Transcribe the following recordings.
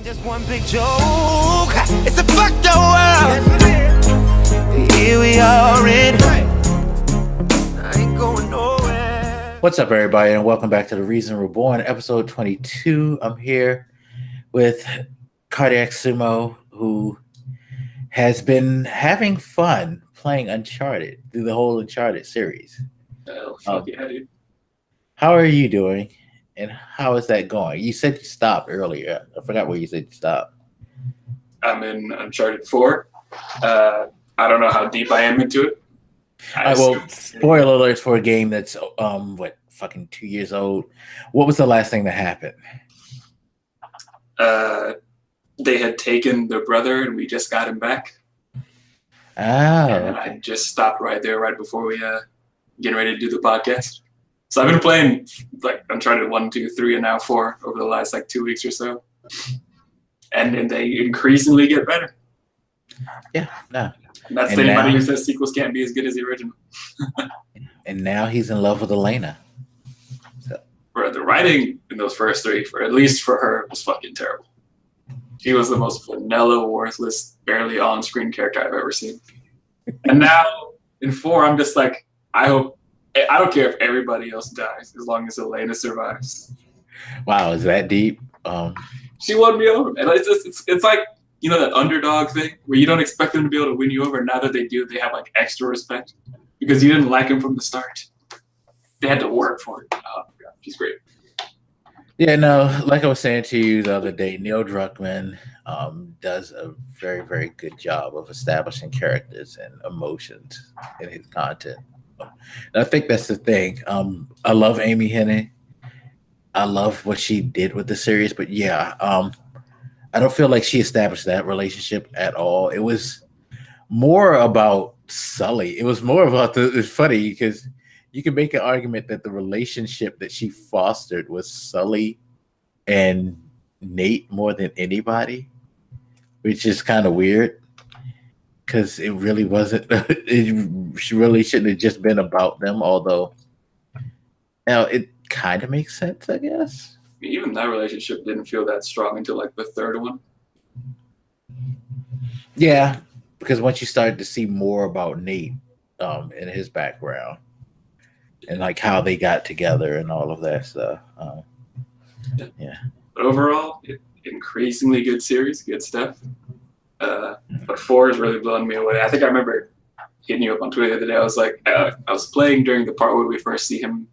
Just one big joke. It's a fucked up world. Here we are in. I ain't going nowhere. What's up, everybody, and welcome back to the Reason Reborn, episode 22. I'm here with Cardiacsumo, who has been having fun playing Uncharted through the whole Uncharted series. Fuck yeah, dude. How are you doing, and how is that going? You said you stopped earlier. I forgot where you said you stopped. I'm in Uncharted 4. I don't know how deep I am into it. Well, spoiler alerts for a game that's fucking 2 years old. What was the last thing that happened? They had taken their brother, and we just got him back. Oh, and I just stopped right there, right before we getting ready to do the podcast. So I've been playing like Uncharted 1, 2, 3, and now 4 over the last 2 weeks or so, and they increasingly get better. Yeah, no. And that's anybody who says sequels can't be as good as the original. And now he's in love with Elena. So. Bro, the writing in those first 3, at least for her, was fucking terrible. She was the most vanilla, worthless, barely on-screen character I've ever seen. And now in 4, I'm just like, I don't care if everybody else dies as long as Elena survives. Wow, is that deep? She won me over, and it's like, you know, that underdog thing where you don't expect them to be able to win you over. Now that they do, they have like extra respect because you didn't like him from the start. They had to work for it. Oh my god, she's great. Yeah, no, like I was saying to you the other day, Neil Druckmann does a very, very good job of establishing characters and emotions in his content. And I think that's the thing. I love Amy Hennig. I love what she did with the series, but yeah, I don't feel like she established that relationship at all. It was more about Sully. It was more about it's funny because you can make an argument that the relationship that she fostered was Sully and Nate more than anybody, which is kind of weird because it really wasn't. She really shouldn't have just been about them, although now it kind of makes sense, I guess. Even that relationship didn't feel that strong until like the 3rd one. Yeah, because once you started to see more about Nate and his background and like how they got together and all of that stuff. Yeah. But overall, increasingly good series, good stuff. But 4 is really blowing me away. I think I remember hitting you up on Twitter the other day. I was like, I was playing during the part where we first see him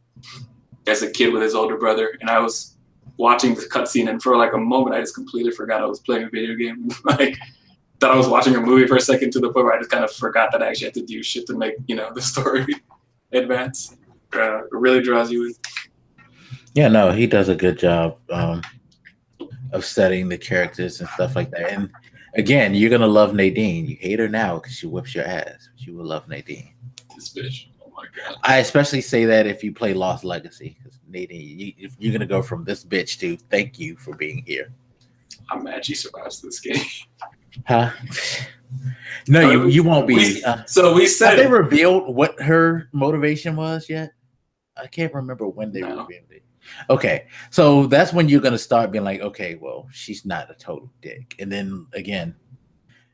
as a kid with his older brother, and I was watching the cutscene, and for like a moment, I just completely forgot I was playing a video game. Like, thought I was watching a movie for a second, to the point where I just kind of forgot that I actually had to do shit to make, you know, the story advance. It really draws you in. Yeah, no, he does a good job of studying the characters and stuff like that. And again, you're gonna love Nadine. You hate her now because she whips your ass, but you will love Nadine. This bitch. Oh my god. I especially say that if you play Lost Legacy, because Nadine, you're gonna go from this bitch to thank you for being here. I'm mad she survives this game. Huh? No, you won't be. So we said, have they revealed what her motivation was yet? I can't remember when they revealed it. Okay, so that's when you're gonna start being like, okay, well, she's not a total dick. And then again,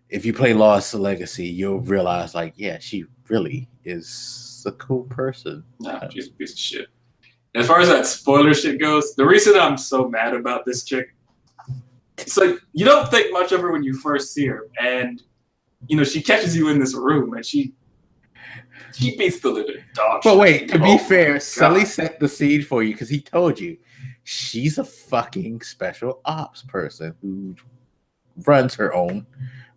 if you play Lost Legacy, you'll realize, like, yeah, she really is a cool person. Nah, she's a piece of shit. As far as that spoiler shit goes, the reason I'm so mad about this chick, it's like, you don't think much of her when you first see her, and you know, she catches you in this room and she beats the living dog. But wait, to be fair, Sully set the scene for you because he told you she's a fucking special ops person who runs her own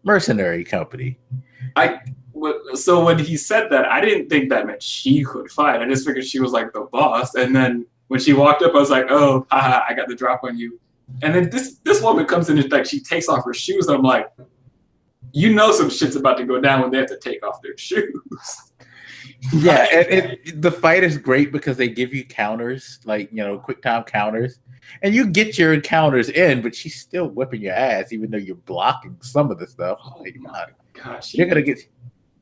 mercenary company. So when he said that, I didn't think that meant she could fight. I just figured she was like the boss. And then when she walked up, I was like, oh, haha, I got the drop on you. And then this woman comes in and like she takes off her shoes. I'm like, you know, some shit's about to go down when they have to take off their shoes. Yeah, and the fight is great because they give you counters, like, you know, quick time counters, and you get your counters in, but she's still whipping your ass even though you're blocking some of the stuff. Oh my gosh, you're gonna get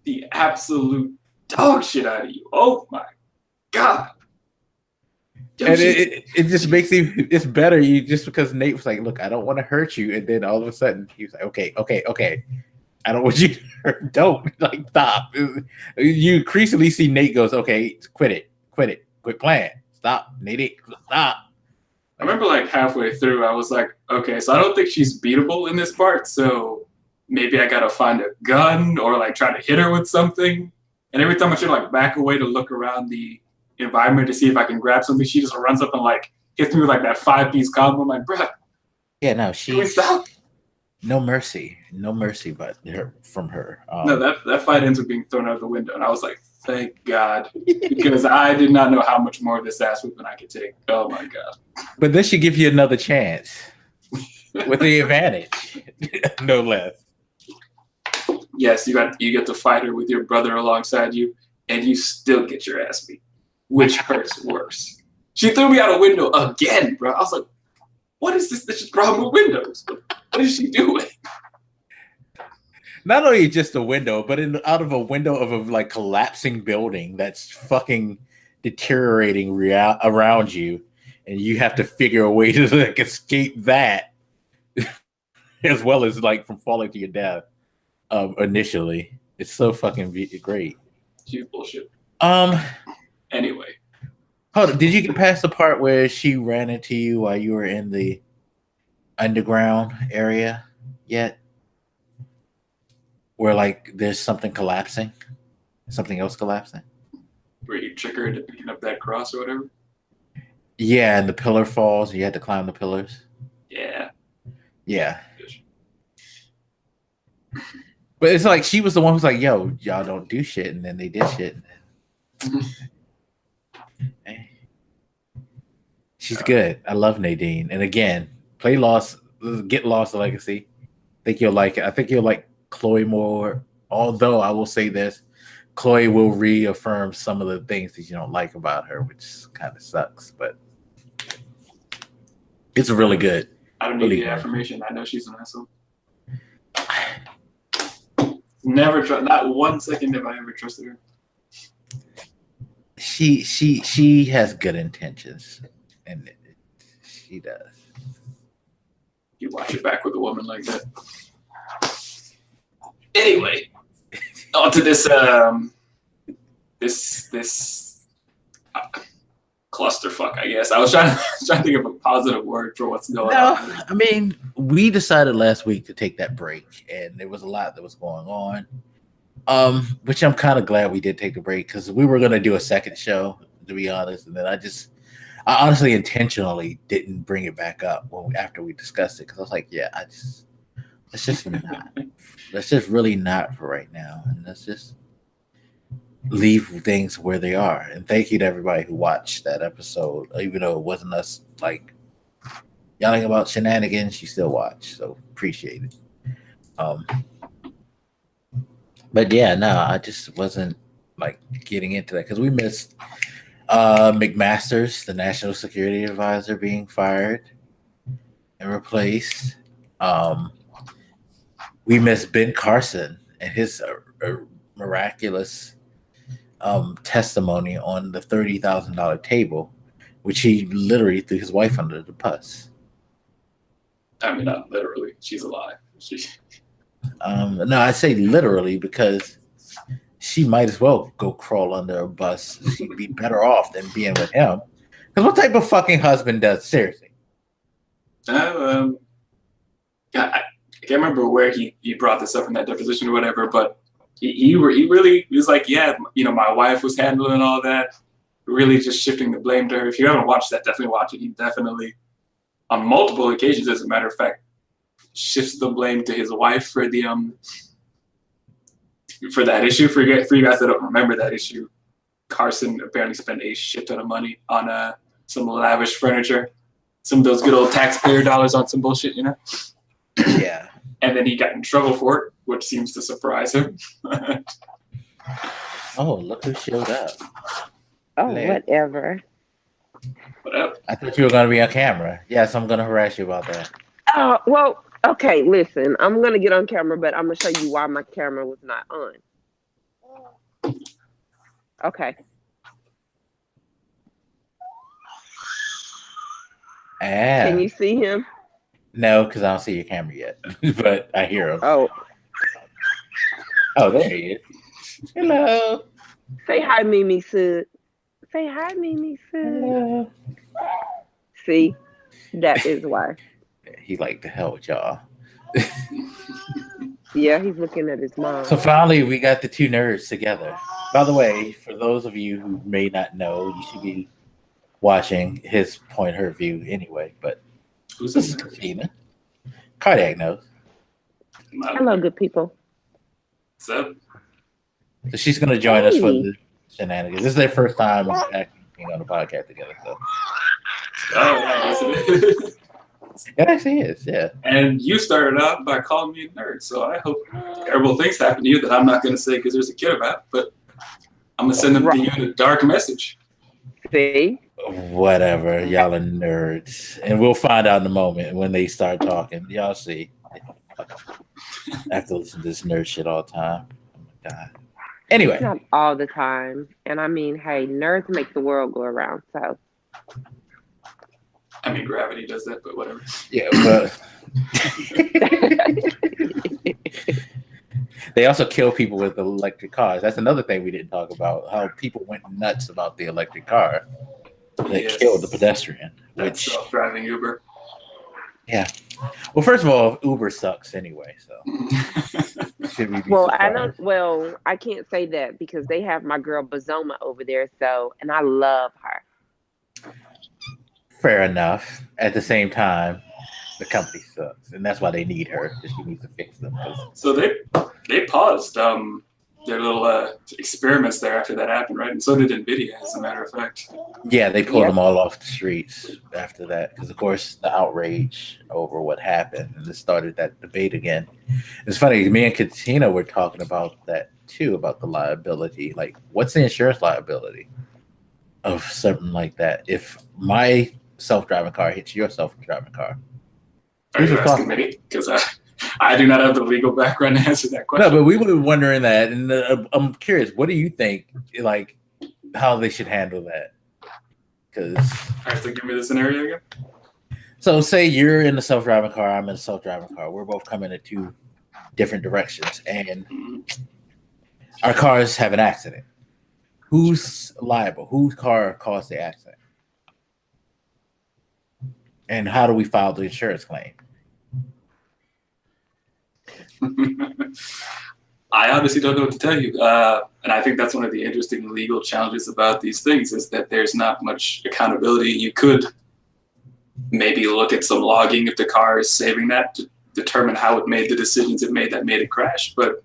the absolute dog shit out of you. Oh my god. And it just makes it's better you just because Nate was like, look, I don't want to hurt you, and then all of a sudden he was like, okay, I don't want you to hurt. Don't like stop. You increasingly see Nate goes, okay, quit playing, stop, Nate, stop. I remember like halfway through, I was like, okay, so I don't think she's beatable in this part, so maybe I gotta find a gun or like try to hit her with something. And every time I should like back away to look around the environment to see if I can grab something, she just runs up and like hits me with like that 5-piece combo. I'm like, bruh. Yeah, no, can we stop? No mercy, but from her. No, that fight ends up being thrown out the window, and I was like, thank God, because I did not know how much more of this ass whipping I could take. Oh my God! But this should give you another chance with the advantage, no less. Yes, you get to fight her with your brother alongside you, and you still get your ass beat, which hurts worse. She threw me out a window again, bro. I was like, what is this? This is problem with windows. What is she doing? Not only just a window, but out of a window of a like collapsing building that's fucking deteriorating around you, and you have to figure a way to like escape that, as well as like from falling to your death. Initially, it's so fucking great. She's bullshit. Anyway, hold on. Did you get past the part where she ran into you while you were in the underground area yet? Where like there's something collapsing, something else collapsing. Where you trick her into picking up that cross or whatever. Yeah, and the pillar falls. And you had to climb the pillars. Yeah. But it's like she was the one who's like, "Yo, y'all don't do shit," and then they did shit. Hey. She's good. I love Nadine. And again, get Lost Legacy. I think you'll like it. I think you'll like Chloe more. Although I will say this, Chloe will reaffirm some of the things that you don't like about her, which kind of sucks. But it's really good. I don't need the affirmation. I know she's an asshole. Never trust. Not 1 second have I ever trusted her. She has good intentions, and she does. You watch your back with a woman like that. Anyway, on to this clusterfuck, I guess. I was trying to think of a positive word for what's going on. I mean, we decided last week to take that break, and there was a lot that was going on. Which I'm kind of glad we did take the break because we were going to do a second show, to be honest, and then I honestly intentionally didn't bring it back up after we discussed it because I was like, yeah, let's just not. Let's just really not for right now, and let's just leave things where they are. And thank you to everybody who watched that episode, even though it wasn't us like yelling about shenanigans. You still watch, so appreciate it. But yeah, no, I just wasn't like getting into that because we missed McMaster's, the National Security Advisor, being fired and replaced. We missed Ben Carson and his miraculous testimony on the $30,000 table, which he literally threw his wife under the bus. I mean, not literally. She's alive. No, I say literally because she might as well go crawl under a bus. She'd be better off than being with him. Because what type of fucking husband does? Seriously. I can't remember where he brought this up in that deposition or whatever, but he really was like, yeah, you know, my wife was handling all that, really just shifting the blame to her. If you haven't watched that, definitely watch it. He definitely, on multiple occasions, as a matter of fact, shifts the blame to his wife for the for that issue. For you guys that don't remember that issue, Carson apparently spent a shit ton of money on some lavish furniture, some of those good old taxpayer dollars on some bullshit, you know? Yeah. And then he got in trouble for it, which seems to surprise him. Oh, look who showed up. Oh, whatever. What up? I thought you were going to be on camera. Yes, I'm going to harass you about that. Oh, well, okay, listen. I'm going to get on camera, but I'm going to show you why my camera was not on. Okay. Can you see him? No, because I don't see your camera yet, but I hear him. Oh, There he is. Hello. say hi, Mimi Sud. Say hi, Mimi Sud. Hello. See, that is why. He like to hell with y'all. Yeah, he's looking at his mom. So finally, we got the two nerds together. By the way, for those of you who may not know, you should be watching his point her view anyway. But Who's this is this? Katina. Cardiac knows. Hello, good people. What's up? So she's going to join us for Hey. the shenanigans. This is their first time acting on the podcast together. So Oh, yeah, yes it is. it actually is, yeah. And you started out by calling me a nerd, so I hope terrible things happen to you that I'm not going to say because there's a kid about, but I'm going to send them to you in a dark message. See? Whatever, y'all are nerds, and we'll find out in a moment when they start talking. Y'all see. I have to listen to this nerd shit all the time. Oh my god. Anyway, Not all the time. And I mean, hey, nerds make the world go around, so. I mean, gravity does that, but whatever. yeah, but they also kill people with electric cars. That's another thing we didn't talk about. How people went nuts about the electric car that Yes. killed the pedestrian. That's Which, self-driving Uber. yeah. Well, first of all, Uber sucks anyway. So should we be Well, I surprised? don't. Well, I can't say that because they have my girl Bazoma over there. So, and I love her. Fair enough. At the same time, the company sucks, and that's why they need her. Because she needs to fix them. 'Cause So they paused their little experiments there after that happened, right? And so did NVIDIA, as a matter of fact. yeah, they pulled Yep. them all off the streets after that because, of course, the outrage over what happened and it started that debate again. It's funny. Me and Katina were talking about that too, about the liability. Like, what's the insurance liability of something like that? If my self-driving car hits your self-driving car, Are Who's you asking responsible? me? Because I do not have the legal background to answer that no, question. but we were wondering that, and I'm curious. What do you think? Like, how they should handle that? Because All right, so give me the scenario again. so say you're in a self-driving car, I'm in a self-driving car. We're both coming in two different directions, and Mhm. our cars have an accident. Who's liable? Whose car caused the accident? And how do we file the insurance claim? I honestly don't know what to tell you. And I think that's one of the interesting legal challenges about these things is that there's not much accountability. You could maybe look at some logging if the car is saving that to determine how it made the decisions it made that made it crash. But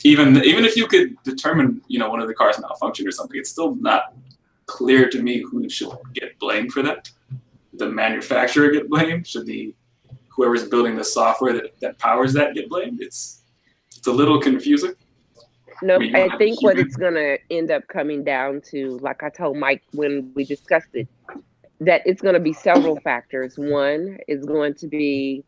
even if you could determine, one of the cars malfunctioned or something, it's still not clear to me who should get blamed for that. The manufacturer get blamed? Should whoever's building the software that powers that get blamed? It's a little confusing. No, We I might think be what human. it's going to end up coming down to, like I told Mike when we discussed it, that it's going to be several factors. One is going to be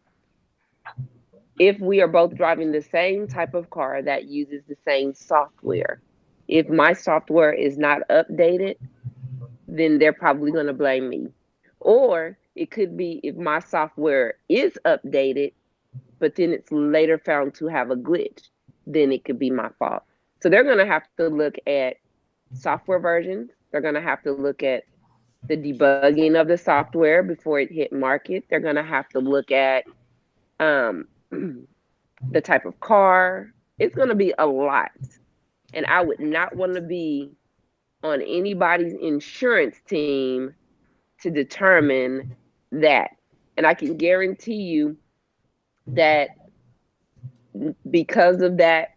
if we are both driving the same type of car that uses the same software. If my software is not updated, then they're probably going to blame me. Or it could be if my software is updated, but then it's later found to have a glitch, then it could be my fault. So they're going to have to look at software versions. They're going to have to look at the debugging of the software before it hit market. They're going to have to look at the type of car. It's going to be a lot. And I would not want to be on anybody's insurance team to determine that. And I can guarantee you that because of that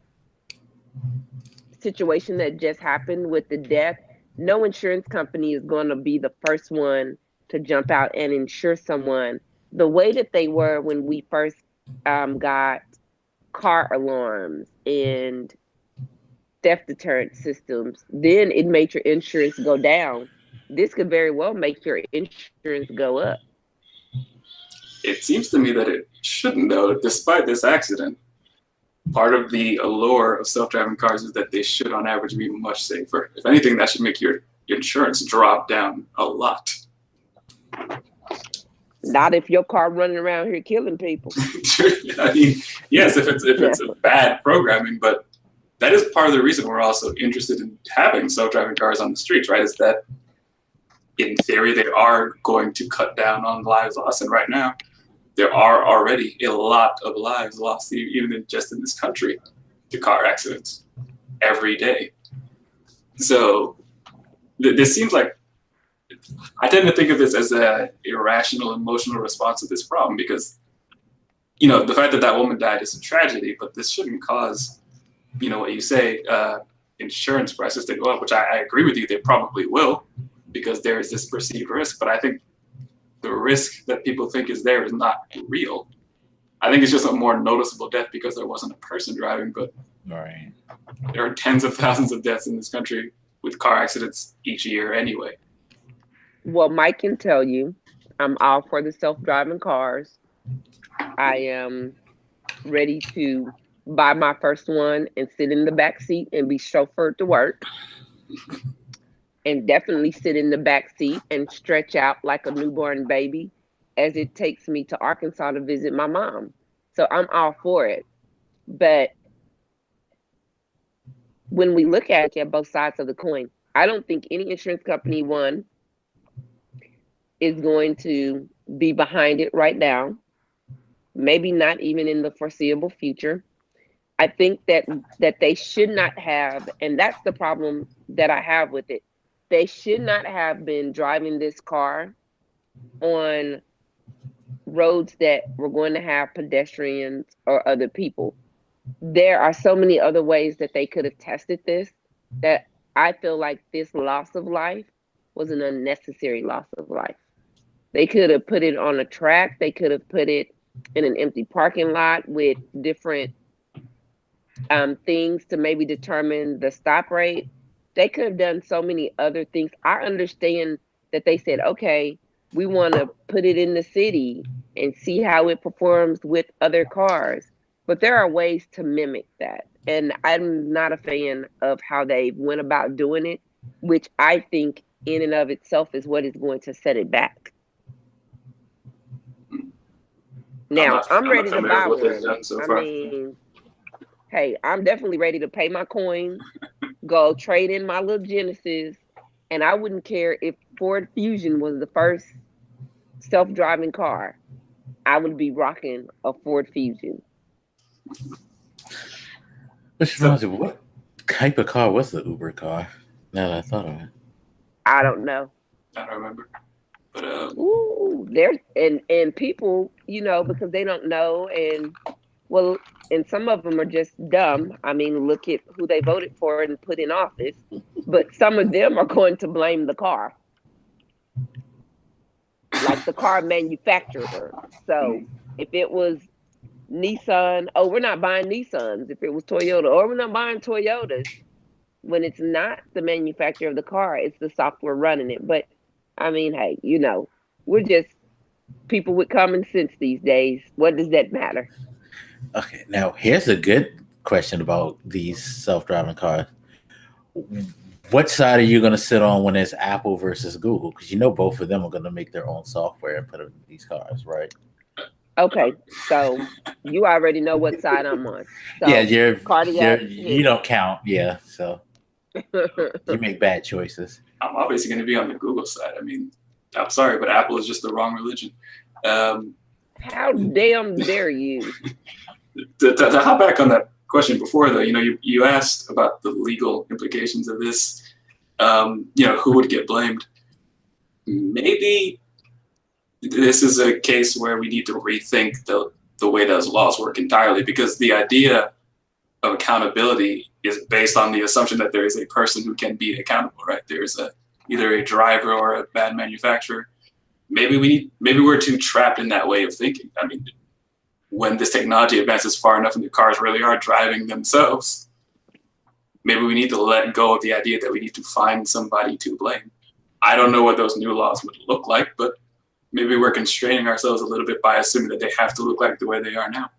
situation that just happened with the death, no insurance company is going to be the first one to jump out and insure someone the way that they were when we first got car alarms and theft deterrent systems. Then it made your insurance go down. This could very well make your insurance go up. It seems to me that it shouldn't, though, despite this accident. Part of the allure of self-driving cars is that they should, on average, be much safer. If anything, that should make your insurance drop down a lot. Not if your car running around here killing people. I mean, yes, if it's a bad programming, but that is part of the reason we're also interested in having self-driving cars on the streets, right? Is that in theory they are going to cut down on lives lost, and right now there are already a lot of lives lost, even just in this country, to car accidents every day. So this seems like, I tend to think of this as an irrational emotional response to this problem, because, you know, the fact that that woman died is a tragedy, but this shouldn't cause, you know, what you say, insurance prices to go up, which I agree with you, they probably will, because there is this perceived risk. But I think the risk that people think is there is not real. I think it's just a more noticeable death because there wasn't a person driving, but Right. there are tens of thousands of deaths in this country with car accidents each year anyway. Well, Mike can tell you, I'm all for the self-driving cars. I am ready to buy my first one and sit in the back seat and be chauffeured to work. And definitely sit in the back seat and stretch out like a newborn baby as it takes me to Arkansas to visit my mom. So I'm all for it. But when we look at it, at both sides of the coin, I don't think any insurance company, one, is going to be behind it right now. Maybe not even in the foreseeable future. I think that they should not have, and that's the problem that I have with it. They should not have been driving this car on roads that were going to have pedestrians or other people. There are so many other ways that they could have tested this that I feel like this loss of life was an unnecessary loss of life. They could have put it on a track. They could have put it in an empty parking lot with different things to maybe determine the stop rate. They could have done so many other things. I understand that they said, okay, we want to put it in the city and see how it performs with other cars. But there are ways to mimic that. And I'm not a fan of how they went about doing it, which I think in and of itself is what is going to set it back. Now, I'm ready to buy one. So I mean, hey, I'm definitely ready to pay my coins, go trade in my little Genesis, and I wouldn't care if Ford Fusion was the first self-driving car. I would be rocking a Ford Fusion. Which reminds me, what type of car was the Uber car? Now that I thought of it. I don't know. I don't remember. But ooh, there's and people, you know, because they don't know, and well, and some of them are just dumb. I mean, look at who they voted for and put in office. But some of them are going to blame the car, like the car manufacturer. So if it was Nissan, oh, we're not buying Nissans. If it was Toyota, oh, we're not buying Toyotas. When it's not the manufacturer of the car, it's the software running it. But I mean, hey, you know, we're just people with common sense these days. What does that matter? Okay, now here's a good question about these self-driving cars. What side are you going to sit on when it's Apple versus Google? Because you know both of them are going to make their own software and put it in these cars, right? Okay, so you already know what side I'm on. So Yeah, you don't count. Yeah, so you make bad choices. I'm obviously going to be on the Google side. I mean, I'm sorry, but Apple is just the wrong religion. How damn dare you? To hop back on that question before, though, you know, you asked about the legal implications of this. You know, who would get blamed? Maybe this is a case where we need to rethink the way those laws work entirely, because the idea of accountability is based on the assumption that there is a person who can be accountable, right? There's either a driver or a bad manufacturer. Maybe we're too trapped in that way of thinking. I mean, when this technology advances far enough and the cars really are driving themselves, maybe we need to let go of the idea that we need to find somebody to blame. I don't know what those new laws would look like, but maybe we're constraining ourselves a little bit by assuming that they have to look like the way they are now.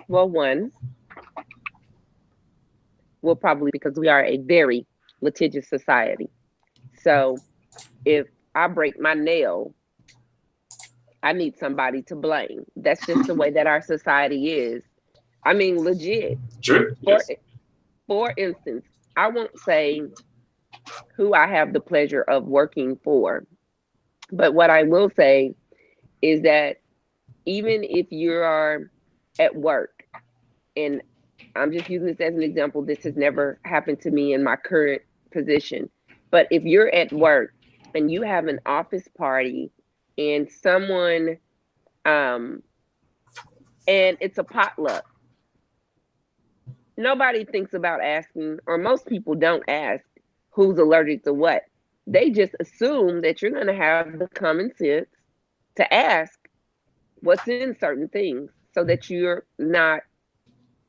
Well, one, well, probably because we are a very litigious society. So if I break my nail, I need somebody to blame. That's just the way that our society is. I mean, legit. True. For Yes. for instance, I won't say who I have the pleasure of working for, but what I will say is that even if you are at work, and I'm just using this as an example, this has never happened to me in my current position, but if you're at work and you have an office party and someone, and it's a potluck, nobody thinks about asking, or most people don't ask who's allergic to what. They just assume that you're going to have the common sense to ask what's in certain things so that you're not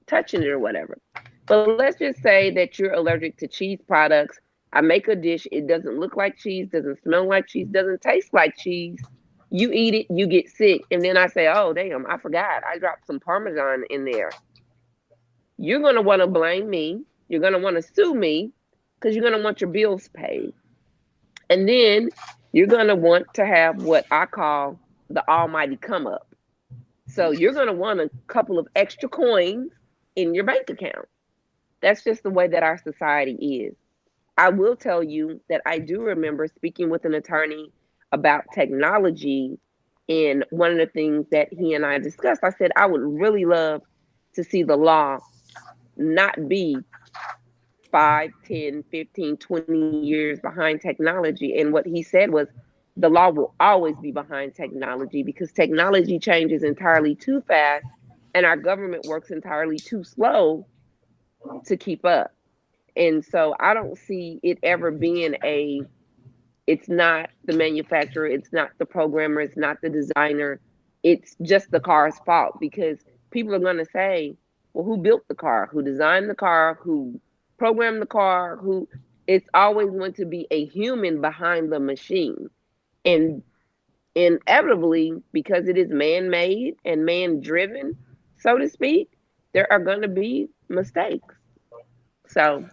touching it or whatever. But let's just say that you're allergic to cheese products. I make a dish, it doesn't look like cheese, doesn't smell like cheese, doesn't taste like cheese. You eat it, you get sick, and then I say, oh, damn, I forgot. I dropped some Parmesan in there. You're going to want to blame me. You're going to want to sue me because you're going to want your bills paid. And then you're going to want to have what I call the almighty come up. So you're going to want a couple of extra coins in your bank account. That's just the way that our society is. I will tell you that I do remember speaking with an attorney about technology. And one of the things that he and I discussed, I said, I would really love to see the law not be 5, 10, 15, 20 years behind technology. And what he said was, the law will always be behind technology because technology changes entirely too fast and our government works entirely too slow to keep up. And so I don't see it ever being it's not the manufacturer, it's not the programmer, it's not the designer, it's just the car's fault, because people are going to say, well, who built the car? Who designed the car? Who programmed the car? It's always going to be a human behind the machine. And inevitably, because it is man-made and man-driven, so to speak, there are going to be mistakes. So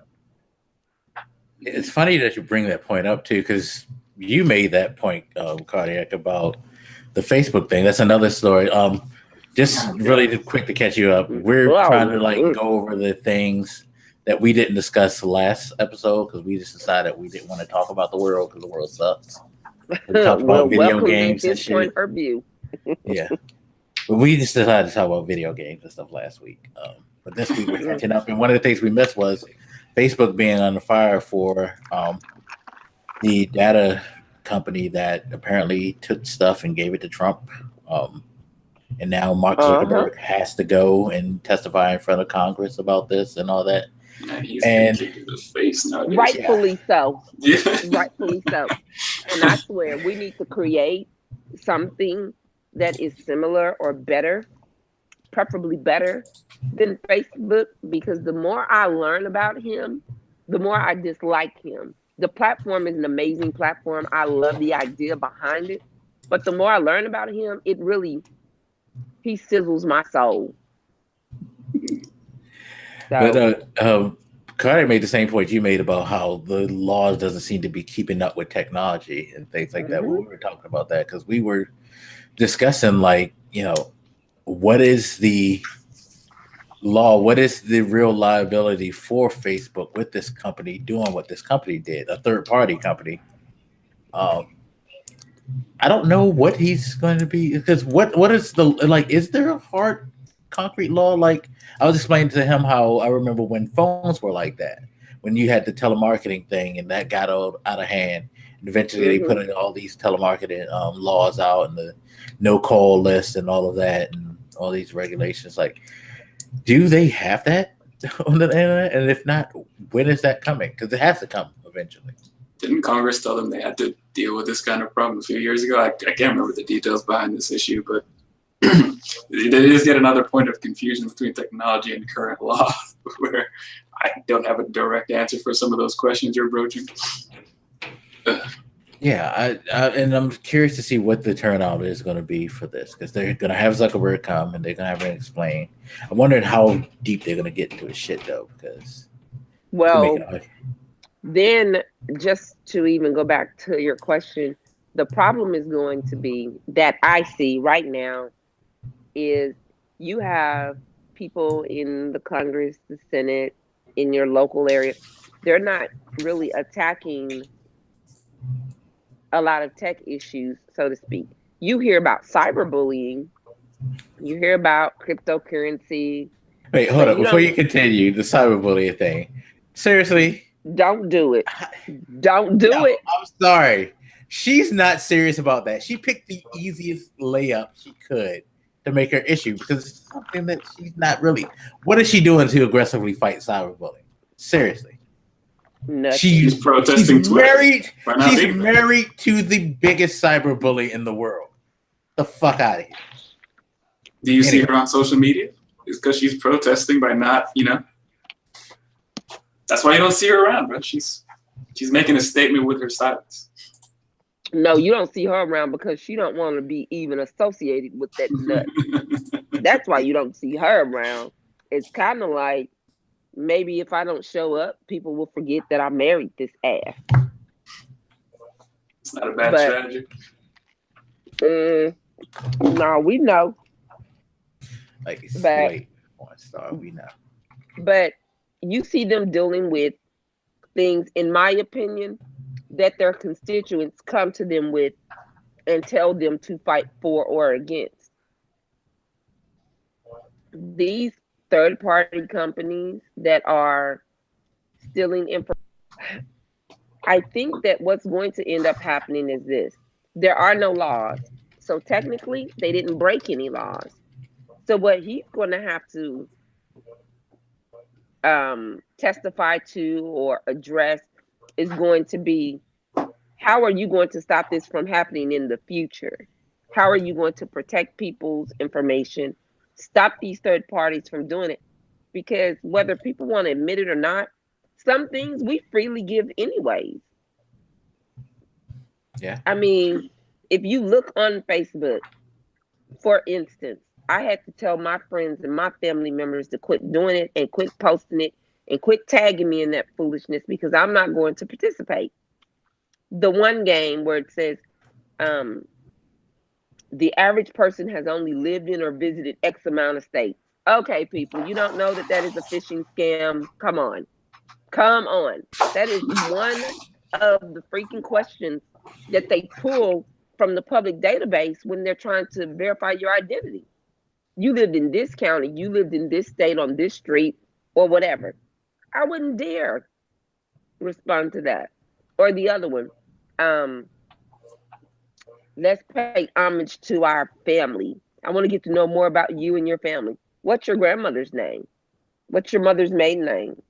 it's funny that you bring that point up too, because you made that point, Cardiac, about the Facebook thing. That's another story. Just really quick to catch you up. We're trying to go over the things that we didn't discuss last episode because we just decided we didn't want to talk about the world because the world sucks. We talked about video games and shit. Yeah, but we just decided to talk about video games and stuff last week. But this week we're catching up, and one of the things we missed was Facebook being on the fire for the data company that apparently took stuff and gave it to Trump. And now Mark Zuckerberg has to go and testify in front of Congress about this and all that. Man, he's and in the face nowadays. Rightfully so. Yeah. Rightfully so. And I swear, we need to create something that is similar or better, preferably better than Facebook, because the more I learn about him, the more I dislike him. The platform is an amazing platform. I love the idea behind it. But the more I learn about him, he sizzles my soul. So. But Carter made the same point you made about how the laws doesn't seem to be keeping up with technology and things like that. We were talking about that because we were discussing, what is the law? What is the real liability for Facebook with this company doing what this company did, a third-party company? I don't know what he's going to be, because what is is there a hard concrete law? Like, I was explaining to him how I remember when phones were like that, when you had the telemarketing thing and that got out of hand, and eventually they put in all these telemarketing laws out and the no call list and all of that and all these regulations. Like, do they have that on the internet? And if not, when is that coming? Because it has to come eventually. Didn't Congress tell them they had to deal with this kind of problem a few years ago? I can't remember the details behind this issue, but it is yet another point of confusion between technology and current law, where I don't have a direct answer for some of those questions you're broaching. Yeah, and I'm curious to see what the turnout is going to be for this, because they're going to have Zuckerberg come and they're going to have him explain. I'm wondering how deep they're going to get into his shit, though, because then just to even go back to your question, The problem is going to be that I see right now is you have people in the Congress, the Senate, in your local area. They're not really attacking a lot of tech issues, so to speak. You hear about cyberbullying, you hear about cryptocurrency. Wait, hold up. Before you continue the cyberbullying thing, seriously, don't do it. Don't do it. I'm sorry. She's not serious about that. She picked the easiest layup she could to make her issue because it's something that she's not really. What is she doing to aggressively fight cyberbullying? Seriously. Nothing. She's protesting. She's married to the biggest cyberbully in the world. The fuck out of here. Do you see her on social media? It's because she's protesting by not, That's why you don't see her around, bro. She's making a statement with her silence. No, you don't see her around because she don't want to be even associated with that nut. That's why you don't see her around. It's kind of like, maybe if I don't show up, people will forget that I married this ass. It's not a bad strategy. No, we know. Like, straight porn star, we know. But you see them dealing with things, in my opinion, that their constituents come to them with and tell them to fight for or against. These third-party companies that are stealing information, I think that what's going to end up happening is this. There are no laws. So technically, they didn't break any laws. So what he's going to have to testify to or address is going to be, how are you going to stop this from happening in the future? How are you going to protect people's information? Stop these third parties from doing it? Because whether people want to admit it or not, some things we freely give anyways. Yeah. I mean, if you look on Facebook, for instance, I had to tell my friends and my family members to quit doing it and quit posting it and quit tagging me in that foolishness because I'm not going to participate. The one game where it says the average person has only lived in or visited X amount of states. Okay, people, you don't know that is a phishing scam. Come on. Come on. That is one of the freaking questions that they pull from the public database when they're trying to verify your identity. You lived in this county, you lived in this state on this street or whatever. I wouldn't dare respond to that. Or the other one, let's pay homage to our family. I want to get to know more about you and your family. What's your grandmother's name? What's your mother's maiden name?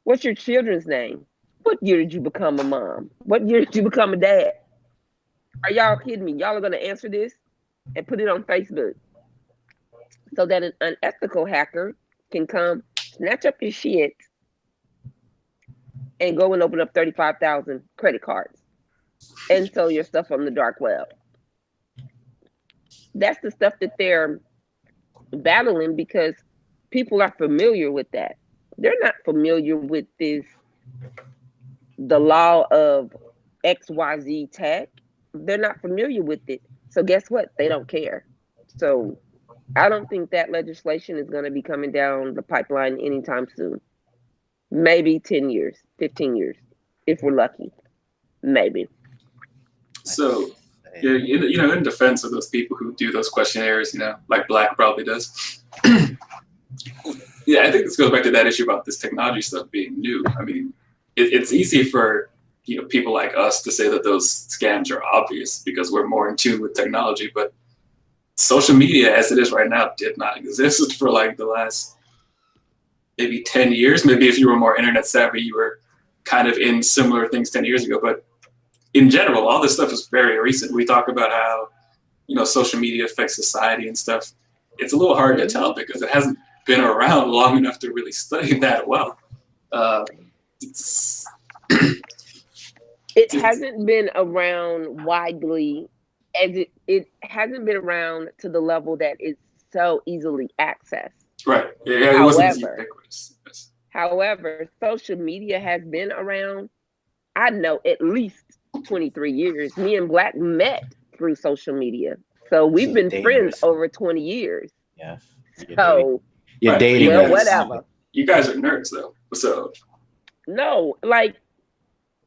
What's your children's name? What year did you become a mom? What year did you become a dad? Are y'all kidding me? Y'all are going to answer this and put it on Facebook so that an unethical hacker can come, snatch up your shit, and go and open up 35,000 credit cards and sell your stuff on the dark web. That's the stuff that they're battling because people are familiar with that. They're not familiar with the law of XYZ tech. They're not familiar with it. So guess what? They don't care. So I don't think that legislation is going to be coming down the pipeline anytime soon. Maybe 10 years, 15 years, if we're lucky. Maybe. So, in defense of those people who do those questionnaires, like Black probably does. Yeah, I think this goes back to that issue about this technology stuff being new. I mean, it's easy for people like us to say that those scams are obvious because we're more in tune with technology, but social media as it is right now did not exist for like the last maybe 10 years. Maybe if you were more internet savvy, you were kind of in similar things 10 years ago. But in general, all this stuff is very recent. We talk about how, social media affects society and stuff. It's a little hard to tell because it hasn't been around long enough to really study that well. It hasn't been around widely, as it hasn't been around to the level that it's so easily accessed. Right. Yeah, it wasn't ubiquitous. Yes. However, social media has been around, I know, at least 23 years. Me and Black met through social media. So we've been friends Dangerous. over 20 years. Yes. So, You're Right, dating. well, us. whatever. You guys are nerds though. So No, like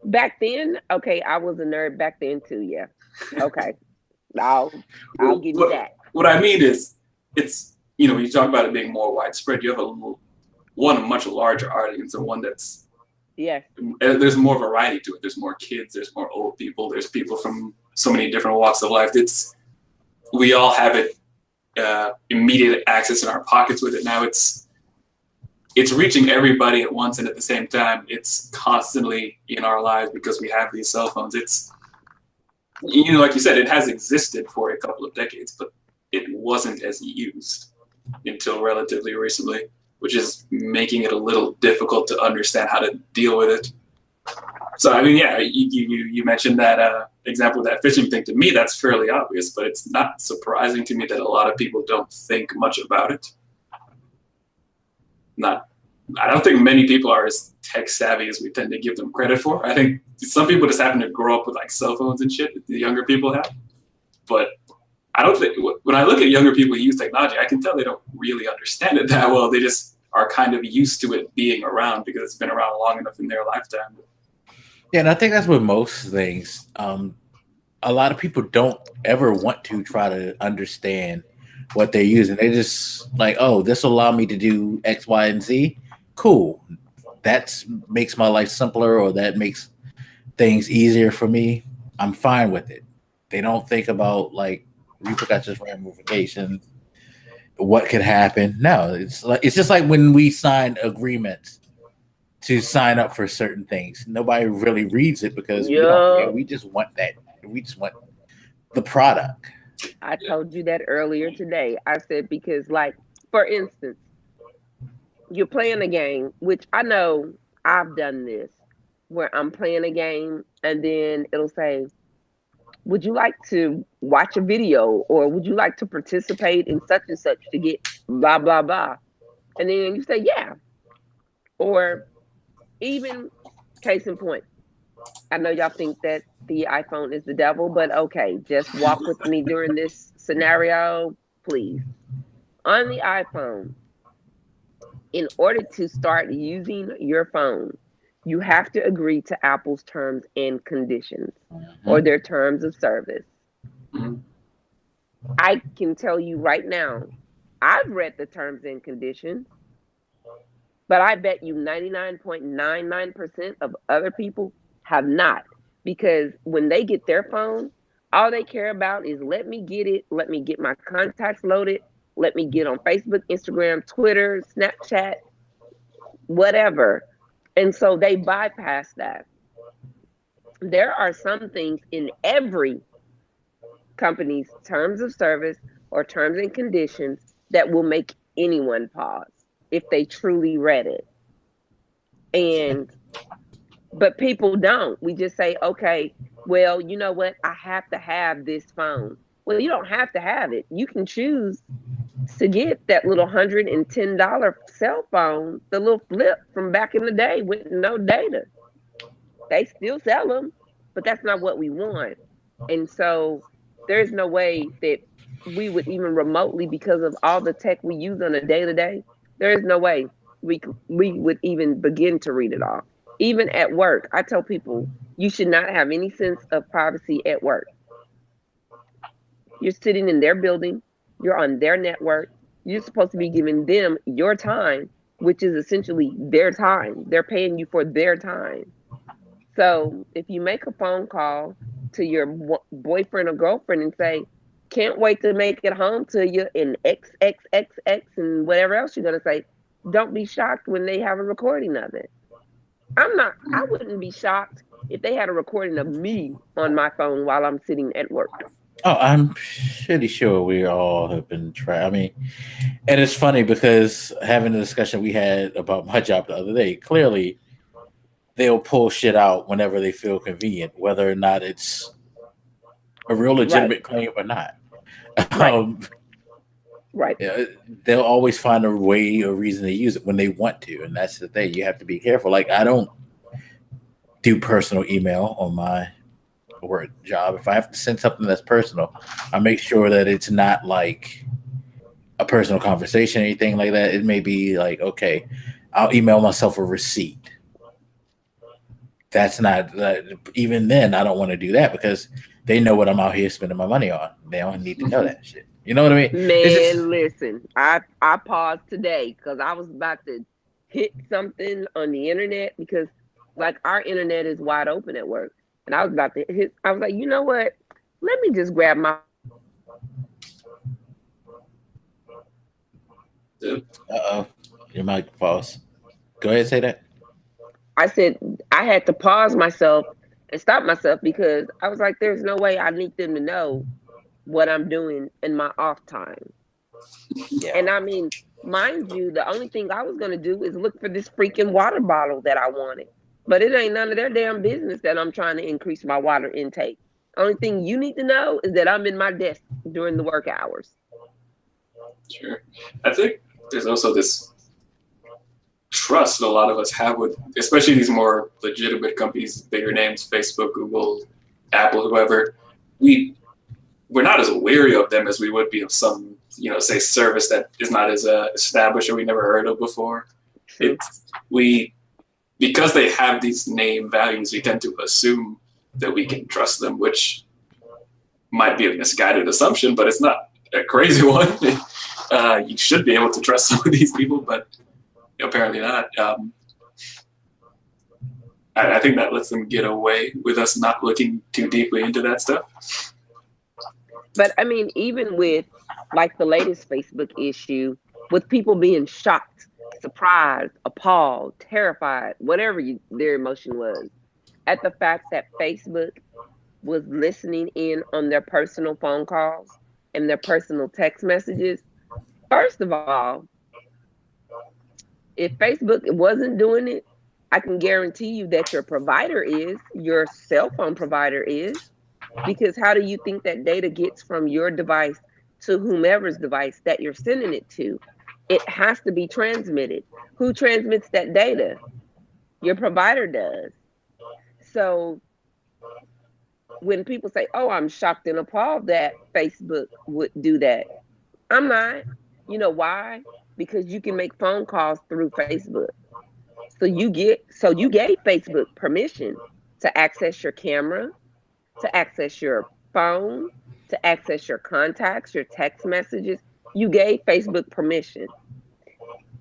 back then, okay, I was a nerd back then too, yeah. Okay. I'll give you that. What I mean is, it's, you know, you talk about it being more widespread. You have a much larger audience, and one that's, Yes. there's more variety to it. There's more kids. There's more old people. There's people from so many different walks of life. We all have it, immediate access in our pockets with it now. It's reaching everybody at once, and at the same time, it's constantly in our lives because we have these cell phones. It's, you know, like you said, it has existed for a couple of decades, but it wasn't as used until relatively recently, which is making it a little difficult to understand how to deal with it. So, I mean, yeah, you mentioned that example of that fishing thing. To me, that's fairly obvious, but it's not surprising to me that a lot of people don't think much about it. I don't think many people are as tech savvy as we tend to give them credit for. I think some people just happen to grow up with like cell phones and shit that the younger people have. But I don't think, when I look at younger people who use technology, I can tell they don't really understand it that well. They just are kind of used to it being around because it's been around long enough in their lifetime. Yeah, and I think that's with most things. A lot of people don't ever want to try to understand what they're using. They just like, oh, this will allow me to do X, Y, and Z. Cool. That makes my life simpler, or that makes things easier for me. I'm fine with it. They don't think about like repercussions, ramifications, what could happen. No, it's just like when we sign agreements to sign up for certain things. Nobody really reads it because we don't care. We just want that. We just want the product. I told you that earlier today. I said, because like, for instance, you're playing a game, which I know I've done this, where I'm playing a game and then it'll say, would you like to watch a video, or would you like to participate in such and such to get blah, blah, blah. And then you say, yeah. Or even case in point, I know y'all think that the iPhone is the devil, but okay, just walk with me during this scenario, please. On the iPhone, in order to start using your phone, you have to agree to Apple's terms and conditions, or their terms of service. I can tell you right now, I've read the terms and conditions, but I bet you 99.99% of other people have not, because when they get their phone, all they care about is let me get it, let me get my contacts loaded, let me get on Facebook, Instagram, Twitter, Snapchat, whatever. And so they bypass that. There are some things in every company's terms of service or terms and conditions that will make anyone pause if they truly read it. But people don't. We just say, okay, well, you know what? I have to have this phone. Well, you don't have to have it. You can choose to get that little $110 cell phone, the little flip from back in the day with no data. They still sell them, but that's not what we want. And so there's no way that we would even remotely, because of all the tech we use on a day-to-day, there is no way we would even begin to read it all. Even at work, I tell people, you should not have any sense of privacy at work. You're sitting in their building, you're on their network, you're supposed to be giving them your time, which is essentially their time. They're paying you for their time. So if you make a phone call to your boyfriend or girlfriend and say, can't wait to make it home to you in XXXX and whatever else you're going to say, don't be shocked when they have a recording of it. I wouldn't be shocked if they had a recording of me on my phone while I'm sitting at work. Oh, I'm pretty sure we all have been trying. I mean, and it's funny because having a discussion we had about my job the other day, clearly they'll pull shit out whenever they feel convenient, whether or not it's a real legitimate claim or not. Right. Yeah, they'll always find a way or reason to use it when they want to, and that's the thing. You have to be careful. Like, I don't do personal email on my a work job. If I have to send something that's personal, I make sure that it's not like a personal conversation or anything like that. It may be like, okay, I'll email myself a receipt. That's not even then. I don't want to do that because they know what I'm out here spending my money on. They don't need to know that shit. You know what I mean? Man, listen, I paused today because I was about to hit something on the internet because like our internet is wide open at work. And I was about to hit, I was like, you know what? Let me just grab my. Uh-oh. Your mic pause. Go ahead and say that. I said I had to pause myself and stop myself because I was like, there's no way I need them to know what I'm doing in my off time. Yeah. And I mean, mind you, the only thing I was going to do is look for this freaking water bottle that I wanted. But it ain't none of their damn business that I'm trying to increase my water intake. Only thing you need to know is that I'm in my desk during the work hours. Sure. I think there's also this trust a lot of us have with, especially these more legitimate companies, bigger names, Facebook, Google, Apple, whoever. We're not as wary of them as we would be of some, say service that is not as established or we never heard of before. Because they have these name values, we tend to assume that we can trust them, which might be a misguided assumption, but it's not a crazy one. You should be able to trust some of these people, but apparently not. I think that lets them get away with us not looking too deeply into that stuff. But I mean, even with like the latest Facebook issue, with people being shocked, surprised, appalled, terrified, whatever their emotion was, at the fact that Facebook was listening in on their personal phone calls and their personal text messages. First of all, if Facebook wasn't doing it, I can guarantee you that your provider is, your cell phone provider is. Because how do you think that data gets from your device to whomever's device that you're sending it to? It has to be transmitted. Who transmits that data? Your provider does. So when people say, oh, I'm shocked and appalled that Facebook would do that, I'm not. You know why? Because you can make phone calls through Facebook. So you gave Facebook permission to access your camera, to access your phone, to access your contacts, your text messages. You gave Facebook permission.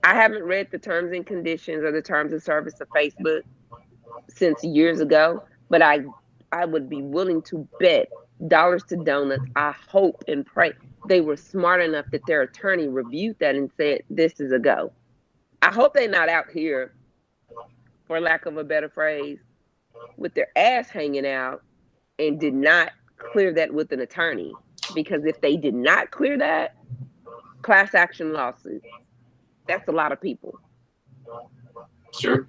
I haven't read the terms and conditions or the terms of service of Facebook since years ago, but I would be willing to bet dollars to donuts. I hope and pray they were smart enough that their attorney reviewed that and said, this is a go. I hope they're not out here, for lack of a better phrase, with their ass hanging out and did not clear that with an attorney. Because if they did not clear that, class action lawsuit, that's a lot of people. Sure.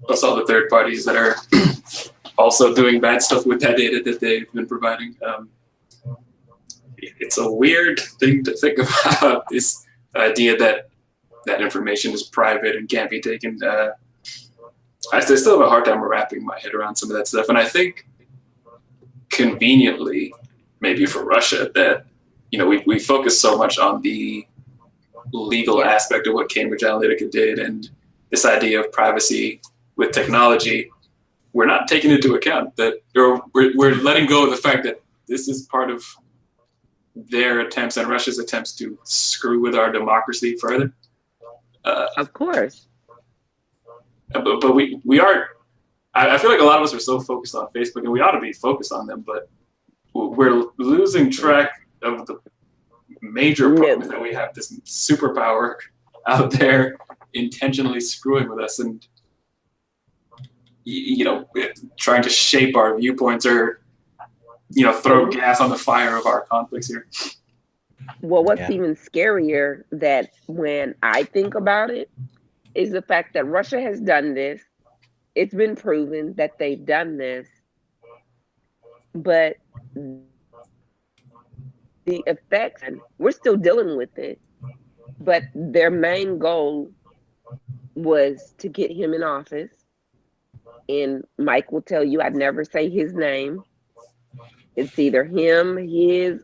Plus all the third parties that are also doing bad stuff with that data that they've been providing. It's a weird thing to think about, this idea that information is private and can't be taken. I still have a hard time wrapping my head around some of that stuff. And I think conveniently, maybe for Russia, that we focus so much on the legal aspect of what Cambridge Analytica did and this idea of privacy with technology. We're not taking into account that, or we're letting go of the fact that this is part of their attempts and Russia's attempts to screw with our democracy further. Of course. But we are. I feel like a lot of us are so focused on Facebook, and we ought to be focused on them, but we're losing track of the major problems that we have this superpower out there intentionally screwing with us and trying to shape our viewpoints or throw gas on the fire of our conflicts here. Well, what's even scarier that when I think about it is the fact that Russia has done this. It's been proven that they've done this, but the effects, we're still dealing with it, but their main goal was to get him in office. And Mike will tell you, I'd never say his name, It's either him, his,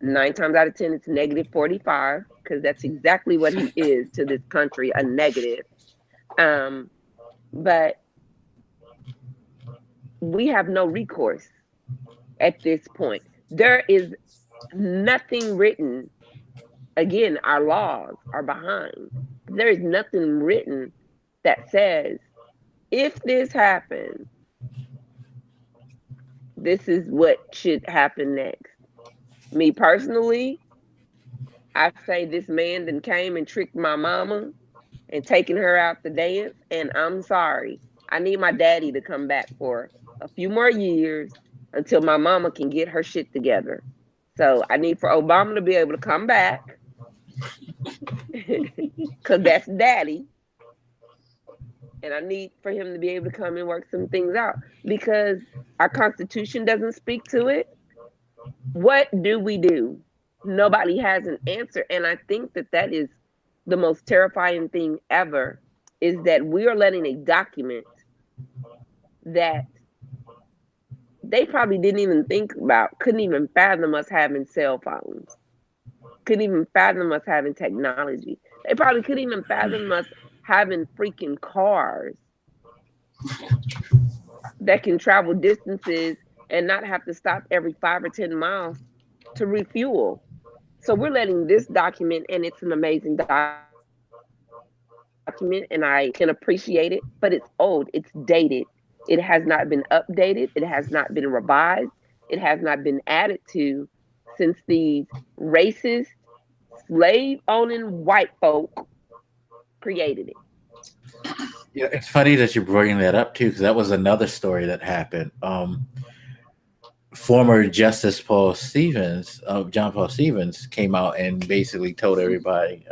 9 times out of 10, it's negative 45, because that's exactly what he is to this country, a negative. But we have no recourse at this point. There is nothing written. Again, our laws are behind. There is nothing written that says, if this happens, this is what should happen next. Me personally, I say this man then came and tricked my mama and taken her out to dance, and I'm sorry. I need my daddy to come back for a few more years until my mama can get her shit together. So I need for Obama to be able to come back, because that's daddy. And I need for him to be able to come and work some things out, because our Constitution doesn't speak to it. What do we do? Nobody has an answer. And I think that that is the most terrifying thing ever, is that we are letting a document that they probably didn't even think about, couldn't even fathom us having cell phones, couldn't even fathom us having technology. They probably couldn't even fathom us having freaking cars that can travel distances and not have to stop every 5 or 10 miles to refuel. So we're letting this document, and it's an amazing document, and I can appreciate it, but it's old, it's dated. It has not been updated. It has not been revised. It has not been added to since these racist, slave-owning white folk created it. Yeah, it's funny that you're bringing that up too, because that was another story that happened. Former Justice Paul Stevens, John Paul Stevens, came out and basically told everybody,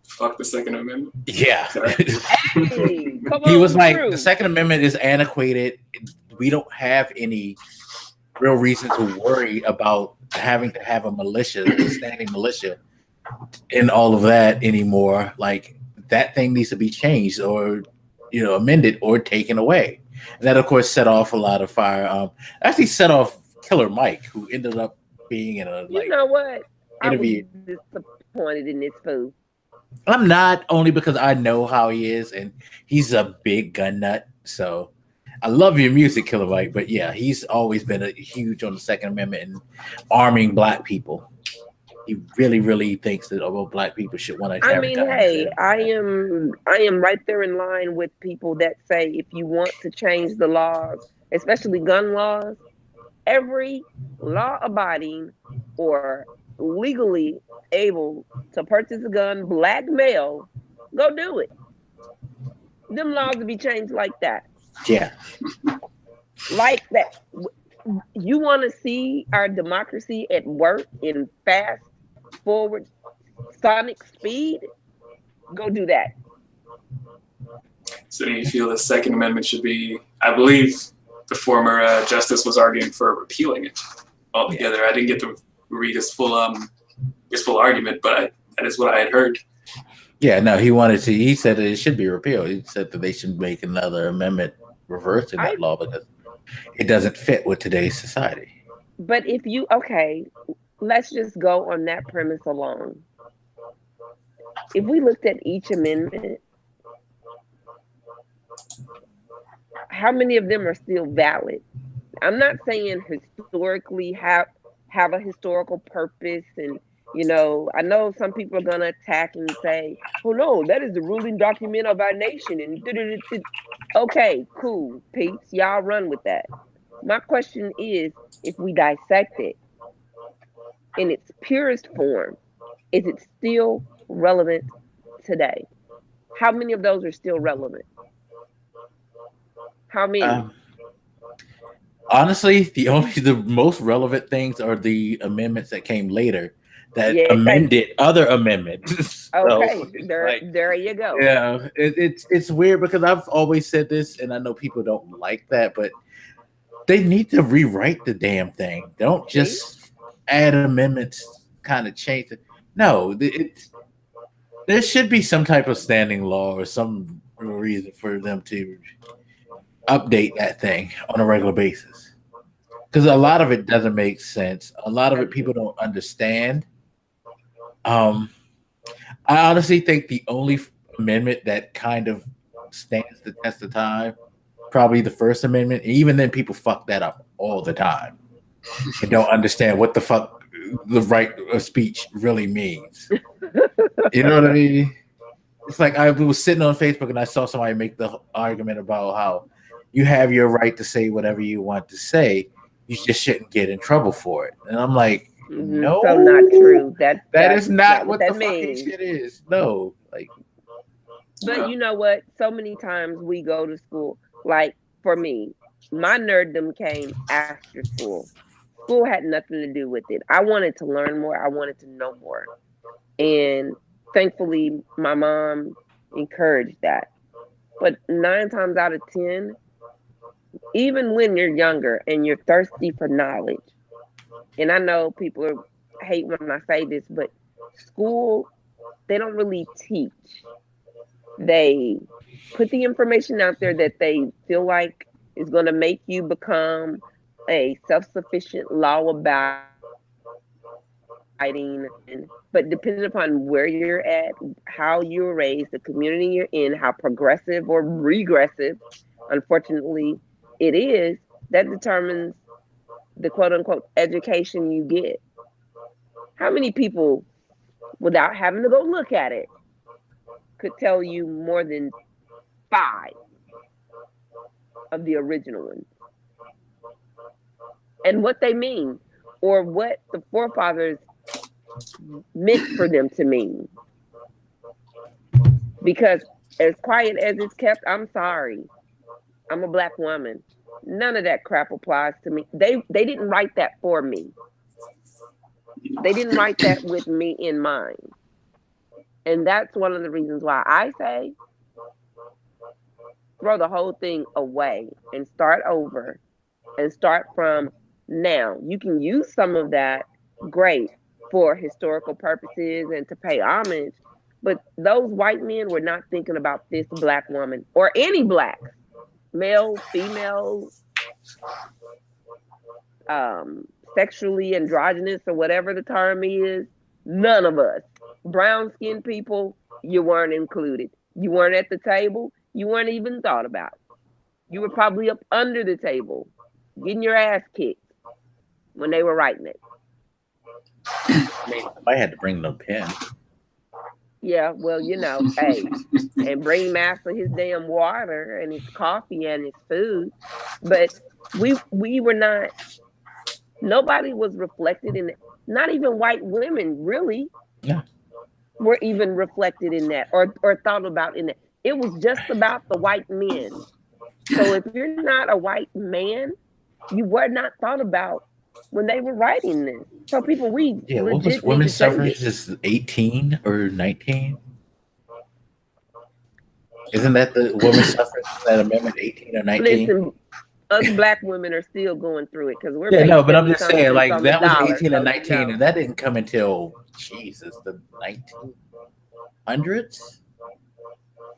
fuck the Second Amendment. yeah. Hey, come He on was like, through. the Second Amendment is antiquated. We don't have any real reason to worry about having to have a militia, a standing militia, and all of that anymore. Like, that thing needs to be changed, or amended, or taken away. And that, of course, set off a lot of fire. Actually, set off Killer Mike, who ended up being in a You know what? interview. I was disappointed in this fool. I'm not, only because I know how he is, and he's a big gun nut. So I love your music, Killer Mike, but yeah, he's always been a huge on the Second Amendment and arming Black people. He really, really thinks that Black people should want to have guns. Hey, I am right there in line with people that say, if you want to change the laws, especially gun laws, every law-abiding or legally able to purchase a gun, Black male, go do it. Them laws will be changed like that. Yeah. Like that. You want to see our democracy at work in fast forward sonic speed? Go do that. So do you feel the Second Amendment should be, I believe the former justice was arguing for repealing it altogether. Yeah. I didn't get to read his full argument, but that is what I had heard. Yeah, no, he said that it should be repealed. He said that they should make another amendment reversing that law, because it doesn't fit with today's society. But if you, okay, let's just go on that premise alone. If we looked at each amendment, how many of them are still valid? I'm not saying historically have a historical purpose, and I know some people are gonna attack and say, "Oh no, that is the ruling document of our nation." And okay, cool, peace. Y'all run with that. My question is, if we dissect it in its purest form, is it still relevant today? How many of those are still relevant? How many? Honestly, the most relevant things are the amendments that came later that amended other amendments. Okay, so, there you go. Yeah, it's weird, because I've always said this, and I know people don't like that, but they need to rewrite the damn thing. Don't just add amendments, kind of change it. No, there should be some type of standing law or some reason for them to update that thing on a regular basis. because a lot of it doesn't make sense. A lot of it people don't understand. I honestly think the only amendment that kind of stands the test of time, probably the First Amendment. Even then, people fuck that up all the time and don't understand what the fuck the right of speech really means. You know what I mean? It's like I was sitting on Facebook and I saw somebody make the argument about how you have your right to say whatever you want to say. You just shouldn't get in trouble for it. And I'm like, no, so not true. That that's is not what the that fucking means. shit is. No, like. But you know what? So many times we go to school. Like for me, my nerddom came after school. School had nothing to do with it. I wanted to learn more. I wanted to know more. And thankfully, my mom encouraged that. But 9 times out of 10, even when you're younger and you're thirsty for knowledge, and I know people hate when I say this, but school, they don't really teach. They put the information out there that they feel like is going to make you become a self-sufficient, law-abiding. But depending upon where you're at, how you're raised, the community you're in, how progressive or regressive, unfortunately, it is, that determines the quote-unquote education you get. How many people, without having to go look at it, could tell you more than 5 of the original ones and what they mean or what the forefathers meant for them to mean? Because as quiet as it's kept, I'm sorry, I'm a Black woman, none of that crap applies to me. They didn't write that for me. They didn't write that with me in mind. And that's one of the reasons why I say throw the whole thing away and start over and start from now. You can use some of that, great, for historical purposes and to pay homage, but those white men were not thinking about this Black woman or any Blacks, male, female, sexually androgynous or whatever the term is. None of us. Brown-skinned people, you weren't included. You weren't at the table. You weren't even thought about. You were probably up under the table, getting your ass kicked when they were writing it. I had to bring no pen. Yeah, well, you know, hey, and bring Master his damn water and his coffee and his food. But we were not, nobody was reflected in it. Not even white women, really. Yeah. Were even reflected in that or thought about in that. It was just about the white men. So if you're not a white man, you were not thought about when they were writing this. So people, we what was women's suffrage? Just 18 or 19? Isn't that the women's suffrage? That amendment 18 or 19? Listen, us Black women are still going through it because we're but I'm just saying, like that was dollar, 18 so or 19, and that didn't come until Jesus, the 1900s.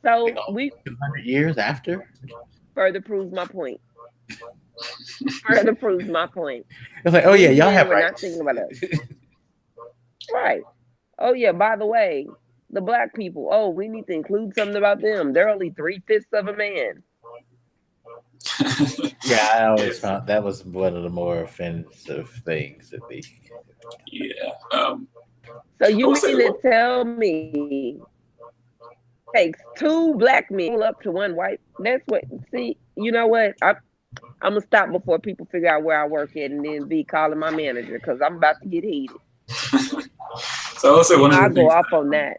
So like, 200 years after. Further proves my point. Further proves my point. It's like, oh yeah, y'all have rights. Not thinking about us. Right. Oh yeah. By the way, the Black people. Oh, we need to include something about them. They're only 3/5 of a man. Yeah, I always found that was one of the more offensive things that they. Yeah. So you mean to tell me it takes 2 Black men up to 1 white? That's what. See, you know what? I'm gonna stop before people figure out where I work at, and then be calling my manager because I'm about to get heated. So I will say one of the things go off on that.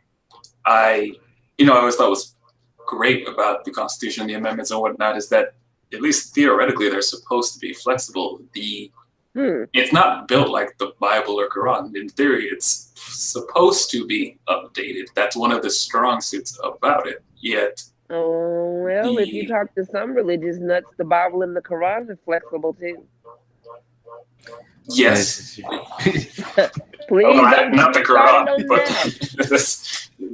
I always thought was great about the Constitution and the amendments and whatnot is that at least theoretically they're supposed to be flexible. It's not built like the Bible or Quran. In theory, it's supposed to be updated. That's one of the strong suits about it. Yet. Oh, well, if you talk to some religious nuts, the Bible and the Quran are flexible too. Yes. Please don't not the Quran,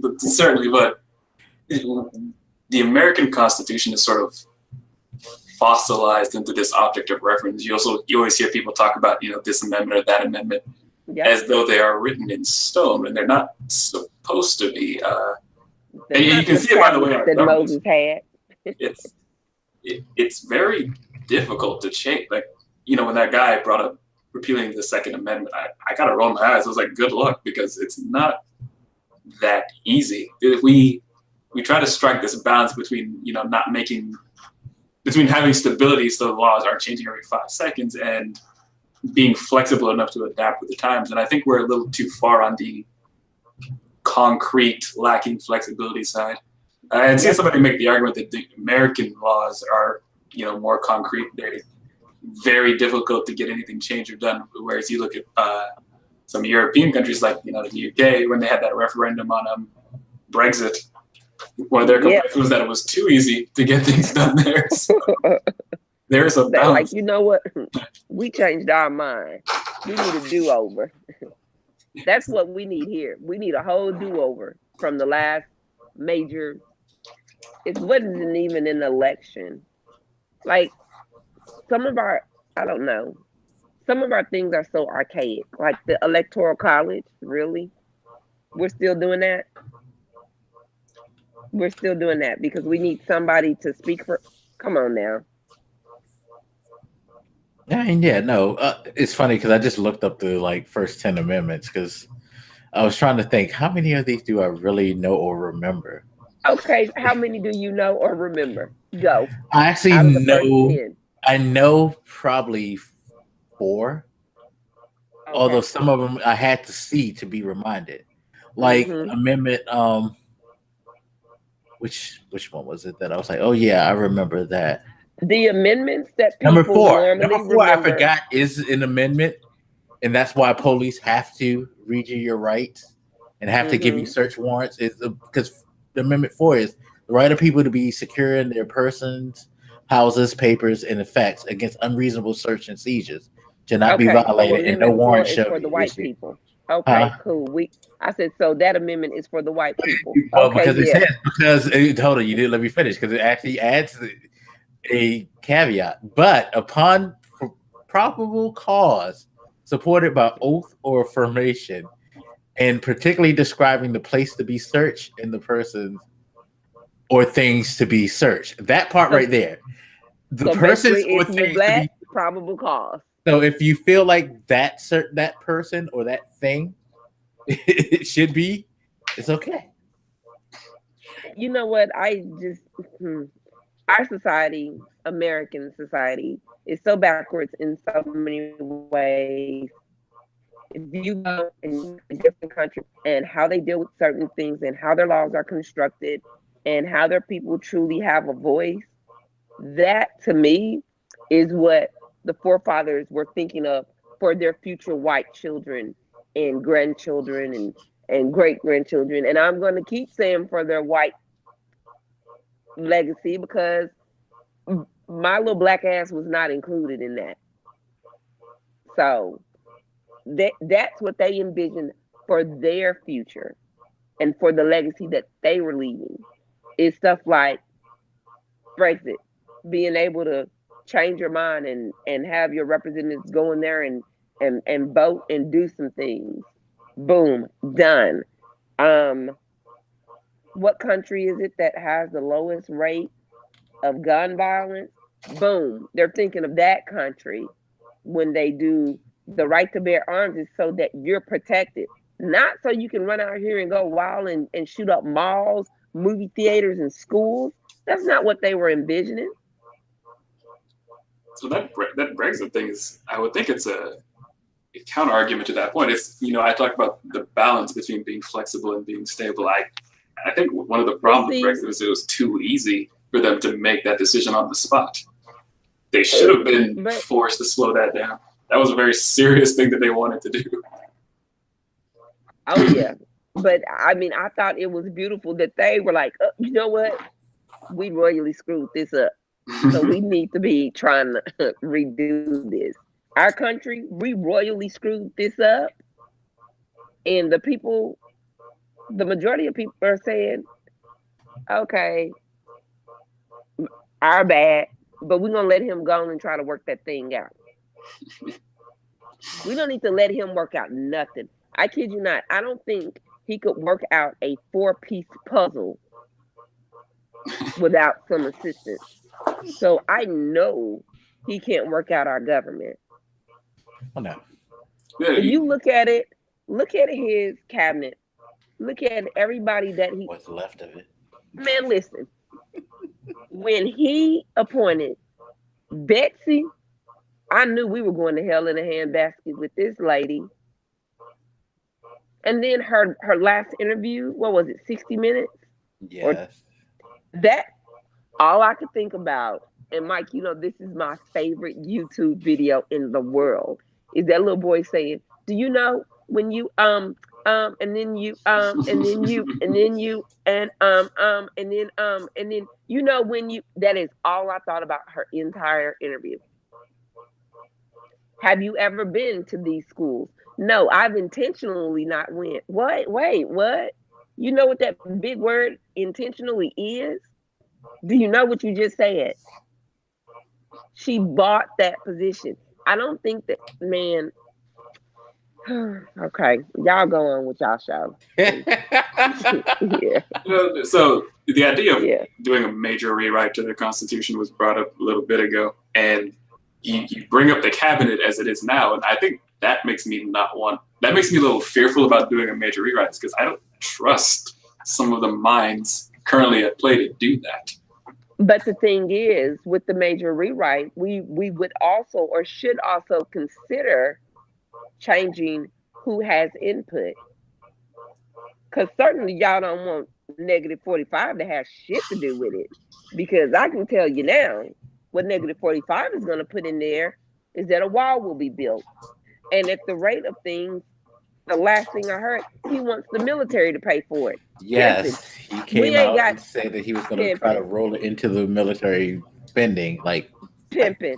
but certainly. But the American Constitution is sort of fossilized into this object of reference. You always hear people talk about, this amendment or that amendment as though they are written in stone, and they're not supposed to be. And you can see it, by the way, that Moses had. It's very difficult to change. Like, when that guy brought up repealing the Second Amendment, I kind of rolled my eyes. I was like, good luck, because it's not that easy. If we try to strike this balance between, between having stability so the laws aren't changing every 5 seconds and being flexible enough to adapt with the times. And I think we're a little too far on the concrete, lacking flexibility side. I see somebody make the argument that the American laws are, more concrete. They're very difficult to get anything changed or done. Whereas you look at some European countries like, the UK, when they had that referendum on Brexit, one of their complaints was that it was too easy to get things done there. So there's a balance. Like, you know what? We changed our mind. We need a do-over. That's what we need here. We need a whole do-over from the last major. It wasn't even an election. Like, some of our, I don't know, some of our things are so archaic. Like the Electoral College, really? We're still doing that? We're still doing that because we need somebody to speak for. Come on now. It's funny because I just looked up the first 10 amendments because I was trying to think how many of these do I really know or remember. Okay, how many do you know or remember? Go. I actually know. I know probably 4. Okay. Although some of them I had to see to be reminded. Like amendment. Which one was it that I was like, oh yeah, I remember that. The amendments that people Number 4 remember. I forgot is an amendment, and that's why police have to read you your rights and have to give you search warrants. Is because the amendment 4 is the right of people to be secure in their persons, houses, papers, and effects against unreasonable search and seizures to not be violated, and no warrant shall be for the white issued. People. Okay, cool. I said, so that amendment is for the white people. Well, because it says, hold on, you didn't let me finish, because it actually adds a caveat. But upon probable cause, supported by oath or affirmation, and particularly describing the place to be searched and the persons or things to be searched. That part right there. The persons or things to be probable cause. So if you feel like that person or that thing it should be, it's okay. You know what? Our society, American society, is so backwards in so many ways. If you go in a different country and how they deal with certain things and how their laws are constructed and how their people truly have a voice, that to me is what the forefathers were thinking of for their future white children and grandchildren and great-grandchildren. And I'm going to keep saying for their white legacy because my little black ass was not included in that. So that's what they envisioned for their future and for the legacy that they were leaving is stuff like Brexit, being able to change your mind and have your representatives go in there and vote and do some things. Boom, done. What country is it that has the lowest rate of gun violence? Boom, they're thinking of that country when they do the right to bear arms is so that you're protected, not so you can run out here and go wild and shoot up malls, movie theaters, and schools. That's not what they were envisioning. So that Brexit thing is, I would think it's a counter argument to that point. It's, I talked about the balance between being flexible and being stable. I think one of the problems with Brexit is it was too easy for them to make that decision on the spot. They should have been forced to slow that down. That was a very serious thing that they wanted to do. Oh yeah, but I mean, I thought it was beautiful that they were like, you know what? We royally screwed this up. So we need to be trying to redo this. Our country, we royally screwed this up. And the majority of people are saying, okay, our bad. but we're gonna let him go and try to work that thing out. We don't need to let him work out nothing. I kid you not. I don't think he could work out a 4-piece puzzle without some assistance. So I know he can't work out our government. Oh no. If you look at it, look at his cabinet. Look at everybody that he. What's left of it? Man, listen. When he appointed Betsy, I knew we were going to hell in a handbasket with this lady. And then her last interview, what was it, 60 Minutes? Yes. That, all I could think about, and Mike, you know, this is my favorite YouTube video in the world, is that little boy saying, do you know when you, and then you, and then you, and then you, and then, you know, when you, that is all I thought about her entire interview. Have you ever been to these schools? No, I've intentionally not went. What? Wait, what? You know what that big word intentionally is? Do you know what you just said? She bought that position. I don't think that, man. Okay, y'all go on with y'all show. Yeah. So the idea of doing a major rewrite to the Constitution was brought up a little bit ago, and you bring up the cabinet as it is now, and I think that makes me that makes me a little fearful about doing a major rewrite, because I don't trust some of the minds currently at play to do that. But the thing is, with the major rewrite, we would also, or should also, consider changing who has input. Because certainly y'all don't want -45 to have shit to do with it. Because I can tell you now, what -45 is going to put in there is that a wall will be built. And at the rate of things, the last thing I heard, he wants the military to pay for it. Yes, he came out and said that he was going to try to roll it into the military spending, like pimping.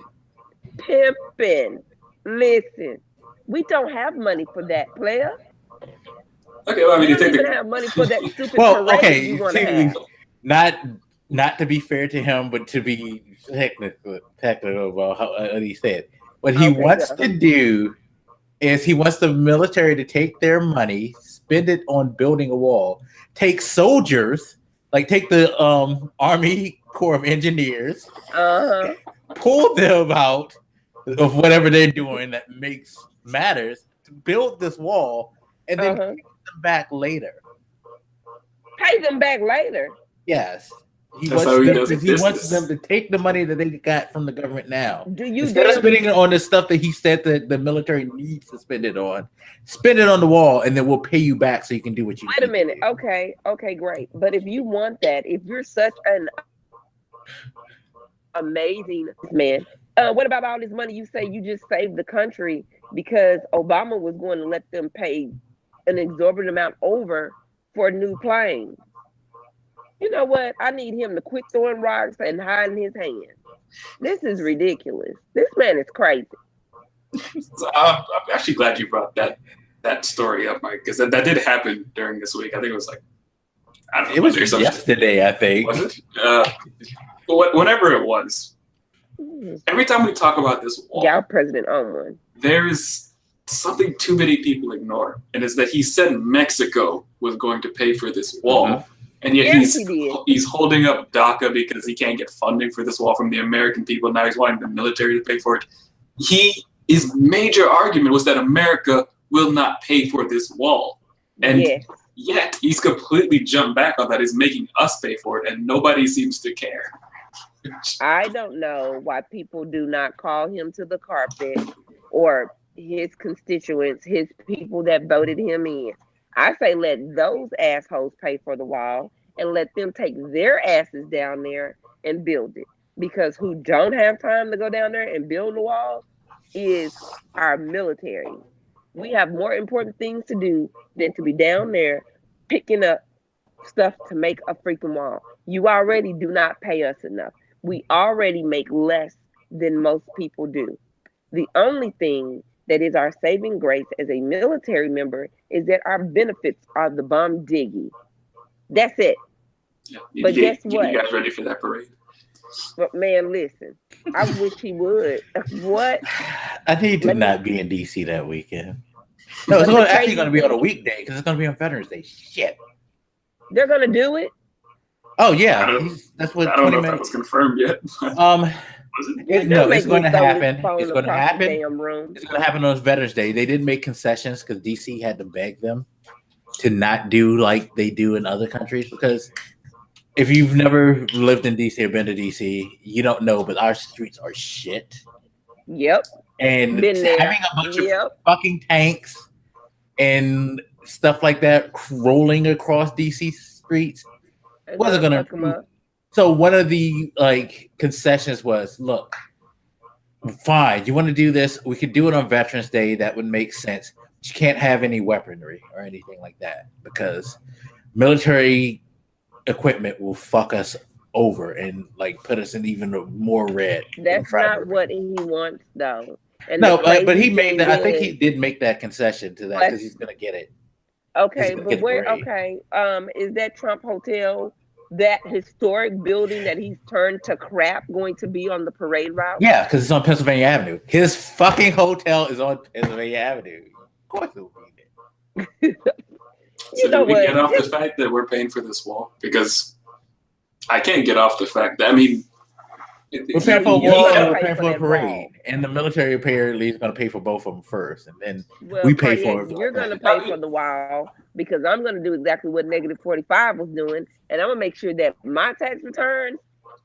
Listen, we don't have money for that, player. Okay, well, I mean, we don't even have money for that stupid parade you want to have. Not to be fair to him, but to be technical about what he said. What he wants to do is he wants the military to take their money, spend it on building a wall, take soldiers, like take the Army Corps of Engineers, pull them out of whatever they're doing that matters to build this wall, and then pay them back later. Pay them back later? Yes. He wants them to take the money that they got from the government now. Instead of spending it on the stuff that he said that the military needs to spend it on the wall, and then we'll pay you back so you can do what you need. Wait a minute. Okay, great. But if you want that, if you're such an amazing man, what about all this money you say you just saved the country because Obama was going to let them pay an exorbitant amount over for new planes? You know what? I need him to quit throwing rocks and hiding his hands. This is ridiculous. This man is crazy. So, I'm actually glad you brought that story up, Mike, because that did happen during this week. I think it was like, I don't know. It was yesterday, I think. Was it? Whatever it was. Every time we talk about this wall, our president owned one. There's something too many people ignore, and it's that he said Mexico was going to pay for this wall. And yet he's holding up DACA because he can't get funding for this wall from the American people. Now he's wanting the military to pay for it. His major argument was that America will not pay for this wall. And yet he's completely jumped back on that. He's making us pay for it, and nobody seems to care. I don't know why people do not call him to the carpet, or his constituents, his people that voted him in. I say let those assholes pay for the wall and let them take their asses down there and build it. Because who don't have time to go down there and build the wall is our military. We have more important things to do than to be down there picking up stuff to make a freaking wall. You already do not pay us enough. We already make less than most people do. The only thing that is our saving grace as a military member is that our benefits are the bomb diggy. That's it. Yeah, but guess what? You guys ready for that parade? But man, listen. I wish he would. What? I need to not be in DC that weekend. No, it's actually going to be on a weekday because it's going to be on Veterans Day. Shit. They're going to do it? Oh, yeah. That's what I don't know if that was confirmed yet. It's going to happen. It's going to happen. Damn room. It's going to happen on Veterans Day. They didn't make concessions because DC had to beg them to not do like they do in other countries. Because if you've never lived in DC or been to DC, you don't know, but our streets are shit. Yep. And having a bunch of fucking tanks and stuff like that rolling across DC streets wasn't going to. So one of the concessions was, look, fine, you want to do this? We could do it on Veterans Day. That would make sense. But you can't have any weaponry or anything like that because military equipment will fuck us over and put us in even more red. That's not what he wants, though. And no, but he made that. I think he did make that concession to that because he's gonna get it. Okay, but where? Okay, is that Trump Hotel, that historic building that he's turned to crap, going to be on the parade route? Yeah, because it's on Pennsylvania Avenue. His fucking hotel is on Pennsylvania Avenue. Of course, it will be there. So do we get off the fact that we're paying for this wall? Because I can't get off the fact that we're paying for a wall and we're paying for a parade, and the military apparently is going to pay for both of them first, and then we pay for it. You're going to pay for the wall because I'm going to do exactly what -45 was doing, and I'm going to make sure that my tax returns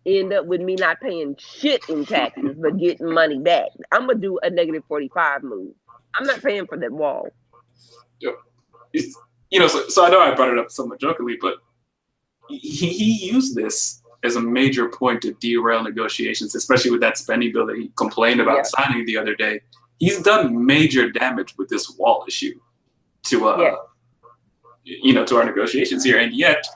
end up with me not paying shit in taxes but getting money back. I'm going to do a -45 move. I'm not paying for that wall. So I know I brought it up somewhat jokingly, but he used this as a major point to derail negotiations, especially with that spending bill that he complained about signing the other day. He's done major damage with this wall issue to to our negotiations here, and yet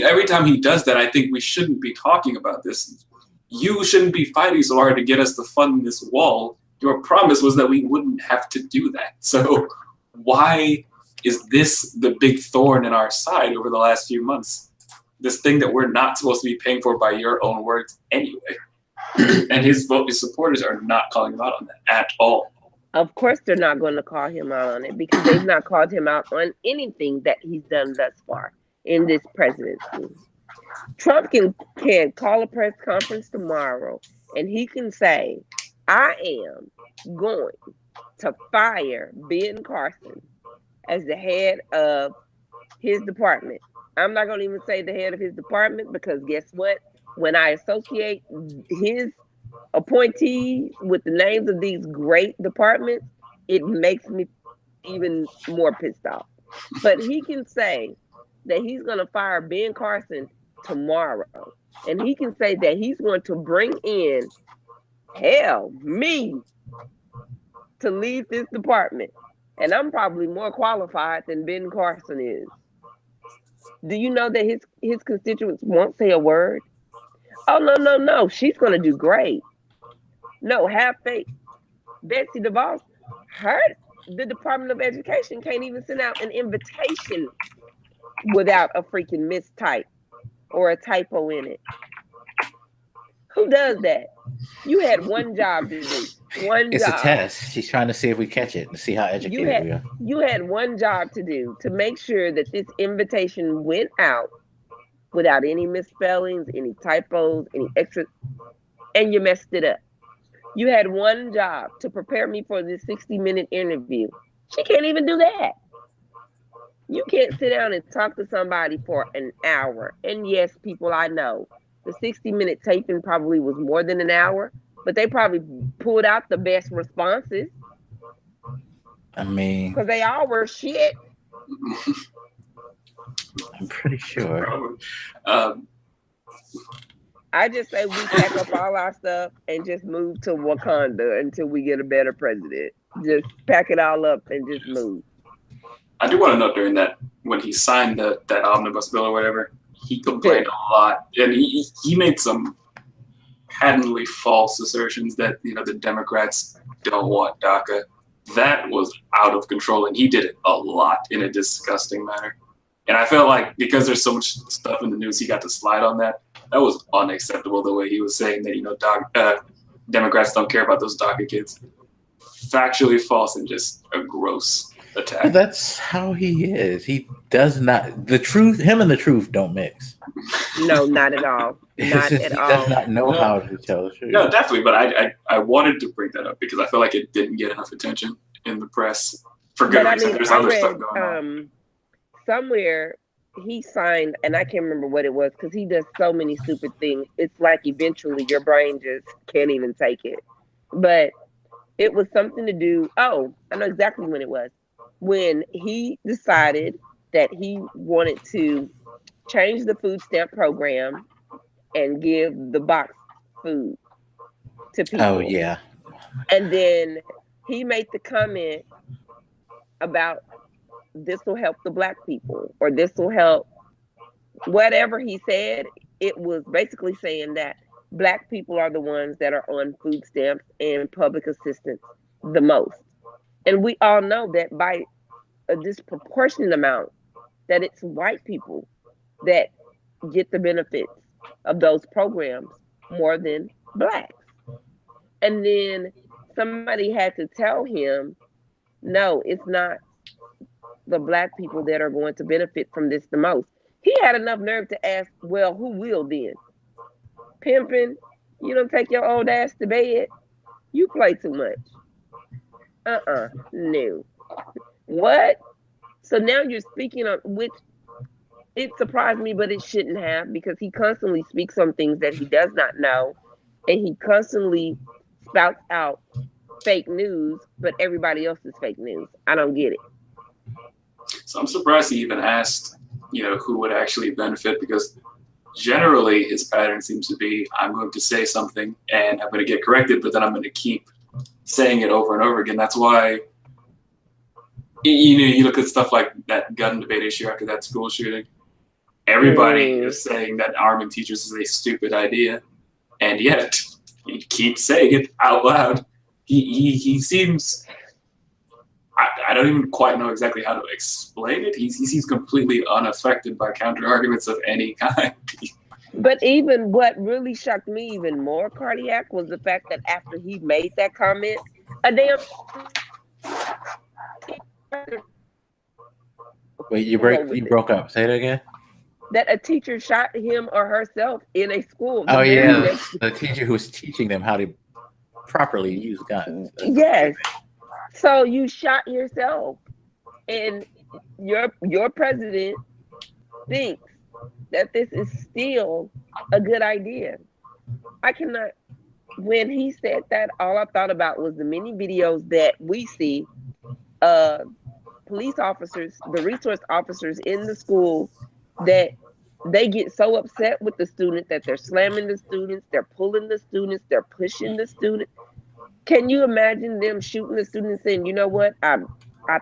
every time he does that, I think we shouldn't be talking about this. You shouldn't be fighting so hard to get us to fund this wall. Your promise was that we wouldn't have to do that. So why is this the big thorn in our side over the last few months? This thing that we're not supposed to be paying for by your own words anyway. And his supporters are not calling him out on that at all. Of course they're not going to call him out on it because they've not called him out on anything that he's done thus far in this presidency. Trump can call a press conference tomorrow and he can say, I am going to fire Ben Carson as the head of his department. I'm not going to even say the head of his department because guess what? When I associate his appointees with the names of these great departments, it makes me even more pissed off. But he can say that he's going to fire Ben Carson tomorrow. And he can say that he's going to bring in, me to lead this department. And I'm probably more qualified than Ben Carson is. Do you know that his constituents won't say a word? Oh, no. She's going to do great. No, have faith. Betsy DeVos, the Department of Education can't even send out an invitation without a freaking mistype or a typo in it. Who does that? You had one job to do. It's a test. She's trying to see if we catch it and see how educated we are. You had one job to do to make sure that this invitation went out without any misspellings, any typos, any extra, and you messed it up. You had one job to prepare me for this 60-minute interview. She can't even do that. You can't sit down and talk to somebody for an hour. And yes, people, I know the 60-minute taping probably was more than an hour, but they probably pulled out the best responses. I mean, because they all were shit. I'm pretty sure. I just say we pack up all our stuff and just move to Wakanda until we get a better president. Just pack it all up and just move. I do want to note during that, when he signed that omnibus bill or whatever, he complained a lot. And he made some patently false assertions that, the Democrats don't want DACA. That was out of control, and he did it a lot in a disgusting manner. And I felt like because there's so much stuff in the news, he got to slide on that. That was unacceptable, the way he was saying that, you know, Democrats don't care about those DACA kids. Factually false and just a gross attack. But that's how he is. He does not, the truth, him and the truth don't mix. No, not at all. Not He at does all. not know how to tell the truth. No, definitely. But I wanted to bring that up because I feel like it didn't get enough attention in the press for good reason. There's other stuff going on. Somewhere he signed, and I can't remember what it was because he does so many stupid things. It's like eventually your brain just can't even take it. But it was something to do. Oh, I know exactly when it was. When he decided that he wanted to change the food stamp program and give the box food to people. Oh, yeah. And then he made the comment about this will help the Black people, or this will help whatever he said. It was basically saying that Black people are the ones that are on food stamps and public assistance the most. And we all know that by a disproportionate amount that it's white people that get the benefits of those programs more than Blacks. And then somebody had to tell him, no, it's not the Black people that are going to benefit from this the most. He had enough nerve to ask, well, who will then? Pimping, you don't take your old ass to bed. You play too much. No. What? So now you're speaking on, which it surprised me, but it shouldn't have, because he constantly speaks on things that he does not know, and he constantly spouts out fake news, but everybody else is fake news. I don't get it. So I'm surprised he even asked, you know, who would actually benefit, because generally his pattern seems to be, I'm going to say something and I'm going to get corrected, but then I'm going to keep saying it over and over again. That's why, you know, you look at stuff like that gun debate issue after that school shooting. Everybody is saying that arming teachers is a stupid idea, and yet he keeps saying it out loud. He seems, I don't even quite know exactly how to explain it. He seems completely unaffected by counter arguments of any kind. But even what really shocked me even more, Cardiac, was the fact that after he made that comment, a damn. Wait, you broke up. Say it again. That a teacher shot him or herself in a school. Oh yeah, the teacher who was teaching them how to properly use guns. Yes. So you shot yourself, and your president thinks that this is still a good idea. I cannot. When he said that, all I thought about was the many videos that we see, police officers, the resource officers in the school, that they get so upset with the student that they're slamming the students, they're pulling the students, they're pushing the student. Can you imagine them shooting the student and saying, you know what, I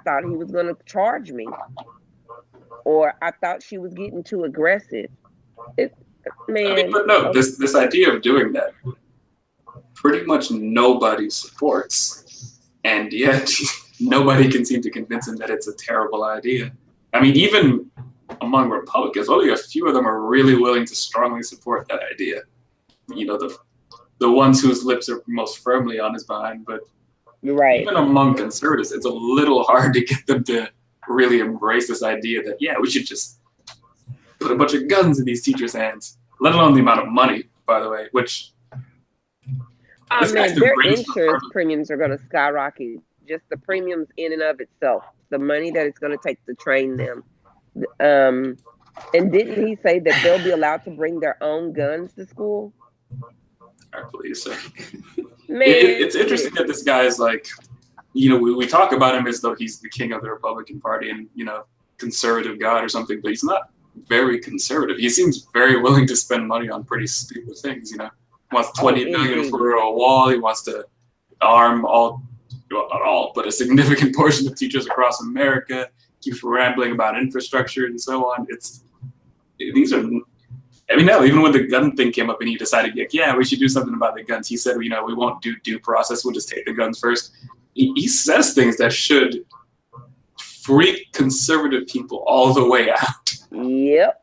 thought he was going to charge me, or I thought she was getting too aggressive. But no, this idea of doing that, pretty much nobody supports, and yet nobody can seem to convince him that it's a terrible idea. I mean, even among Republicans, only a few of them are really willing to strongly support that idea. You know, the ones whose lips are most firmly on his behind, but you're right. Even among conservatives, it's a little hard to get them to really embrace this idea that, yeah, we should just put a bunch of guns in these teachers' hands, let alone the amount of money, by the way, which... their insurance premiums are going to skyrocket. Just the premiums in and of itself, the money that it's going to take to train them. And didn't he say that they'll be allowed to bring their own guns to school? I believe so. Man, it's interesting that this guy is like, you know, we talk about him as though he's the king of the Republican Party and, you know, conservative god or something, but he's not very conservative. He seems very willing to spend money on pretty stupid things, you know. He wants $20 billion for a wall. He wants to arm well, not all, but a significant portion of teachers across America. Keeps rambling about infrastructure and so on. These are, I mean, no, even when the gun thing came up and he decided, like, yeah, we should do something about the guns. He said, you know, we won't do due process. We'll just take the guns first. He says things that should freak conservative people all the way out. Yep.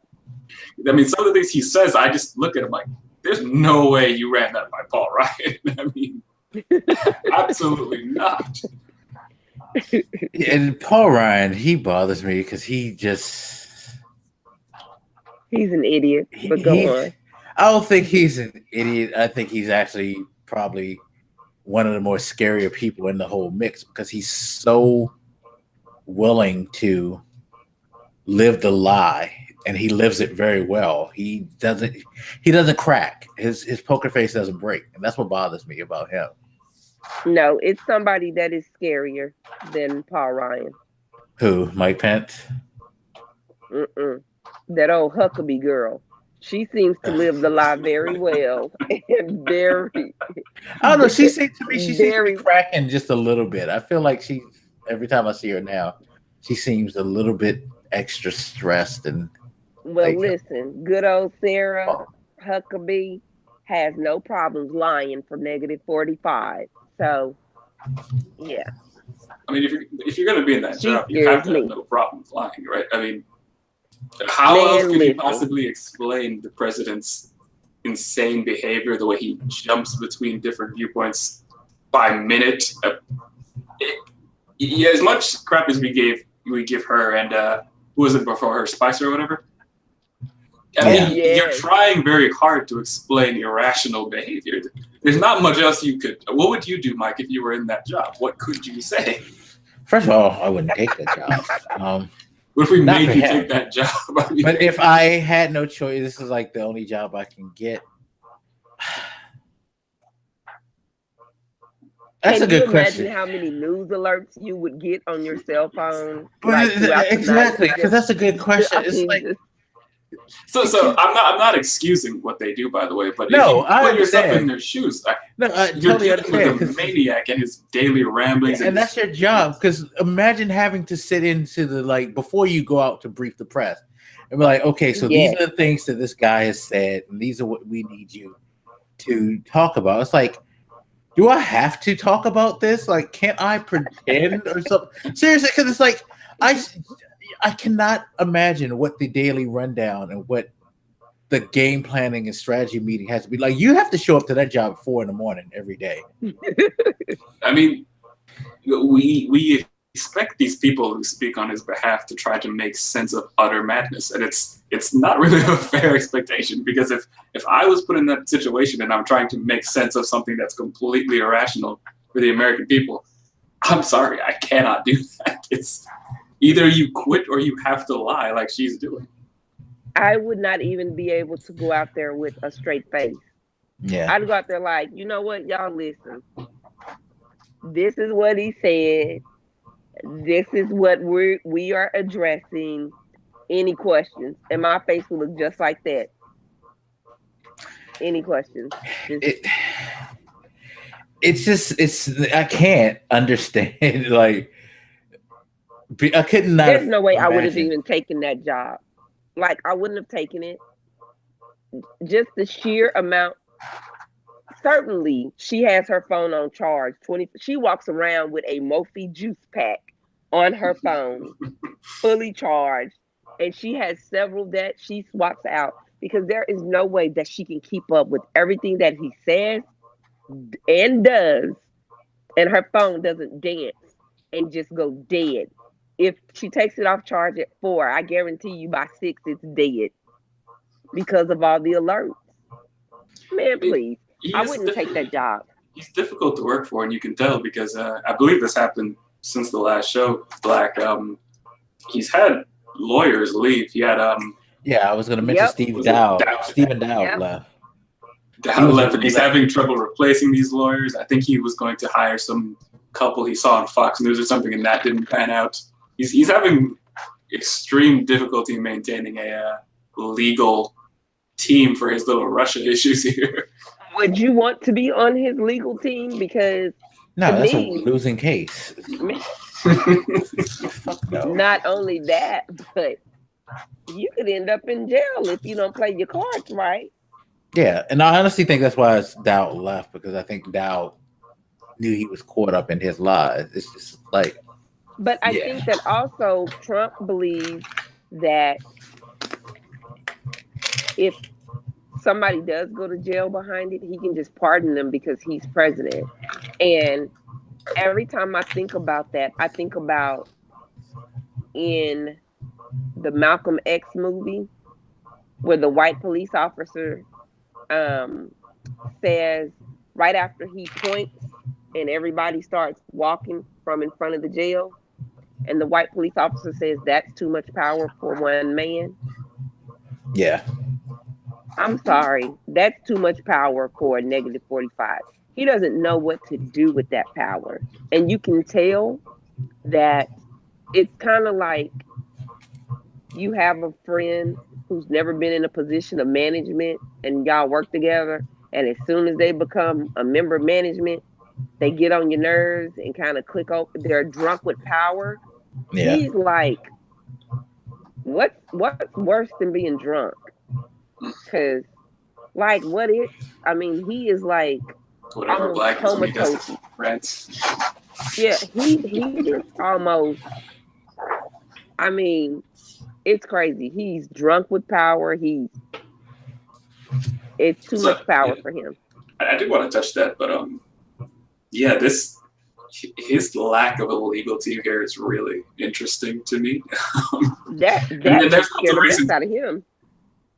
I mean, some of the things he says, I just look at him like, there's no way you ran that by Paul Ryan. I mean, absolutely not. And Paul Ryan, he bothers me because he's an idiot. But go on. I don't think he's an idiot. I think he's actually probably one of the more scarier people in the whole mix because he's so willing to live the lie, and he lives it very well. He doesn't crack. His poker face doesn't break, and that's what bothers me about him. No, it's somebody that is scarier than Paul Ryan. Who? Mike Pence? That old Huckabee girl. She seems to live the lie very well and very. I don't know. She seems to be cracking just a little bit. I feel like every time I see her now, she seems a little bit extra stressed and. Well, listen, good old Sarah Huckabee has no problems lying for -45. So, yeah. I mean, if you're going to be in that job, you have to have no problems lying, right? I mean, how else could you possibly explain the president's insane behavior, the way he jumps between different viewpoints by minute? As much crap as we give her, and who was it before her, Spicer or whatever? I mean, you're trying very hard to explain irrational behavior. There's not much else you could. What would you do, Mike, if you were in that job? What could you say? First of all, I wouldn't take that job. What if we made you take that job? I mean, but if I had no choice, this is like the only job I can get. That's a good question. Imagine how many news alerts you would get on your cell phone? Exactly, because that's a good question. It's like. So I'm not excusing what they do, by the way, but no, if you put yourself in their shoes, you're dealing with a maniac and his daily ramblings, and that's your job. Because imagine having to sit into the before you go out to brief the press, and be like, okay, so these are the things that this guy has said, and these are what we need you to talk about. It's like, do I have to talk about this? Like, can't I pretend or something? Seriously, because it's like I cannot imagine what the daily rundown and what the game planning and strategy meeting has to be like. You have to show up to that job at 4 a.m. every day. I mean, we expect these people who speak on his behalf to try to make sense of utter madness, and it's not really a fair expectation, because if I was put in that situation and I'm trying to make sense of something that's completely irrational for the American people, I'm sorry, I cannot do that. It's either you quit or you have to lie like she's doing. I would not even be able to go out there with a straight face. Yeah. I'd go out there like, you know what, y'all listen. This is what he said. This is what we are addressing. Any questions? And my face will look just like that. Any questions? I can't understand. Like, I couldn't. There's no way I would have even taken that job. Like, I wouldn't have taken it. Just the sheer amount. Certainly, she has her phone on charge. She walks around with a Mophie juice pack on her phone, fully charged, and she has several that she swaps out, because there is no way that she can keep up with everything that he says and does, and her phone doesn't dance and just go dead. If she takes it off charge at 4, I guarantee you by 6 it's dead because of all the alerts. Man, please. I wouldn't take that job. He's difficult to work for, and you can tell, because I believe this happened since the last show, Black. He's had lawyers leave. He had I was going to mention Stephen Dowd left. Dowd left, and he's having trouble replacing these lawyers. I think he was going to hire some couple he saw on Fox News or something, and that didn't pan out. He's having extreme difficulty maintaining a legal team for his little Russia issues here. Would you want to be on his legal team? Because that's a losing case. Fuck no. Not only that, but you could end up in jail if you don't play your cards right. Yeah, and I honestly think that's why Dowd left, because I think Dowd knew he was caught up in his lies. It's just like, But I think that also Trump believes that if somebody does go to jail behind it, he can just pardon them because he's president. And every time I think about that, I think about in the Malcolm X movie where the white police officer says right after he points and everybody starts walking from in front of the jail, and the white police officer says that's too much power for one man. Yeah. I'm sorry, that's too much power for a negative 45. He doesn't know what to do with that power. And you can tell that it's kind of like you have a friend who's never been in a position of management and y'all work together. And as soon as they become a member of management, they get on your nerves and kind of click over. They're drunk with power. Yeah. He's like, what's worse than being drunk? Because, like, he is like whatever black is when he does comatose. rants. Yeah, he is almost. I mean, it's crazy. He's drunk with power. It's too much power for him. I do want to touch that, but his lack of a legal team here is really interesting to me. That scared the best out of him.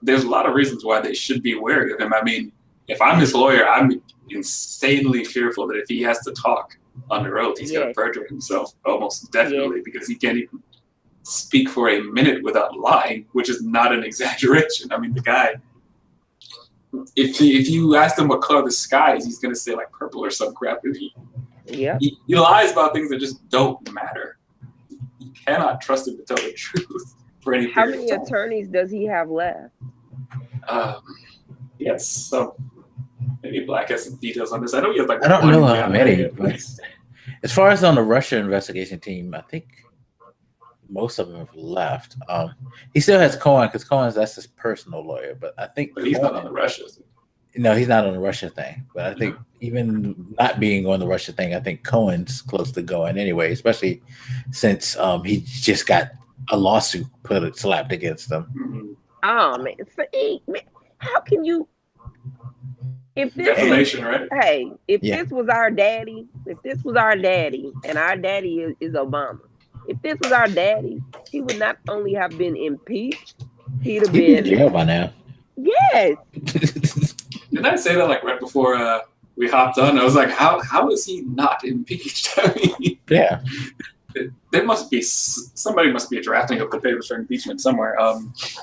There's a lot of reasons why they should be wary of him. I mean, if I'm his lawyer, I'm insanely fearful that if he has to talk under oath, he's going to perjure himself almost definitely because he can't even speak for a minute without lying, which is not an exaggeration. I mean, the guy, if you ask him what color the sky is, he's going to say like purple or some crap. He lies about things that just don't matter. You cannot trust him to tell the truth for any period How of many time. attorneys does he have left? He has some. Maybe Black has some details on this. I know he has like. I don't know how many, but as far as on the Russia investigation team, I think most of them have left. He still has Cohen because that's his personal lawyer, but I think he's not on the Russia. No, he's not on the Russia thing. But I think even not being on the Russia thing, I think Cohen's close to going anyway, especially since he just got a lawsuit slapped against him. Mm-hmm. Oh man, how can you? If this defamation, right? Hey, if this was our daddy, and our daddy is Obama, if this was our daddy, he would not only have been impeached, he'd have been in jail by now. Yes. Didn't I say that like right before we hopped on? I was like, how is he not impeached? I mean, yeah. There must be somebody must be drafting up the papers for impeachment somewhere.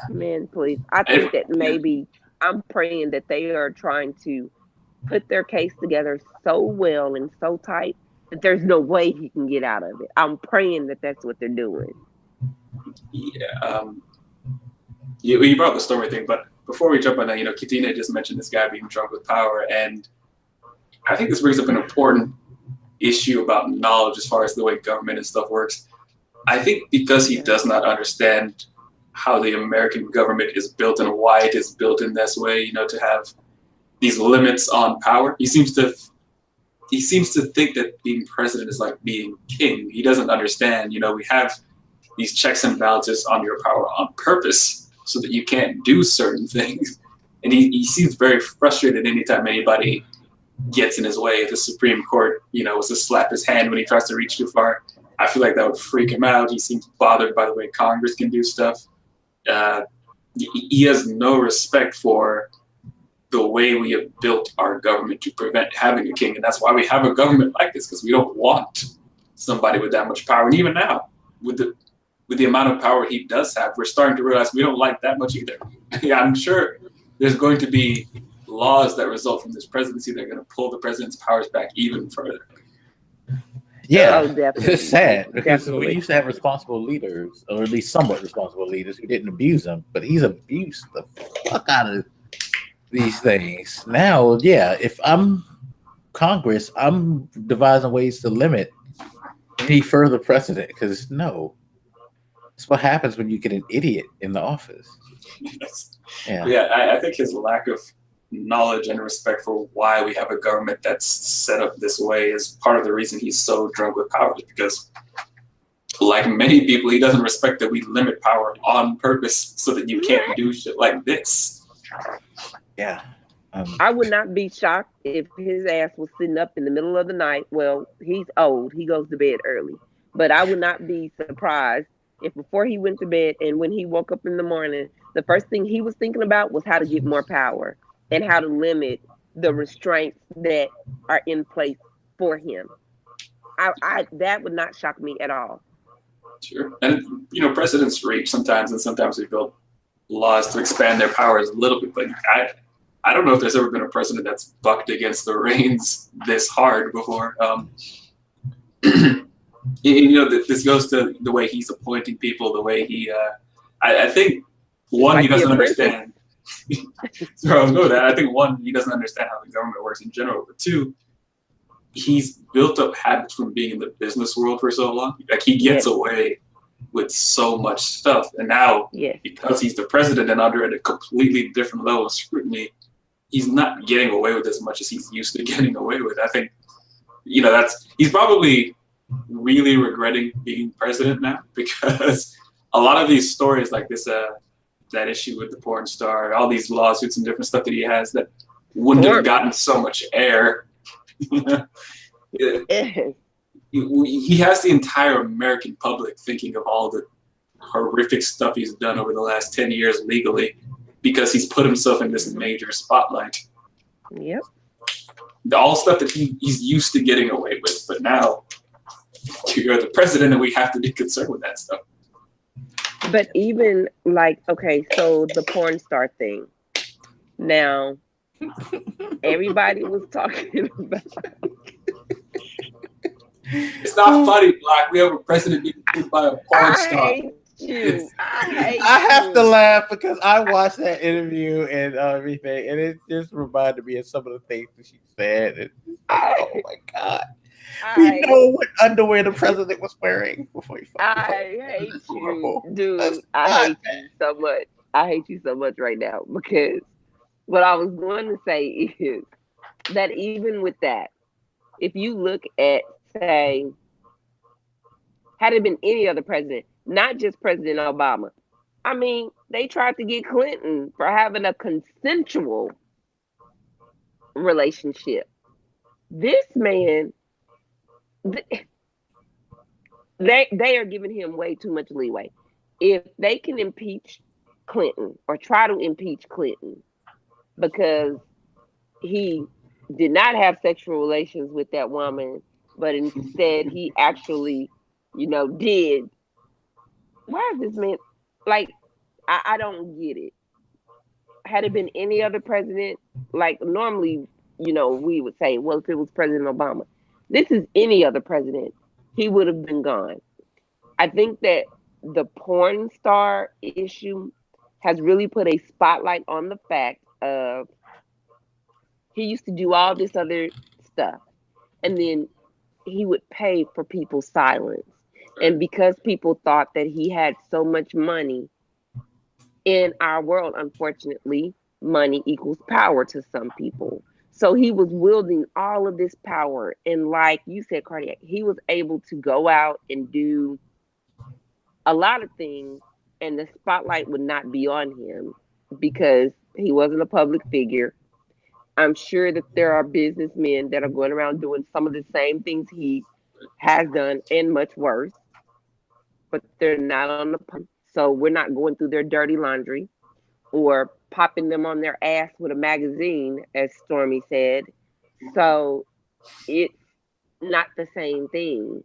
Man, please. I think that maybe I'm praying that they are trying to put their case together so well and so tight that there's no way he can get out of it. I'm praying that that's what they're doing. Yeah. You brought up the story thing, but before we jump on that, Katina just mentioned this guy being drunk with power, and I think this brings up an important issue about knowledge as far as the way government and stuff works. I think because he does not understand how the American government is built and why it is built in this way, to have these limits on power. He seems to think that being president is like being king. He doesn't understand, we have these checks and balances on your power on purpose so that you can't do certain things. And he seems very frustrated anytime anybody gets in his way. If the Supreme Court, was to slap his hand when he tries to reach too far, I feel like that would freak him out. He seems bothered by the way Congress can do stuff. He has no respect for the way we have built our government to prevent having a king. And that's why we have a government like this, because we don't want somebody with that much power. And even now, with the amount of power he does have, we're starting to realize we don't like that much either. Yeah, I'm sure there's going to be laws that result from this presidency that are going to pull the president's powers back even further. Yeah, definitely. It's sad because Definitely. we used to have responsible leaders, or at least somewhat responsible leaders, who didn't abuse them, but he's abused the fuck out of these things. Now, if I'm Congress, I'm devising ways to limit any further precedent, because that's what happens when you get an idiot in the office. Yes. Yeah, I think his lack of knowledge and respect for why we have a government that's set up this way is part of the reason he's so drunk with power, because like many people, he doesn't respect that we limit power on purpose so that you can't do shit like this. Yeah. I would not be shocked if his ass was sitting up in the middle of the night. Well, he's old. He goes to bed early. But I would not be surprised if before he went to bed and when he woke up in the morning, the first thing he was thinking about was how to get more power and how to limit the restraints that are in place for him. I that would not shock me at all. Sure. And, presidents reach sometimes, and sometimes we build laws to expand their powers a little bit. But I don't know if there's ever been a president that's bucked against the reins this hard before. This goes to the way he's appointing people, the way he, I think, one, like he doesn't understand. So I was going with that. I think, one, he doesn't understand how the government works in general. But two, he's built up habits from being in the business world for so long. Like, he gets away with so much stuff. And now, because he's the president and under a completely different level of scrutiny, he's not getting away with as much as he's used to getting away with. I think, he's probably really regretting being president now, because a lot of these stories like this, that issue with the porn star, all these lawsuits and different stuff that he has that wouldn't have gotten so much air. He has the entire American public thinking of all the horrific stuff he's done over the last 10 years legally, because he's put himself in this major spotlight. Yep. All stuff that he's used to getting away with, but now you're the president and we have to be concerned with that stuff. But even like, okay, so the porn star thing. Now, everybody was talking about. It's not funny, Black. We have a president being put by a porn star. I have to laugh because I watched that interview and everything, and it just reminded me of some of the things that she said. And, oh my God. We know what underwear the president was wearing before he fought. I hate you, dude. I hate you so much. I hate you so much right now, because what I was going to say is that even with that, if you look at, say, had it been any other president, not just President Obama, I mean, they tried to get Clinton for having a consensual relationship. This man, they are giving him way too much leeway. If they can impeach Clinton or try to impeach Clinton because he did not have sexual relations with that woman, but instead he actually, did. Why is this man, like, I don't get it. Had it been any other president, like normally, we would say, well, if it was President Obama, this is any other president, he would have been gone. I think that the porn star issue has really put a spotlight on the fact of he used to do all this other stuff, and then he would pay for people's silence. And because people thought that he had so much money in our world, unfortunately, money equals power to some people. So he was wielding all of this power. And like you said, Cardiac, he was able to go out and do a lot of things, and the spotlight would not be on him because he wasn't a public figure. I'm sure that there are businessmen that are going around doing some of the same things he has done and much worse, but they're not on the public. So we're not going through their dirty laundry or popping them on their ass with a magazine, as Stormy said. So it's not the same thing.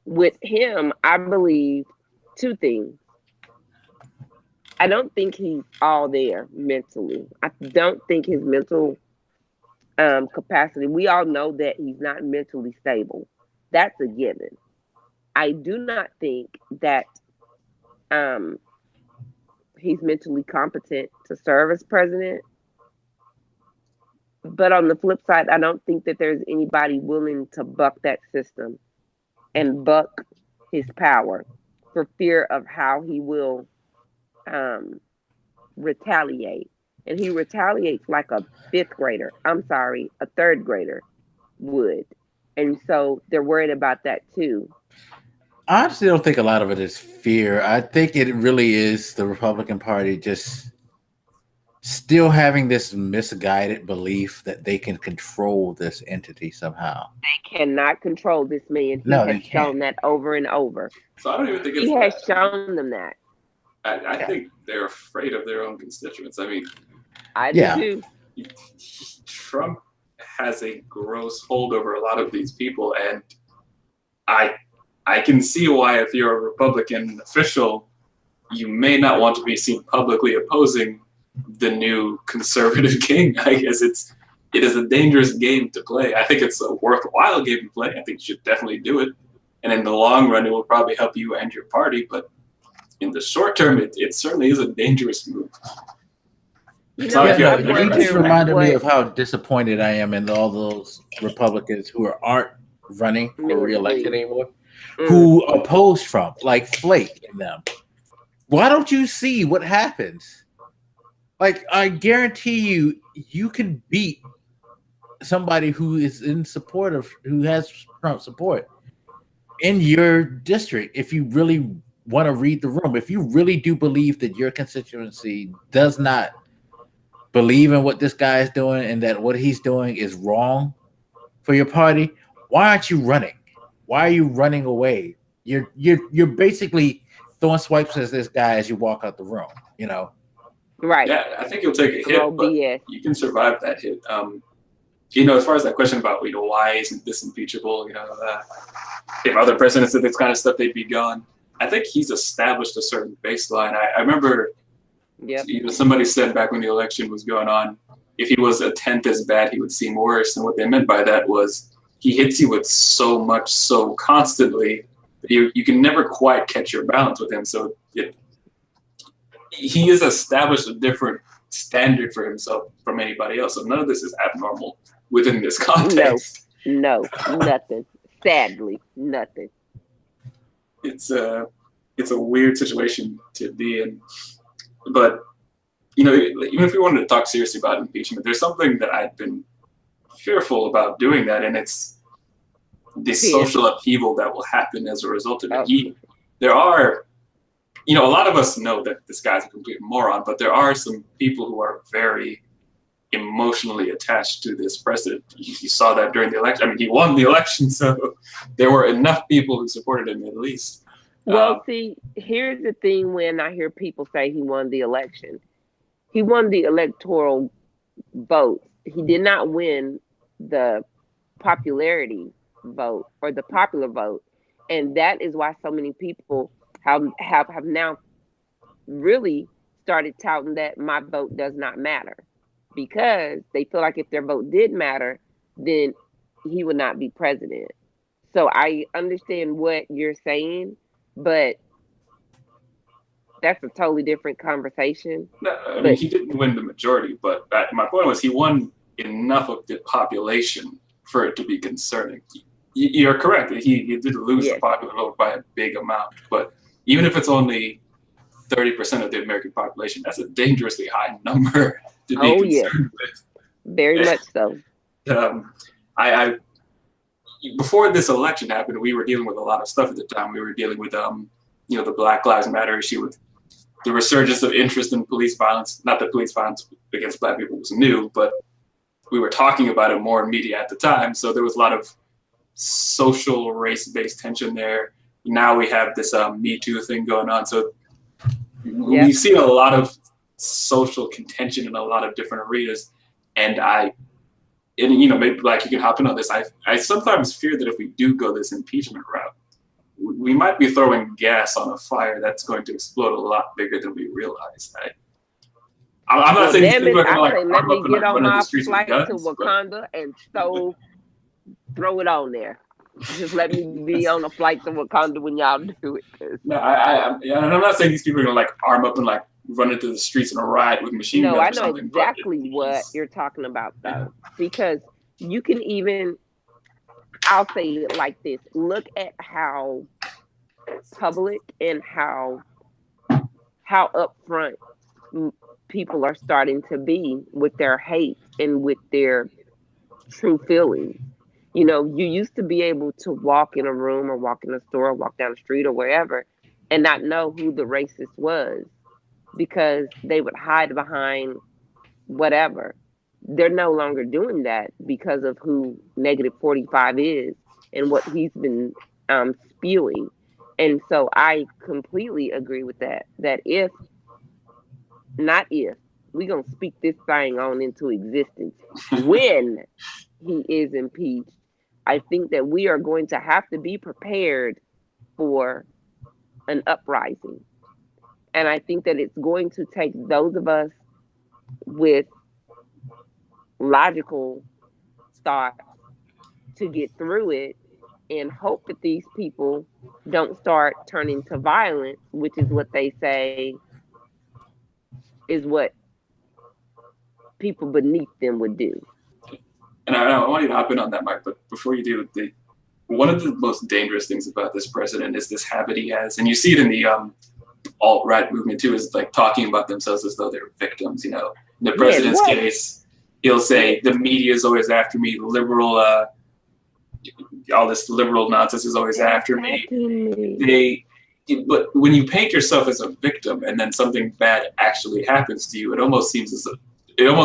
With him, I believe two things. I don't think he's all there mentally. I don't think his mental capacity, we all know that he's not mentally stable. That's a given. I do not think that he's mentally competent to serve as president. But on the flip side, I don't think that there's anybody willing to buck that system and buck his power for fear of how he will retaliate. And he retaliates like a third grader would. And so they're worried about that too. I honestly don't think a lot of it is fear. I think it really is the Republican Party just still having this misguided belief that they can control this entity somehow. They cannot control this man. He No, has they can't. shown that over and over. So I don't even think it's He has that. shown them that. I think they're afraid of their own constituents. I mean, I Yeah. do too. Trump has a gross hold over a lot of these people, and I can see why, if you're a Republican official, you may not want to be seen publicly opposing the new conservative king. I guess it is a dangerous game to play. I think it's a worthwhile game to play. I think you should definitely do it, and in the long run, it will probably help you and your party. But in the short term, it certainly is a dangerous move. You So know, if you have You to just reminded me what- of how disappointed I am in all those Republicans who aren't running for Me, re-election please. anymore, Mm. who oppose Trump, like Flake in them. Why don't you see what happens? Like, I guarantee you, you can beat somebody who is in support of, who has Trump support in your district if you really want to read the room. If you really do believe that your constituency does not believe in what this guy is doing and that what he's doing is wrong for your party, why aren't you running? Why are you running away? You're basically throwing swipes at this guy as you walk out the room, you know? Right. Yeah, I think you'll take a hit, No but BS. you can survive that hit. As far as that question about, why isn't this impeachable? If other presidents did this kind of stuff, they'd be gone. I think he's established a certain baseline. I remember Yep. somebody said back when the election was going on, if he was a tenth as bad, he would seem worse. And what they meant by that was he hits you with so much, so constantly, that you can never quite catch your balance with him. So he has established a different standard for himself from anybody else. So none of this is abnormal within this context. No, nothing. Sadly, nothing. It's a weird situation to be in. But, even if we wanted to talk seriously about impeachment, there's something that I've been fearful about doing that, and it's the social upheaval that will happen as a result of it. Oh. There are, a lot of us know that this guy's a complete moron, but there are some people who are very emotionally attached to this president. You saw that during the election. I mean, he won the election, so there were enough people who supported him at least. Well, see, here's the thing when I hear people say he won the election. He won the electoral vote. He did not win the popularity vote or the popular vote. And that is why so many people have now really started touting that my vote does not matter, because they feel like if their vote did matter, then he would not be president. So I understand what you're saying, but that's a totally different conversation. No, I mean, he didn't win the majority, but my point was he won enough of the population for it to be concerning. You're correct. He did lose the popular vote by a big amount, but even if it's only 30% of the American population, that's a dangerously high number to be concerned with. Very much so. I before this election happened, we were dealing with a lot of stuff at the time. We were dealing with the Black Lives Matter issue, with the resurgence of interest in police violence. Not that police violence against Black people was new, but we were talking about it more in media at the time. So there was a lot of social race-based tension there. Now we have this Me Too thing going on. So we've seen a lot of social contention in a lot of different arenas. And maybe like you can hop in on this. I sometimes fear that if we do go this impeachment route, we might be throwing gas on a fire that's going to explode a lot bigger than we realize. I'm not saying these people are going to let me get on my flight flight to Wakanda and throw it on there. Just let me be on a flight to Wakanda when y'all do it. No, I'm not saying these people are going to arm up and run into the streets in a riot with machine guns. No, I or know something, exactly what you're talking about, though, because you can even, I'll say it like this: look at how public and how upfront people are starting to be with their hate and with their true feelings. You know, you used to be able to walk in a room or walk in a store or walk down the street or wherever and not know who the racist was because they would hide behind whatever. They're no longer doing that because of who negative 45 is and what he's been spewing. And so I completely agree with that. That if, not if, we're going to speak this thing on into existence when he is impeached, I think that we are going to have to be prepared for an uprising. And I think that it's going to take those of us with logical thought to get through it and hope that these people don't start turning to violence, which is what they say is what people beneath them would do. And I want you to hop in on that, Mark, but before you do, one of the most dangerous things about this president is this habit he has, and you see it in the alt-right movement too, is like talking about themselves as though they're victims, you know. In the president's case, he'll say, the media is always after me, liberal, all this liberal nonsense is always after me. But when you paint yourself as a victim and then something bad actually happens to you, it almost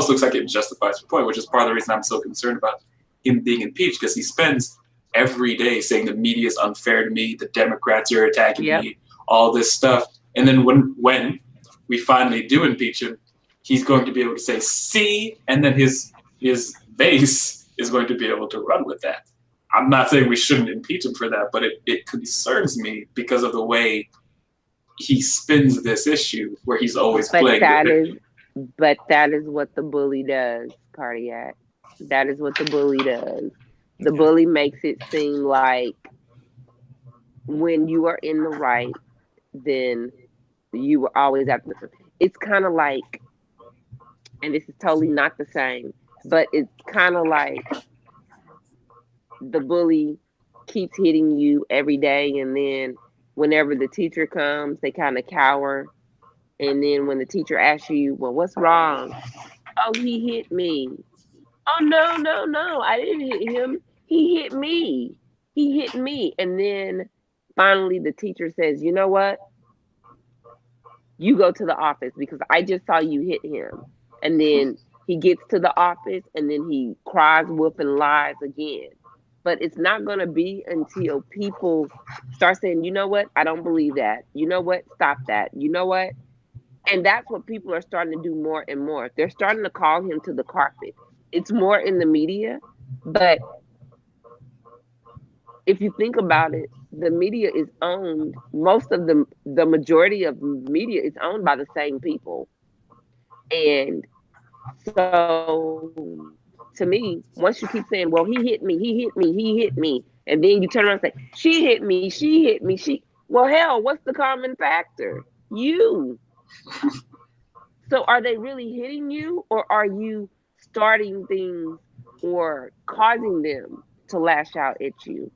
looks like it justifies your point, which is part of the reason I'm so concerned about him being impeached, because he spends every day saying the media is unfair to me, the Democrats are attacking me, all this stuff. And then when we finally do impeach him, he's going to be able to say, see, and then his base is going to be able to run with that. I'm not saying we shouldn't impeach him for that, but it concerns me because of the way he spins this issue where he's always playing the victim. But that is what the bully does, Cardiac. That is what the bully does. The bully makes it seem like when you are in the right, then you were always at the... It's kind of like, and this is totally not the same, but it's kind of like the bully keeps hitting you every day, and then whenever the teacher comes, they kind of cower. And then when the teacher asks you, well, what's wrong? Oh, he hit me. Oh, no, I didn't hit him. He hit me. He hit me. And then finally the teacher says, you know what? You go to the office because I just saw you hit him. And then he gets to the office and then he cries, wolf, and lies again. But it's not going to be until people start saying, you know what? I don't believe that. You know what? Stop that. You know what? And that's what people are starting to do more and more. They're starting to call him to the carpet. It's more in the media, but if you think about it, the media is owned, the majority of media is owned by the same people. And so to me, once you keep saying, well, he hit me, and then you turn around and say, she hit me, well, hell, what's the common factor? You. So are they really hitting you, or are you starting things or causing them to lash out at you?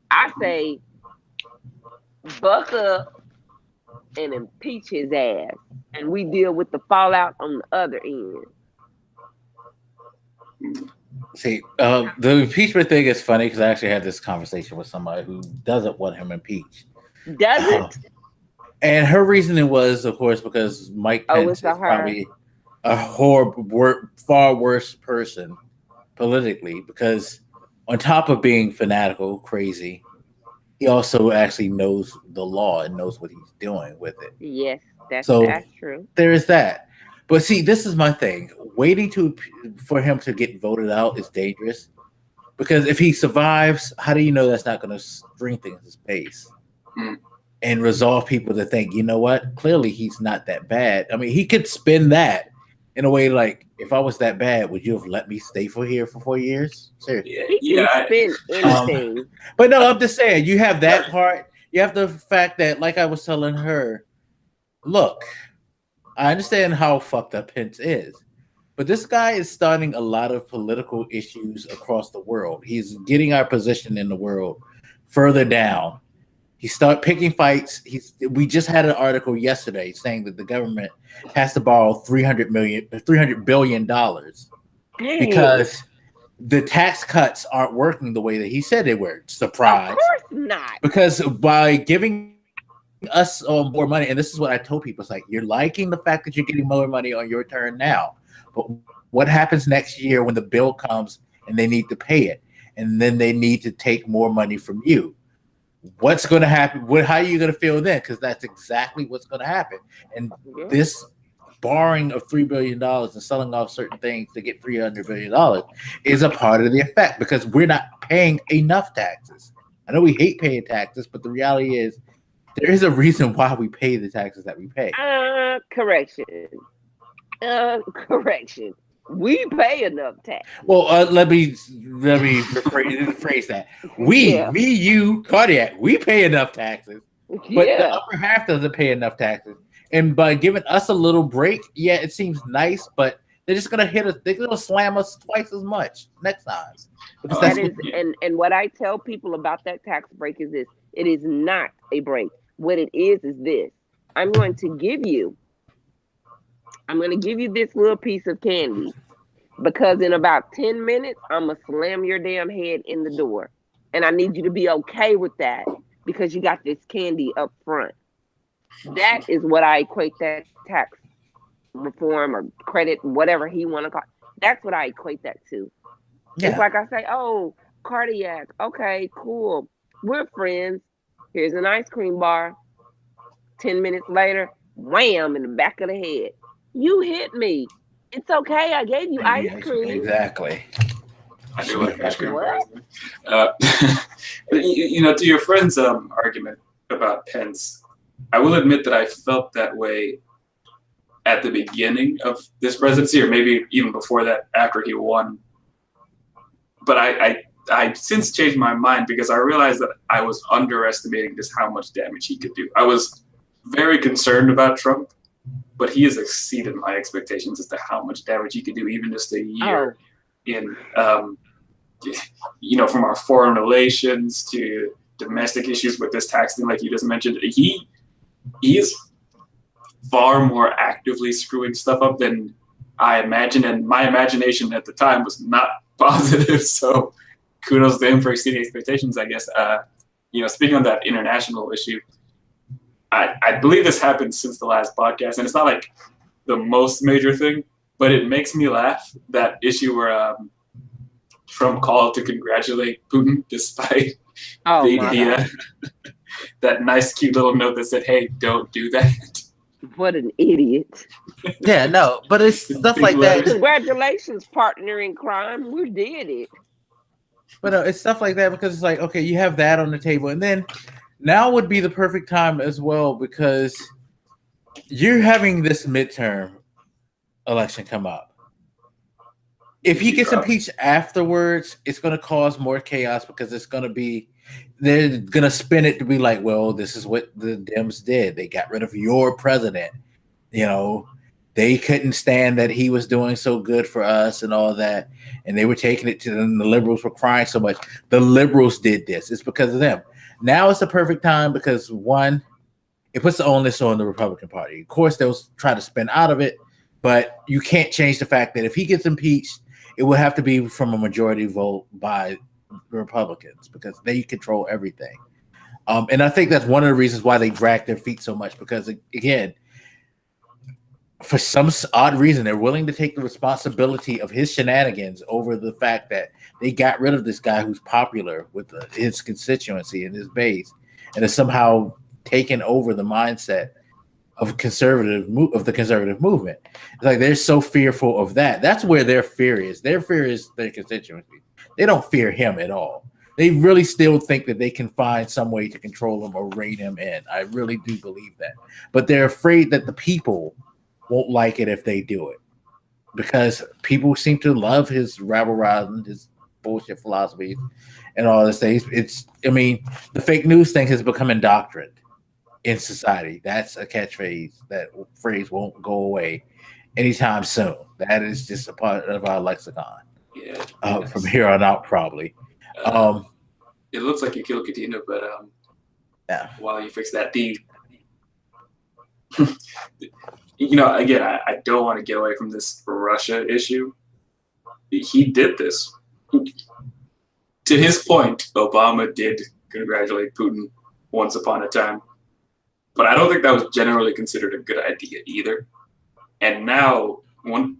I say buck up and impeach his ass, and we deal with the fallout on the other end. See, the impeachment thing is funny because I actually had this conversation with somebody who doesn't want him impeached. Doesn't? And her reasoning was, of course, because Mike Pence is probably a far worse person politically, because on top of being fanatical, crazy, he also actually knows the law and knows what he's doing with it. Yes, that's true. There is that. But see, this is my thing. Waiting for him to get voted out is dangerous, because if he survives, how do you know that's not going to strengthen his base and resolve people to think, you know what, clearly he's not that bad. I mean, he could spin that in a way like, if I was that bad, would you have let me stay here for 4 years? Seriously. He can spin anything. But no, I'm just saying, you have that part. You have the fact that, like I was telling her, look, I understand how fucked up Pence is, but this guy is starting a lot of political issues across the world. He's getting our position in the world further down. He started picking fights. We just had an article yesterday saying that the government has to borrow $300 billion because the tax cuts aren't working the way that he said they were. Surprise. Of course not. Because by giving us more money, and this is what I told people, it's like, you're liking the fact that you're getting more money on your turn now, but what happens next year when the bill comes and they need to pay it, and then they need to take more money from you? What's going to happen? How are you going to feel then? Because that's exactly what's going to happen. And this borrowing of $3 billion and selling off certain things to get $300 billion is a part of the effect, because we're not paying enough taxes. I know we hate paying taxes, but the reality is there is a reason why we pay the taxes that we pay. Correction. We pay enough tax. Well, let me rephrase that. You, Cardiac, we pay enough taxes, but the upper half doesn't pay enough taxes. And by giving us a little break, yeah, it seems nice, but they're just gonna hit us. They're gonna slam us twice as much next time. And what I tell people about that tax break is this: it is not a break. What it is this: I'm going to give you this little piece of candy, because in about 10 minutes, I'm going to slam your damn head in the door. And I need you to be okay with that, because you got this candy up front. That is what I equate that tax reform or credit, whatever he want to call it. That's what I equate that to. Yeah. It's like I say, oh, Cardiac, okay, cool. We're friends. Here's an ice cream bar. 10 minutes later, wham, in the back of the head. You hit me. It's okay. I gave you ice cream. Exactly. I do like ice cream. To your friend's argument about Pence, I will admit that I felt that way at the beginning of this presidency, or maybe even before that, after he won. But I since changed my mind, because I realized that I was underestimating just how much damage he could do. I was very concerned about Trump, but he has exceeded my expectations as to how much damage he could do, even just a year in, from our foreign relations to domestic issues with this tax thing, like you just mentioned. He is far more actively screwing stuff up than I imagined, and my imagination at the time was not positive. So kudos to him for exceeding expectations, I guess. Speaking on that international issue, I believe this happened since the last podcast, and it's not like the most major thing, but it makes me laugh, that issue where Trump called to congratulate Putin despite that nice, cute little note that said, "Hey, don't do that." What an idiot. Yeah, no, but it's stuff like that. Congratulations, partner in crime. We did it. But it's stuff like that, because it's like, okay, you have that on the table, and then now would be the perfect time as well, because you're having this midterm election come up. If he gets impeached afterwards, it's going to cause more chaos, because they're going to spin it to be like, well, this is what the Dems did. They got rid of your president. They couldn't stand that he was doing so good for us and all that. And they were taking it to them. The liberals were crying so much. The liberals did this. It's because of them. Now it's the perfect time, because one, it puts the onus on the Republican Party. Of course, they'll try to spin out of it, but you can't change the fact that if he gets impeached, it will have to be from a majority vote by the Republicans, because they control everything. And I think that's one of the reasons why they drag their feet so much, because, again, for some odd reason, they're willing to take the responsibility of his shenanigans over the fact that they got rid of this guy who's popular with his constituency and his base, and has somehow taken over the mindset of the conservative movement. It's like they're so fearful of that. That's where their fear is. Their fear is their constituency. They don't fear him at all. They really still think that they can find some way to control him or rein him in. I really do believe that. But they're afraid that the people won't like it if they do it, because people seem to love his rabble-rousing, his bullshit philosophy and all this things. The fake news thing has become indoctrined in society. That's a catchphrase. That phrase won't go away anytime soon. That is just a part of our lexicon. Yeah, from here on out, probably. It looks like you killed Katina, but while you fix that, again, I don't want to get away from this Russia issue. He did this. to his point, Obama did congratulate Putin once upon a time, but I don't think that was generally considered a good idea either. And now,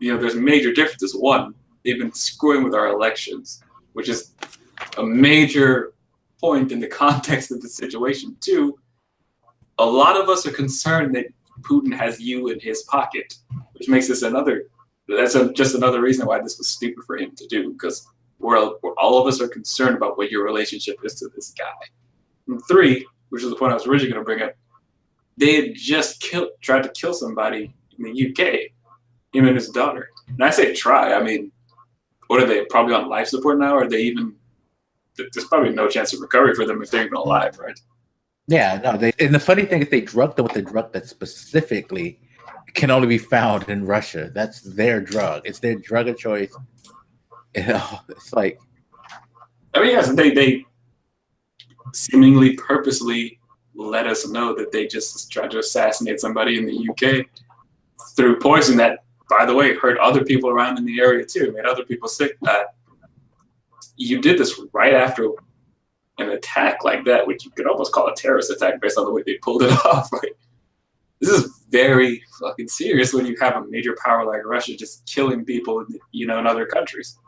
there's major differences. One, they've been screwing with our elections, which is a major point in the context of the situation. Two, a lot of us are concerned that Putin has you in his pocket, which makes this just another reason why this was stupid for him to do, because all of us are concerned about what your relationship is to this guy. And three, which is the point I was originally going to bring up, they had just tried to kill somebody in the UK, him and his daughter. And I say try, I mean, what are they, probably on life support now? Or are they even, there's probably no chance of recovery for them if they're even alive, right? Yeah, no. And the funny thing is, they drugged them with a drug that specifically can only be found in Russia. That's their drug. It's their drug of choice. It's like, I mean, yes, they seemingly purposely let us know that they just tried to assassinate somebody in the UK through poison that, by the way, hurt other people around in the area too, made other people sick. You did this right after an attack like that, which you could almost call a terrorist attack based on the way they pulled it off. Like, this is very fucking serious when you have a major power like Russia just killing people, in other countries.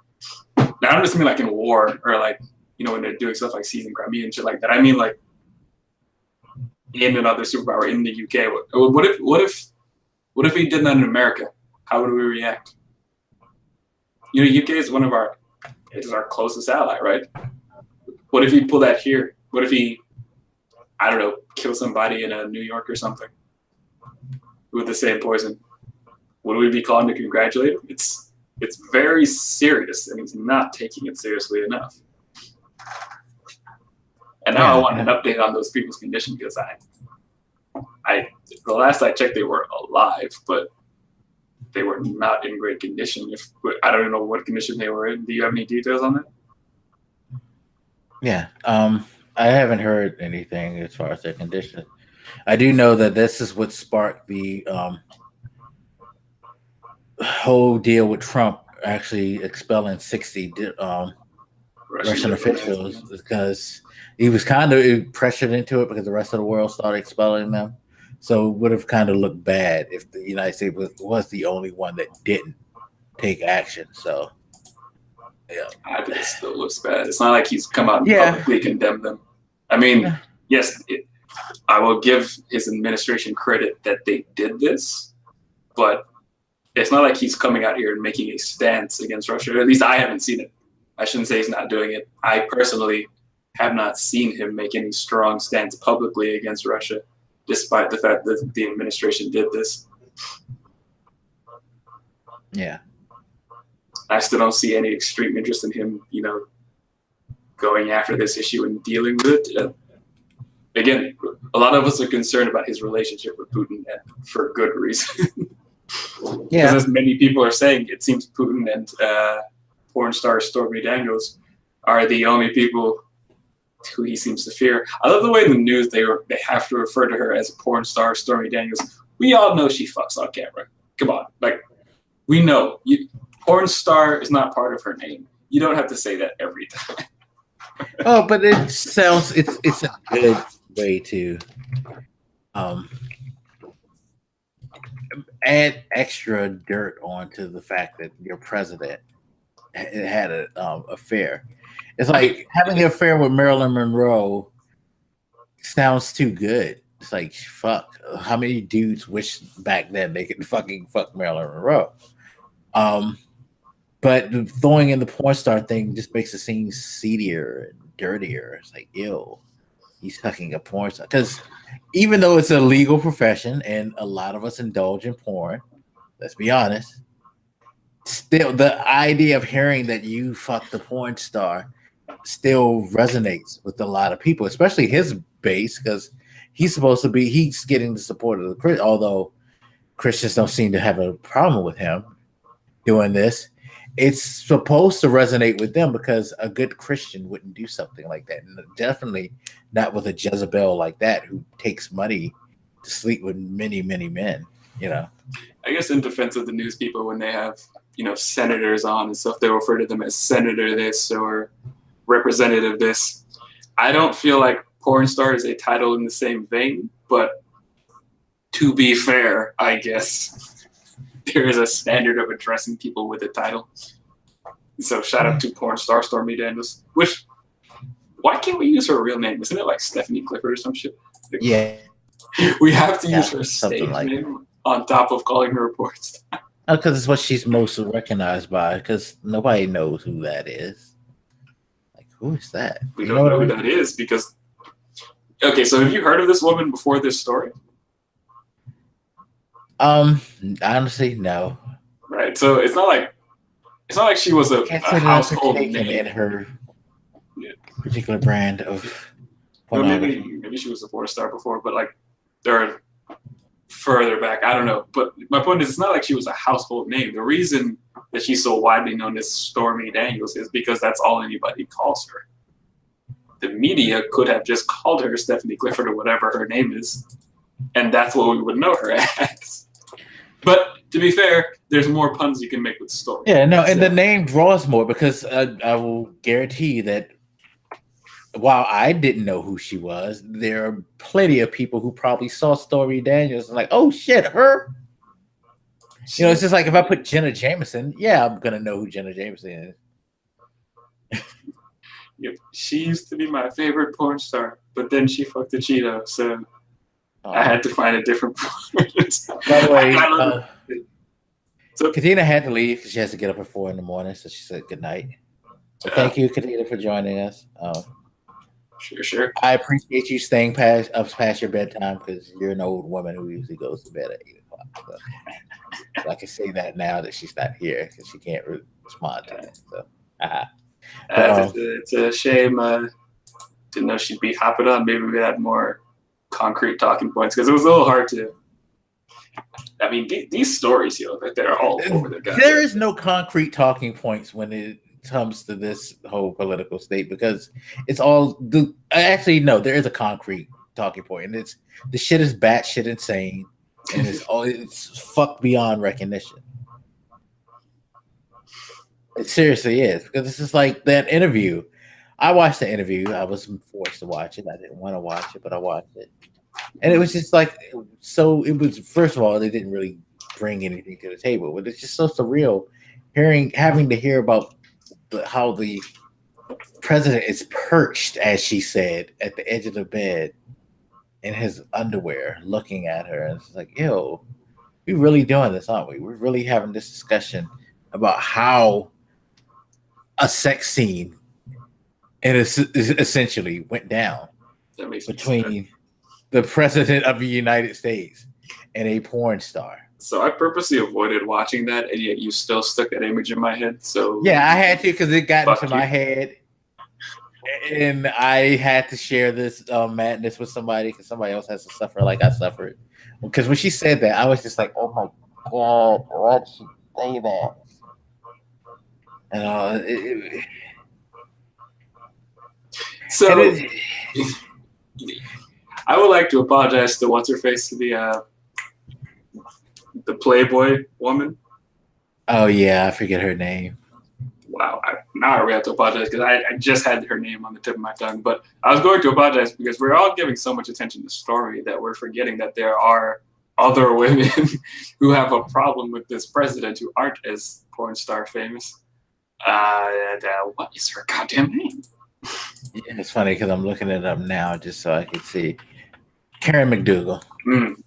Now, I don't just mean like in war or like, when they're doing stuff like seizing Crimea and shit like that. I mean like in another superpower in the UK. What if he did that in America? How would we react? UK is our closest ally, right? What if he pulled that here? What if he, I don't know, kill somebody in New York or something with the same poison? Would we be calling to congratulate him? It's very serious, and he's not taking it seriously enough. And now I want an update on those people's condition, because the last I checked, they were alive, but they were not in great condition. I don't even know what condition they were in. Do you have any details on that? Yeah, I haven't heard anything as far as their condition. I do know that this is what sparked the whole deal with Trump actually expelling 60 Russian officials, because he was kind of pressured into it because the rest of the world started expelling them. So it would have kind of looked bad if the United States was the only one that didn't take action. So, yeah. I think it still looks bad. It's not like he's come out and publicly condemned them. I mean, yes, I will give his administration credit that they did this, but it's not like he's coming out here and making a stance against Russia. At least I haven't seen it. I shouldn't say he's not doing it. I personally have not seen him make any strong stance publicly against Russia, despite the fact that the administration did this. Yeah. I still don't see any extreme interest in him, going after this issue and dealing with it. Again, a lot of us are concerned about his relationship with Putin, and for good reason. Because as many people are saying, it seems Putin and porn star Stormy Daniels are the only people who he seems to fear. I love the way in the news they have to refer to her as porn star Stormy Daniels. We all know she fucks on camera. Come on, like, we know. Porn star is not part of her name. You don't have to say that every time. Oh, but it sounds it's a good way to add extra dirt onto the fact that your president had an affair. It's like having an affair with Marilyn Monroe sounds too good. It's like, fuck, how many dudes wish back then they could fucking fuck Marilyn Monroe? But throwing in the porn star thing just makes it seem seedier and dirtier. It's like, ew, he's fucking a porn star. Because even though it's a legal profession and a lot of us indulge in porn, let's be honest, still the idea of hearing that you fucked the porn star still resonates with a lot of people, especially his base, because he's getting the support of the Christians, although Christians don't seem to have a problem with him doing this. It's supposed to resonate with them because a good Christian wouldn't do something like that. And definitely not with a Jezebel like that who takes money to sleep with many, many men, I guess in defense of the news people, when they have senators on and stuff. They refer to them as senator this or representative this. I don't feel like porn star is a title in the same vein, but to be fair, I guess there is a standard of addressing people with a title. So shout out to porn star Stormy Daniels. Why can't we use her real name? Isn't it like Stephanie Clifford or some shit? Yeah. We have to use her something stage like name on top of calling her a porn star. Because it's what she's most recognized by, because nobody knows who that is. Like, who is that? We don't know who that is because... Okay, so have you heard of this woman before this story? Honestly, no. Right, so it's not like she was a household name in her particular brand of pornography. Maybe she was a porn star before, but like they're further back. I don't know. But my point is, it's not like she was a household name. The reason that she's so widely known as Stormy Daniels is because that's all anybody calls her. The media could have just called her Stephanie Clifford or whatever her name is, and that's what we would know her as. But to be fair, there's more puns you can make with Stormy. Yeah, no, and the name draws more because I will guarantee that while I didn't know who she was, there are plenty of people who probably saw Stormy Daniels and like, oh shit, her. It's just like if I put Jenna Jameson, yeah, I'm gonna know who Jenna Jameson is. Yep. She used to be my favorite porn star, but then she fucked a Cheeto, so I had to find a different porn. By the way, so Katina had to leave because she has to get up at 4 a.m, so she said good night. So thank you, Katina, for joining us. Sure. I appreciate you staying past your bedtime because you're an old woman who usually goes to bed at 8 o'clock. So I can say that now that she's not here because she can't respond to it. So, it's a shame. Didn't know she'd be hopping on. Maybe we had more concrete talking points because it was a little hard to. I mean, these stories, they're all over the guy. There is no concrete talking points when it comes to this whole political state because it's all actually no, there is a concrete talking point, and it's the shit is batshit insane, and it's fucked beyond recognition. It seriously is because this is like that interview. I watched the interview. I was forced to watch it. I didn't want to watch it, but I watched it, and it was just like so. It was first of all, they didn't really bring anything to the table, but it's just so surreal having to hear about how the president is perched, as she said, at the edge of the bed in his underwear, looking at her, and it's like, yo, we really doing this, aren't we? We're really having this discussion about how a sex scene and essentially went down between the president of the United States and a porn star. So I purposely avoided watching that, and yet you still stuck that image in my head. So yeah, I had to because it got into my head, and I had to share this madness with somebody because somebody else has to suffer like I suffered. Because when she said that, I was just like, "Oh my god, why did she say that?" And I would like to apologize to what's her face, to the Playboy woman. Oh yeah, I forget her name. Wow, now I really have to apologize because I just had her name on the tip of my tongue. But I was going to apologize because we're all giving so much attention to Stormy that we're forgetting that there are other women who have a problem with this president who aren't as porn star famous. What is her goddamn name? Yeah, it's funny because I'm looking it up now just so I can see. Karen McDougal.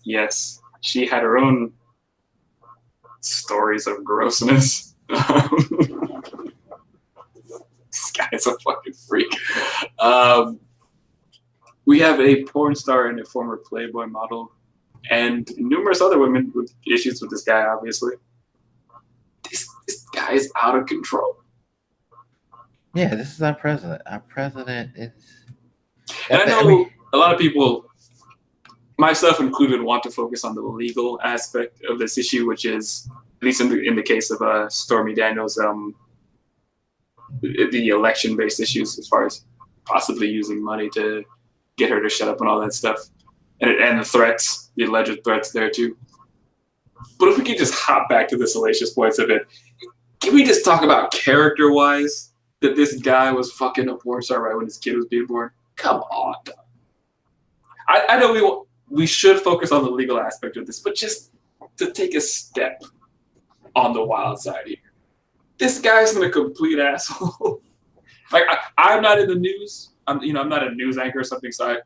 Yes, she had her own stories of grossness. This guy's a fucking freak. We have a porn star and a former Playboy model and numerous other women with issues with this guy, obviously. This guy is out of control. Yeah, this is our president. Our president is... And I know a lot of people, myself included, want to focus on the legal aspect of this issue, which is, at least in the case of Stormy Daniels, the election-based issues as far as possibly using money to get her to shut up and all that stuff, and the threats, the alleged threats there too. But if we could just hop back to the salacious points of it, can we just talk about character-wise that this guy was fucking a porn star right when his kid was being born? Come on, dog. I know we should focus on the legal aspect of this, but just to take a step on the wild side here. This guy's a complete asshole. Like I'm not in the news. I'm not a news anchor or something, so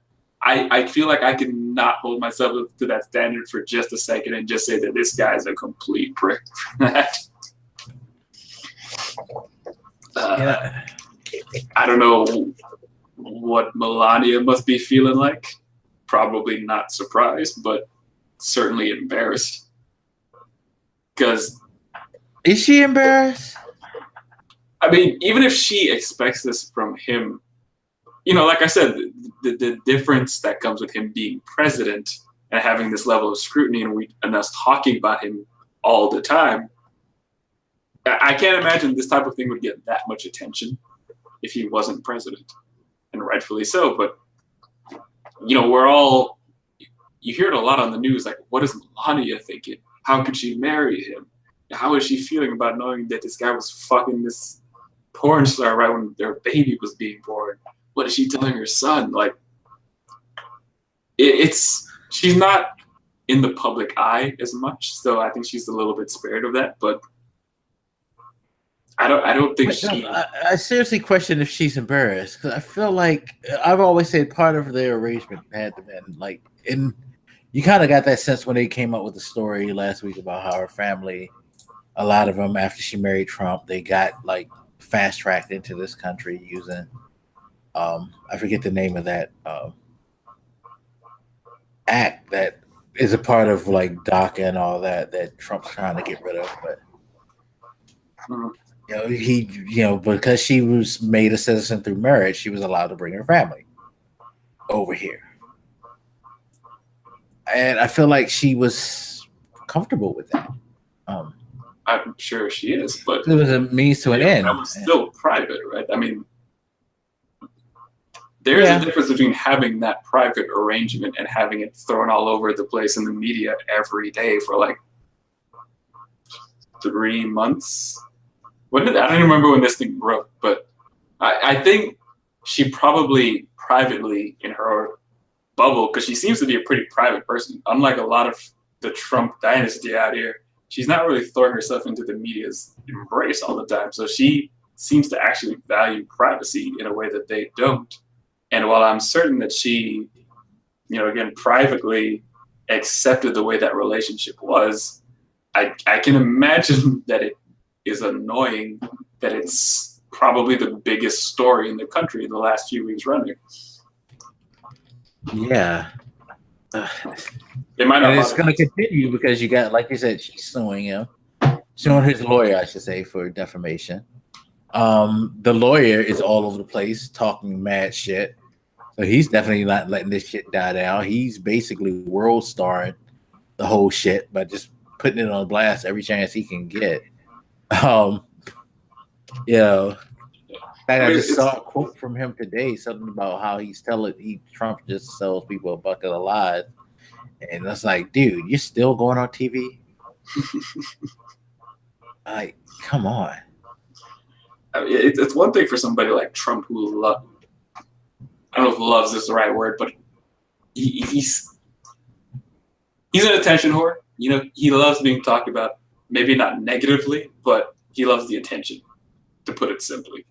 I feel like I can not hold myself up to that standard for just a second and just say that this guy's a complete prick. Yeah. I don't know what Melania must be feeling like. Probably not surprised, but certainly embarrassed. Because Is she embarrassed? I mean, even if she expects this from him, like I said, the difference that comes with him being president and having this level of scrutiny and us talking about him all the time, I can't imagine this type of thing would get that much attention if he wasn't president, and rightfully so. But you hear it a lot on the news, like, what is Melania thinking? How could she marry him? How is she feeling about knowing that this guy was fucking this porn star right when their baby was being born? What is she telling her son? Like, she's not in the public eye as much, so I think she's a little bit spared of that. But I don't think she. I seriously question if she's embarrassed, because I feel like I've always said part of their arrangement had to been like, and you kind of got that sense when they came up with the story last week about how her family, a lot of them after she married Trump, they got like fast tracked into this country using, I forget the name of that act that is a part of like DACA and all that Trump's trying to get rid of, but. Because she was made a citizen through marriage, she was allowed to bring her family over here. And I feel like she was comfortable with that. I'm sure she is, but it was a means to an end. That was still private, right? I mean, there's a difference between having that private arrangement and having it thrown all over the place in the media every day for like 3 months. I don't even remember when this thing broke, but I think she probably privately in her bubble, because she seems to be a pretty private person, unlike a lot of the Trump dynasty out here, she's not really throwing herself into the media's embrace all the time. So she seems to actually value privacy in a way that they don't. And while I'm certain that she, again, privately accepted the way that relationship was, I can imagine that it is annoying that it's probably the biggest story in the country in the last few weeks running. Yeah. It might not. And it's going to continue because you got, like you said, she's suing him. Suing his lawyer, I should say, for defamation. The lawyer is all over the place talking mad shit. So he's definitely not letting this shit die down. He's basically world starring the whole shit by just putting it on blast every chance he can get. I just saw a quote from him today, something about how Trump just sells people a bucket of lies, and it's like, dude, you're still going on TV? Like, come on. I mean, it's one thing for somebody like Trump who I don't know if "loves" is the right word, but he's an attention whore. He loves being talked about. Maybe not negatively, but he loves the attention, to put it simply.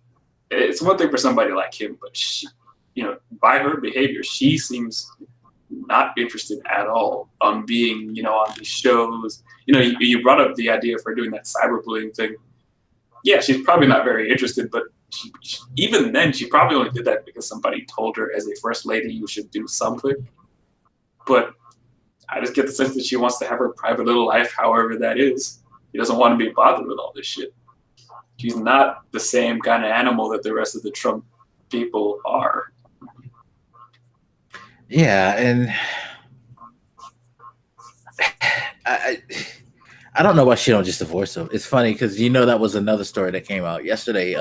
It's one thing for somebody like him, but she, by her behavior, she seems not interested at all on being, on these shows. You brought up the idea of her doing that cyberbullying thing. Yeah, she's probably not very interested, but even then, she probably only did that because somebody told her as a first lady, you should do something. But I just get the sense that she wants to have her private little life, however that is. He doesn't want to be bothered with all this shit. She's not the same kind of animal that the rest of the Trump people are. Yeah, and I don't know why she don't just divorce him. It's funny because that was another story that came out yesterday.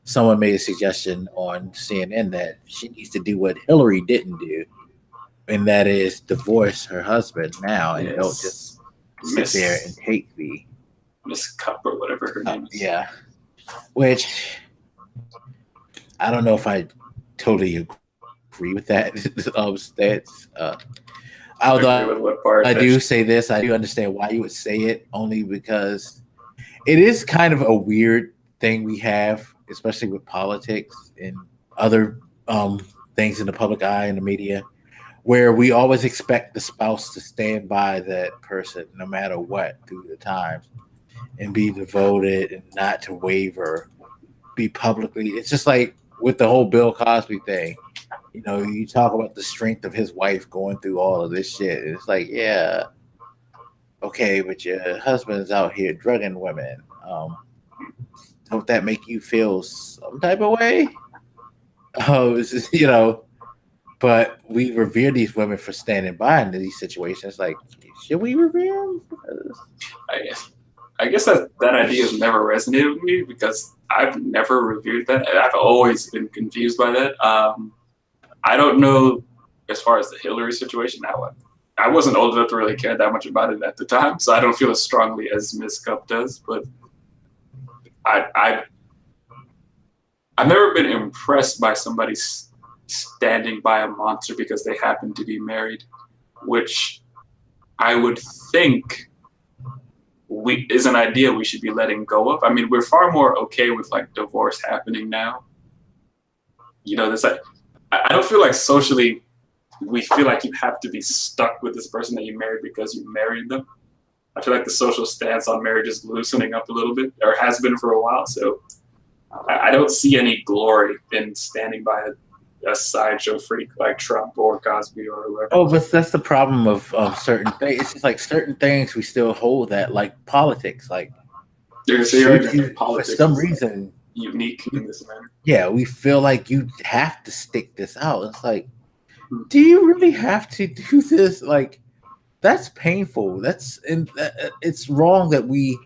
Someone made a suggestion on CNN that she needs to do what Hillary didn't do, and that is divorce her husband now and don't just sit there and take the Miss Cup or whatever her name is. Yeah, which I don't know if I totally agree with that stance. Although with what part I do say this, I do understand why you would say it, only because it is kind of a weird thing we have, especially with politics and other things in the public eye and the media, where we always expect the spouse to stand by that person no matter what through the times and be devoted and not to waver, be publicly. It's just like with the whole Bill Cosby thing. You know, you talk about the strength of his wife going through all of this shit. It's like, yeah, okay, but your husband's out here drugging women. Don't that make you feel some type of way? Oh, you know, but we revere these women for standing by in these situations. Like, should we revere them? I guess that idea has never resonated with me because I've never reviewed that. I've always been confused by that. I don't know as far as the Hillary situation. I wasn't old enough to really care that much about it at the time, so I don't feel as strongly as Miss Cup does. But I've never been impressed by somebody standing by a monster because they happen to be married, which I would think is an idea we should be letting go of. I mean, we're far more okay with like divorce happening now. You know, this I don't feel like socially we feel like you have to be stuck with this person that you married because you married them. I feel like the social stance on marriage is loosening up a little bit, or has been for a while. So I don't see any glory in standing by a sideshow freak like Trump or Cosby or whoever. Oh, but that's the problem of certain things. It's just like certain things we still hold that, like politics. Like, for some reason, unique in this manner. Yeah, we feel like you have to stick this out. It's like, do you really have to do this? Like, that's painful. It's wrong that we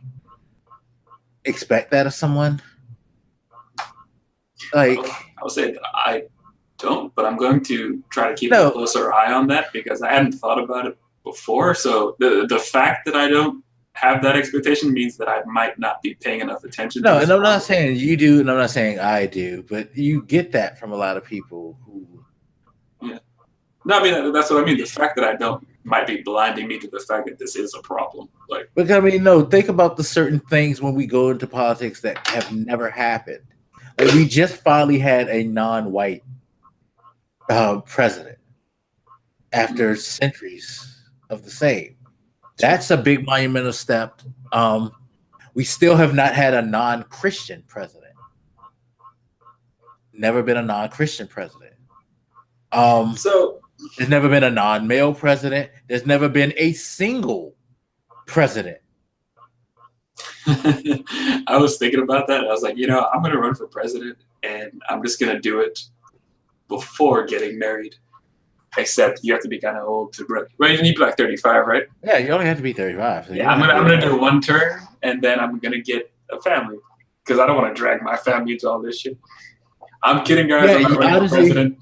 expect that of someone. Like, I would say that I don't, but I'm going to try to keep a closer eye on that because I hadn't thought about it before. So the fact that I don't have that expectation means that I might not be paying enough attention. No, and I'm not saying you do, and I'm not saying I do, but you get that from a lot of people who. Yeah. No, I mean that's what I mean. The fact that I don't might be blinding me to the fact that this is a problem. Like, because I mean, no, think about the certain things when we go into politics that have never happened. Like, we just finally had a non-white president after centuries of the same. That's a big monumental step. We still have not had a non-Christian president. Never been a non-Christian president. So there's never been a non-male president. There's never been a single president. I was thinking about that. I was like, I'm going to run for president, and I'm just going to do it before getting married. Except you have to be kind of old to run. Well, you need to be like 35, right? Yeah, you only have to be 35. So yeah, I'm gonna do one term, and then I'm gonna get a family because I don't want to drag my family into all this shit. I'm kidding, guys. Yeah, I'm not running for president.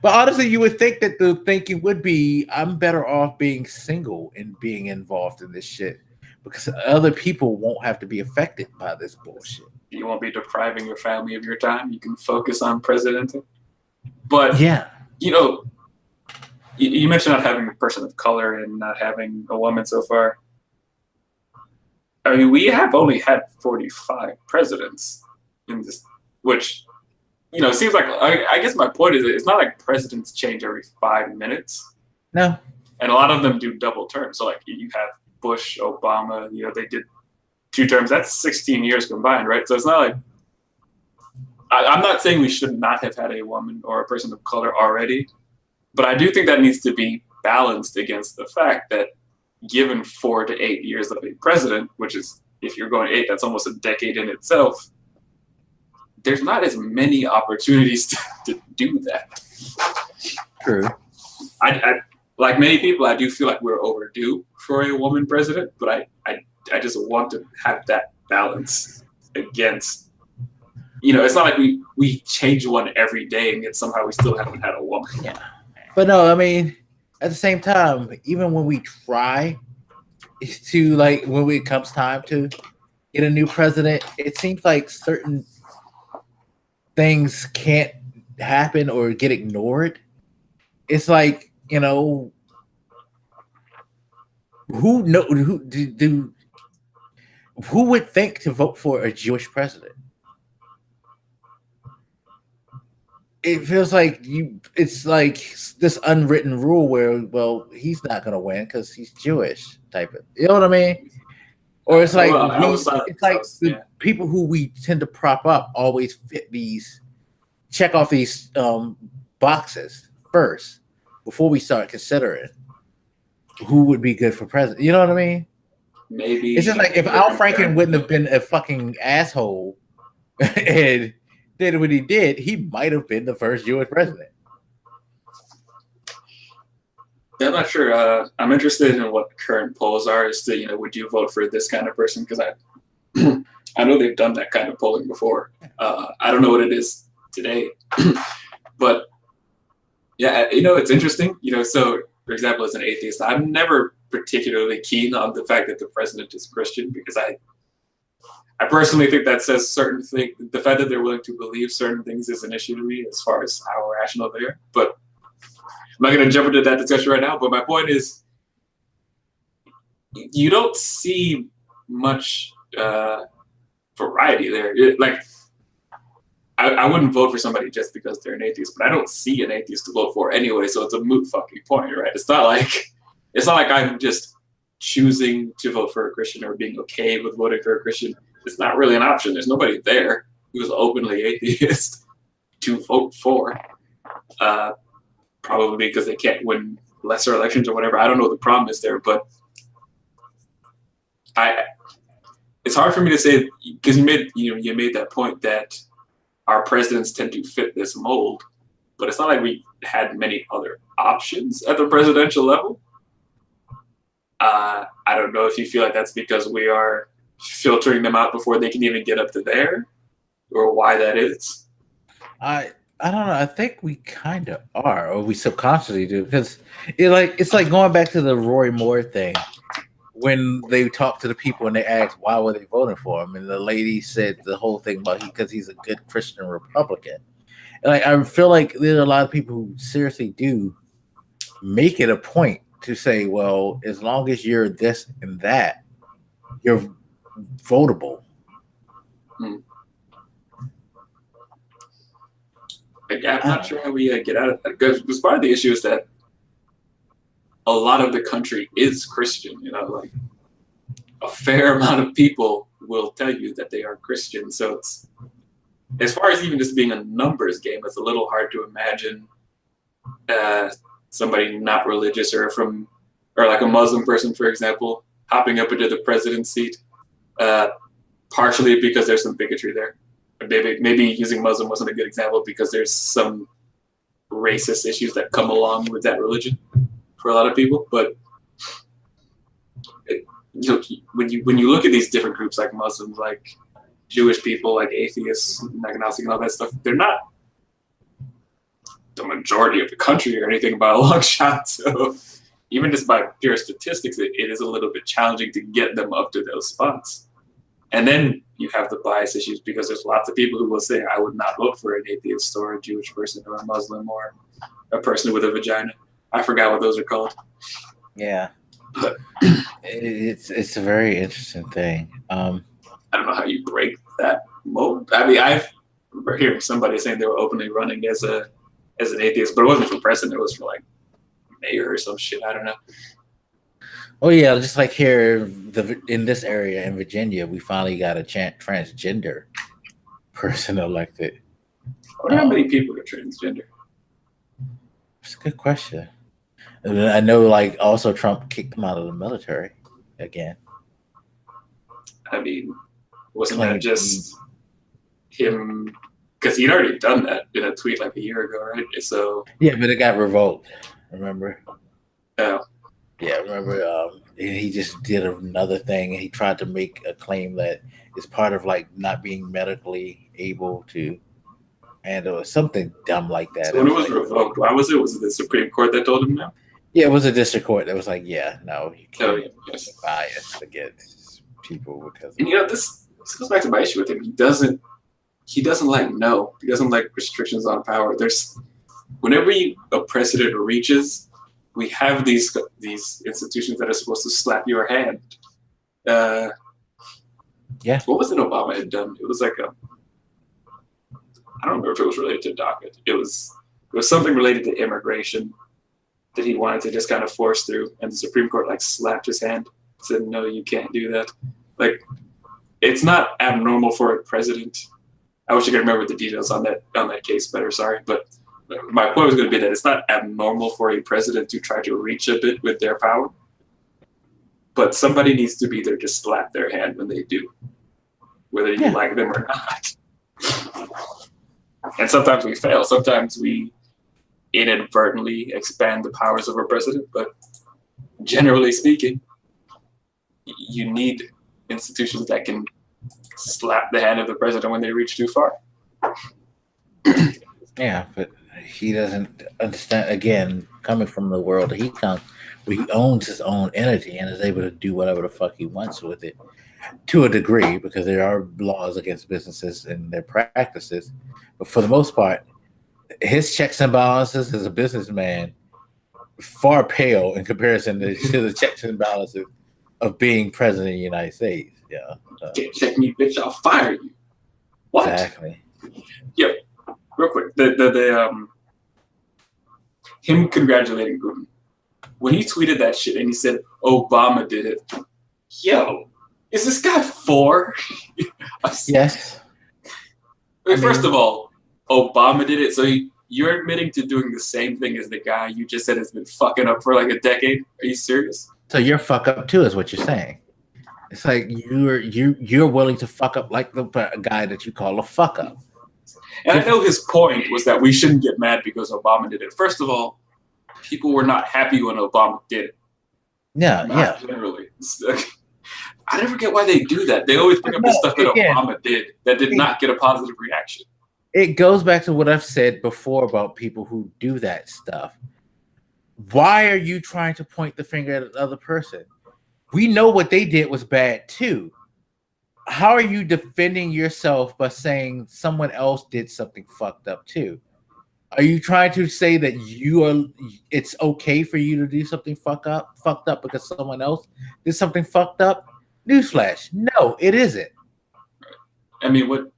But honestly, you would think that the thinking would be, I'm better off being single and being involved in this shit because other people won't have to be affected by this bullshit. You won't be depriving your family of your time. You can focus on presidenting. But yeah, you mentioned not having a person of color and not having a woman so far. I mean, we have only had 45 presidents in this, which, it seems like, I guess my point is it's not like presidents change every 5 minutes. No. And a lot of them do double terms. So, like, you have Bush, Obama, they did 2 terms. That's 16 years combined, right? So it's not like, I'm not saying we should not have had a woman or a person of color already. But I do think that needs to be balanced against the fact that given 4 to 8 years of a president, which is, if you're going 8, that's almost a decade in itself, there's not as many opportunities to do that. True. I like many people, I do feel like we're overdue for a woman president, but I just want to have that balance against, it's not like we change one every day and yet somehow we still haven't had a woman. Yeah. But no, I mean, at the same time, even when we try to, like, when it comes time to, get a new president, it seems like certain things can't happen or get ignored. It's like, you know, who would think to vote for a Jewish president? It feels like it's like this unwritten rule where, well, he's not going to win because he's Jewish type of, you know what I mean? Or it's like, the people who we tend to prop up always fit these, check off these boxes first before we start considering who would be good for president. You know what I mean? Maybe it's just like if Al Franken wouldn't have been a fucking asshole and did what he did, he might have been the first Jewish president. Yeah, I'm not sure. I'm interested in what current polls are as to, you know, would you vote for this kind of person? Because I know they've done that kind of polling before. I don't know what it is today, but yeah, you know, it's interesting. You know, so for example, as an atheist, I'm never particularly keen on the fact that the president is Christian, because I personally think that says certain things. The fact that they're willing to believe certain things is an issue to me as far as how rational they are. But I'm not going to jump into that discussion right now. But my point is, you don't see much variety there. Like, I wouldn't vote for somebody just because they're an atheist, but I don't see an atheist to vote for anyway, so it's a moot fucking point, right? It's not like I'm just choosing to vote for a Christian or being okay with voting for a Christian. It's not really an option. There's nobody there who's openly atheist to vote for, probably because they can't win lesser elections or whatever. I don't know what the problem is there, but it's hard for me to say, because you made that point that our presidents tend to fit this mold, but it's not like we had many other options at the presidential level. I don't know if you feel like that's because we are filtering them out before they can even get up to there, or why that is. I don't know. I think we kind of are, or we subconsciously do, because it's like going back to the Roy Moore thing. When they talked to the people and they asked why were they voting for him, and the lady said the whole thing about because he's a good Christian Republican. And like, I feel like there are a lot of people who seriously do make it a point to say, well, as long as you're this and that, you're votable. I'm not sure how we get out of that, because part of the issue is that a lot of the country is Christian. You know, like a fair amount of people will tell you that they are Christian. So it's, as far as even just being a numbers game, it's a little hard to imagine somebody not religious or like a Muslim person, for example, hopping up into the president's seat, partially because there's some bigotry there. Maybe using Muslim wasn't a good example because there's some racist issues that come along with that religion for a lot of people. But when you look at these different groups, like Muslims, like Jewish people, like atheists, agnostic, and all that stuff, they're not the majority of the country or anything by a long shot. So even just by pure statistics, it is a little bit challenging to get them up to those spots. And then you have the bias issues, because there's lots of people who will say, I would not vote for an atheist or a Jewish person or a Muslim or a person with a vagina. I forgot what those are called. Yeah. But it's a very interesting thing. I don't know how you break that mold. I mean, I've heard somebody saying they were openly running as an atheist, but it wasn't for president. It was for like mayor or some shit. I don't know. Oh yeah, just like here in this area in Virginia, we finally got a transgender person elected. I wonder how many people are transgender. It's a good question. And I know, like, also Trump kicked him out of the military again. I mean, wasn't that just him? Because he'd already done that in a tweet like a year ago, right? So yeah, but it got revoked. Remember? Oh. Yeah, remember? He just did another thing, and he tried to make a claim that it's part of like not being medically able to handle something dumb like that. So when it was revoked, why was it? Was it the Supreme Court that told him no? Yeah, it was a district court that was like, yeah, no, you can't yes. bias against people because And this goes back to my issue with him. He doesn't like no. He doesn't like restrictions on power. Whenever a president reaches, we have these institutions that are supposed to slap your hand. Yeah. What was it Obama had done? It was like I don't remember if it was related to DACA. It was something related to immigration that he wanted to just kind of force through, and the Supreme Court like slapped his hand, said no, you can't do that. Like, it's not abnormal for a president. I wish I could remember the details on that case better. Sorry, but my point was going to be that it's not abnormal for a president to try to reach a bit with their power, but somebody needs to be there to slap their hand when they do, whether you like them or not. And sometimes we fail. Sometimes we inadvertently expand the powers of a president, but generally speaking, you need institutions that can slap the hand of the president when they reach too far. Yeah, but he doesn't understand. Again, coming from the world that he comes, where he owns his own entity and is able to do whatever the fuck he wants with it, to a degree, because there are laws against businesses and their practices. But for the most part, his checks and balances as a businessman far pale in comparison to the checks and balances of being president of the United States. Yeah. Can't check me, bitch. I'll fire you. What? Exactly. Yeah. Real quick, him congratulating Putin. When he tweeted that shit and he said Obama did it, yo, is this guy 4? Yes. First of all, Obama did it, so you're admitting to doing the same thing as the guy you just said has been fucking up for like a decade. Are you serious? So you're fuck up too, is what you're saying. It's like you're willing to fuck up like the guy that you call a fuck up. And I know his point was that we shouldn't get mad because Obama did it. First of all, people were not happy when Obama did it. Yeah. Generally. I never get why they do that. They always bring up the stuff that Obama did that did not get a positive reaction. It goes back to what I've said before about people who do that stuff. Why are you trying to point the finger at the other person? We know what they did was bad too. How are you defending yourself by saying someone else did something fucked up too? Are you trying to say that it's okay for you to do something fucked up because someone else did something fucked up? Newsflash, no, it isn't. I mean,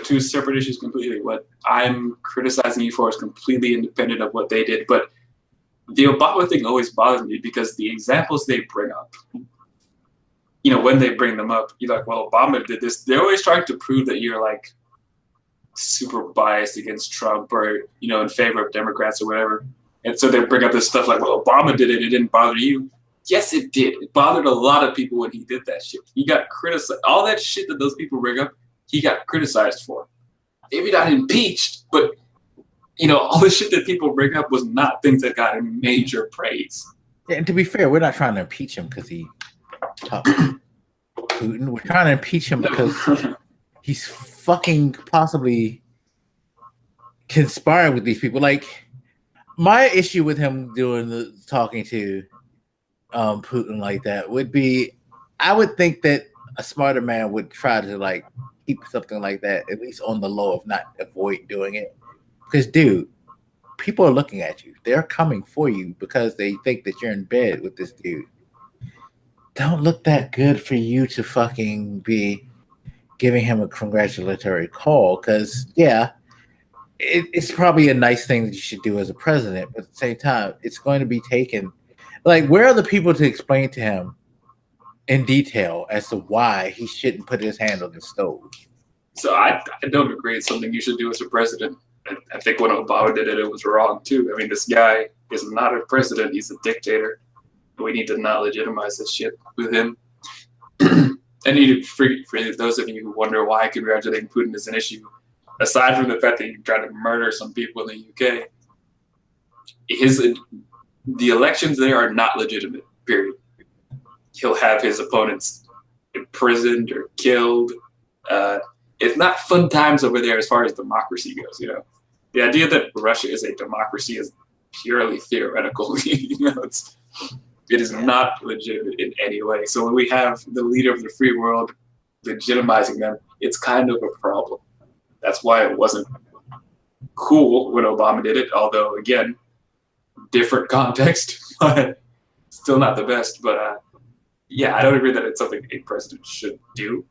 two separate issues completely. What I'm criticizing you for is completely independent of what they did. But the Obama thing always bothers me because the examples they bring up, when they bring them up, you're like, well, Obama did this. They're always trying to prove that you're like super biased against Trump or, in favor of Democrats or whatever. And so they bring up this stuff like, well, Obama did it. It didn't bother you. Yes, it did. It bothered a lot of people when he did that shit. He got criticized. All that shit that those people bring up, he got criticized for. Maybe not impeached, but all the shit that people bring up was not things that got him major praise. Yeah, and to be fair, we're not trying to impeach him because he talked to Putin. We're trying to impeach him because he's fucking possibly conspiring with these people. Like, my issue with him doing the talking to Putin like that would be, I would think that a smarter man would try to like keep something like that at least on the low, if not avoid doing it. Because, dude, people are looking at you. They're coming for you because they think that you're in bed with this dude. Don't look that good for you to fucking be giving him a congratulatory call. Because, yeah, it's probably a nice thing that you should do as a president. But at the same time, it's going to be taken. Like, where are the people to explain to him in detail as to why he shouldn't put his hand on the stove? So I don't agree it's something you should do as a president. I think when Obama did it, it was wrong too. I mean, this guy is not a president; he's a dictator. We need to not legitimize this shit with him. And for those of you who wonder why congratulating Putin is an issue, aside from the fact that he tried to murder some people in the UK, the elections there are not legitimate. Period. He'll have his opponents imprisoned or killed. It's not fun times over there as far as democracy goes. The idea that Russia is a democracy is purely theoretical. It is not legitimate in any way. So when we have the leader of the free world legitimizing them, it's kind of a problem. That's why it wasn't cool when Obama did it, although, again, different context, but still not the best. But yeah, I don't agree that it's something a president should do.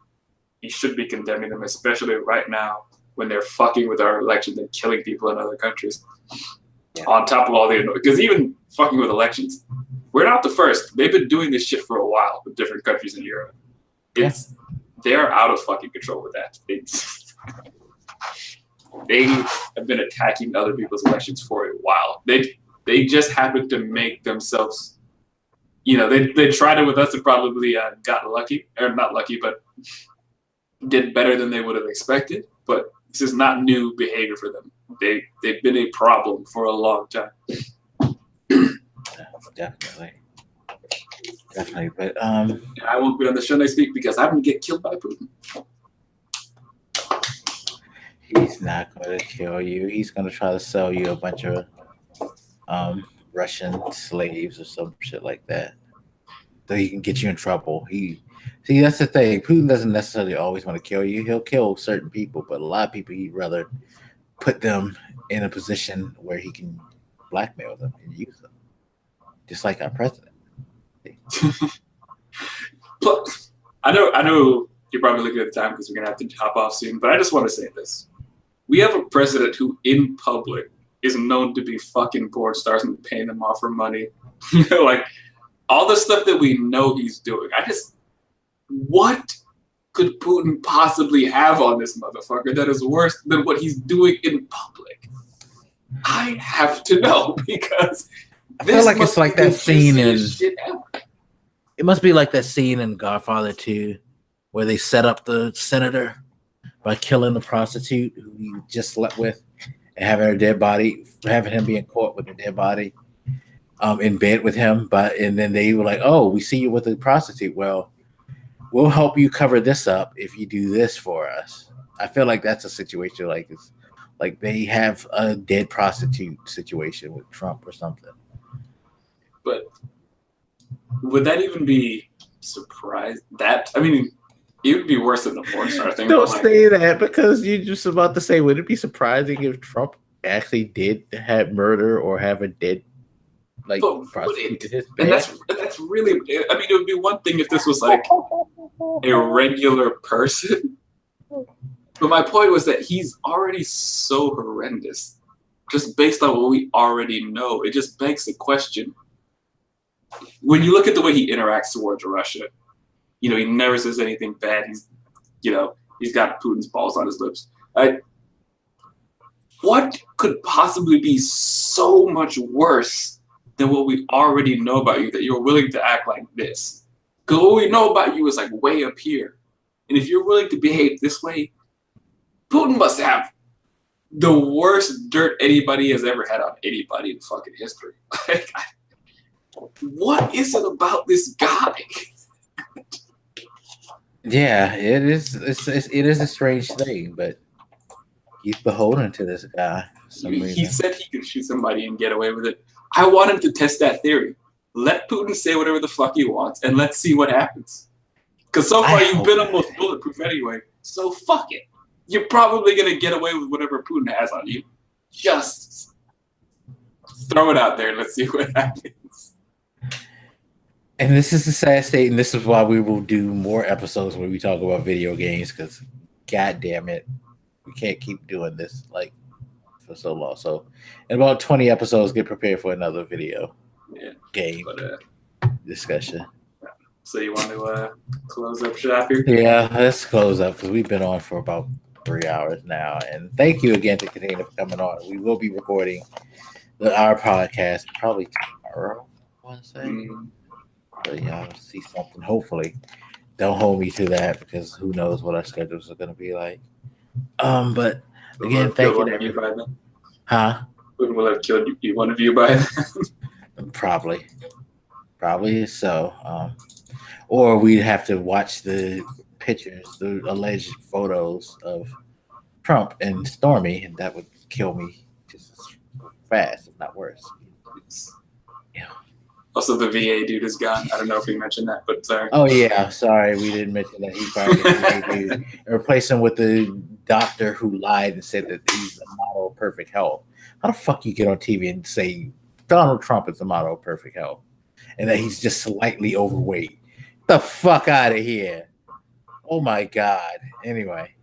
He should be condemning them, especially right now when they're fucking with our elections and killing people in other countries. Yeah. On top of all the, because even fucking with elections, we're not the first. They've been doing this shit for a while with different countries in Europe. They're out of fucking control with that. They have been attacking other people's elections for a while. They just happen to make themselves, you know, they tried it with us and probably got lucky, or not lucky, but did better than they would have expected. But this is not new behavior for them. They've been a problem for a long time. Definitely. But I won't be on the show next week because I'm gonna get killed by Putin. He's not going to kill you. He's going to try to sell you a bunch of Russian slaves or some shit like that, so he can get you in trouble. See, that's the thing. Putin doesn't necessarily always want to kill you. He'll kill certain people, but a lot of people he'd rather put them in a position where he can blackmail them and use them, just like our president. I know you're probably looking at the time because we're gonna have to hop off soon, but I just want to say this. We have a president who in public is known to be fucking porn stars and paying them off for money. You know, like all the stuff that we know he's doing. What could Putin possibly have on this motherfucker that is worse than what he's doing in public? I have to know, because I feel like it's like that scene in. It must be like that scene in Godfather 2 where they set up the senator by killing the prostitute who he just slept with and having her dead body, having him be in court with a dead body in bed with him. And then they were like, "Oh, we see you with a prostitute. Well, we'll help you cover this up if you do this for us." I feel like that's a situation like it's like they have a dead prostitute situation with Trump or something. But would that even be surprised? I mean, it would be worse than the porn star thing. Don't say that, because you're just about to say, would it be surprising if Trump actually did have murder or have a dead prostitute in his bed? And that's really, I mean, it would be one thing if this was like a regular person. But my point was that he's already so horrendous, just based on what we already know. It just begs the question. When you look at the way he interacts towards Russia, you know, he never says anything bad. He's got Putin's balls on his lips. What could possibly be so much worse than what we already know about you that you're willing to act like this? Because what we know about you is like way up here. And if you're willing to behave this way, Putin must have the worst dirt anybody has ever had on anybody in fucking history. What is it about this guy? Yeah, it is. It is a strange thing, but he's beholden to this guy for some reason. He said he could shoot somebody and get away with it. I want him to test that theory. Let Putin say whatever the fuck he wants, and let's see what happens. Because so far you've been almost bulletproof anyway. So fuck it. You're probably gonna get away with whatever Putin has on you. Just throw it out there and let's see what happens. And this is the sad state, and this is why we will do more episodes where we talk about video games, because god damn it, we can't keep doing this for so long. So in about 20 episodes, get prepared for another video game discussion. So you want to close up shop here? Yeah, let's close up, because we've been on for about 3 hours now. And thank you again to Katina for coming on. We will be recording our podcast probably tomorrow, I want to say. But y'all see something, hopefully. Don't hold me to that, because who knows what our schedules are going to be like. But again, thank you. One of you by then? Huh? Will have killed you, one of you by then? Probably so. Or we'd have to watch the pictures, the alleged photos of Trump and Stormy, and that would kill me just as fast, if not worse. Yeah. Also, the VA dude is gone. I don't know if we mentioned that, but sorry. Oh yeah, sorry, we didn't mention that he fired the VA dude and replaced him with the doctor who lied and said that he's the model of perfect health. How the fuck you get on TV and say Donald Trump is the model of perfect health and that he's just slightly overweight? Get the fuck out of here! Oh my god. Anyway,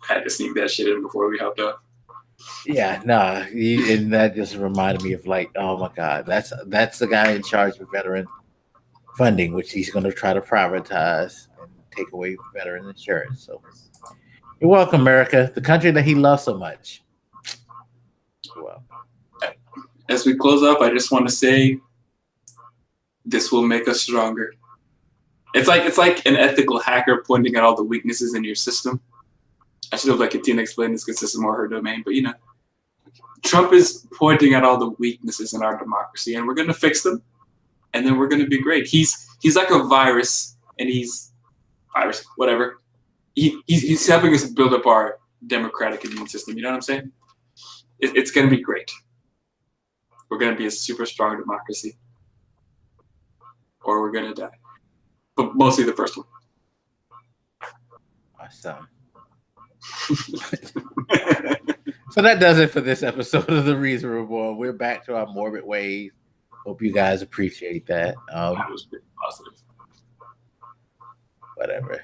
I had to sneak that shit in before we hopped off. yeah, nah, and that just reminded me of like, oh my god, that's the guy in charge of veteran funding, which he's going to try to privatize and take away veteran insurance. So, you're welcome, America, the country that he loves so much. Well, as we close off, I just want to say, this will make us stronger. It's like an ethical hacker pointing out all the weaknesses in your system. I should have let Katina explain this because this is more her domain, but Trump is pointing out all the weaknesses in our democracy, and we're going to fix them, and then we're going to be great. He's like a virus, and whatever. He's helping us build up our democratic immune system. You know what I'm saying? It's going to be great. We're going to be a super strong democracy, or we're going to die. But mostly the first one. awesome. So that does it for this episode of the Reason Reborn. We're back to our morbid ways. Hope you guys appreciate that. That was pretty positive. Whatever.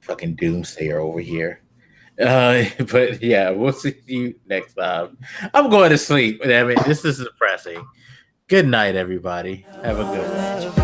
Fucking doomsayer over here. But yeah, we'll see you next time. I'm going to sleep. I mean, this is depressing. Good night, everybody. Have a good one.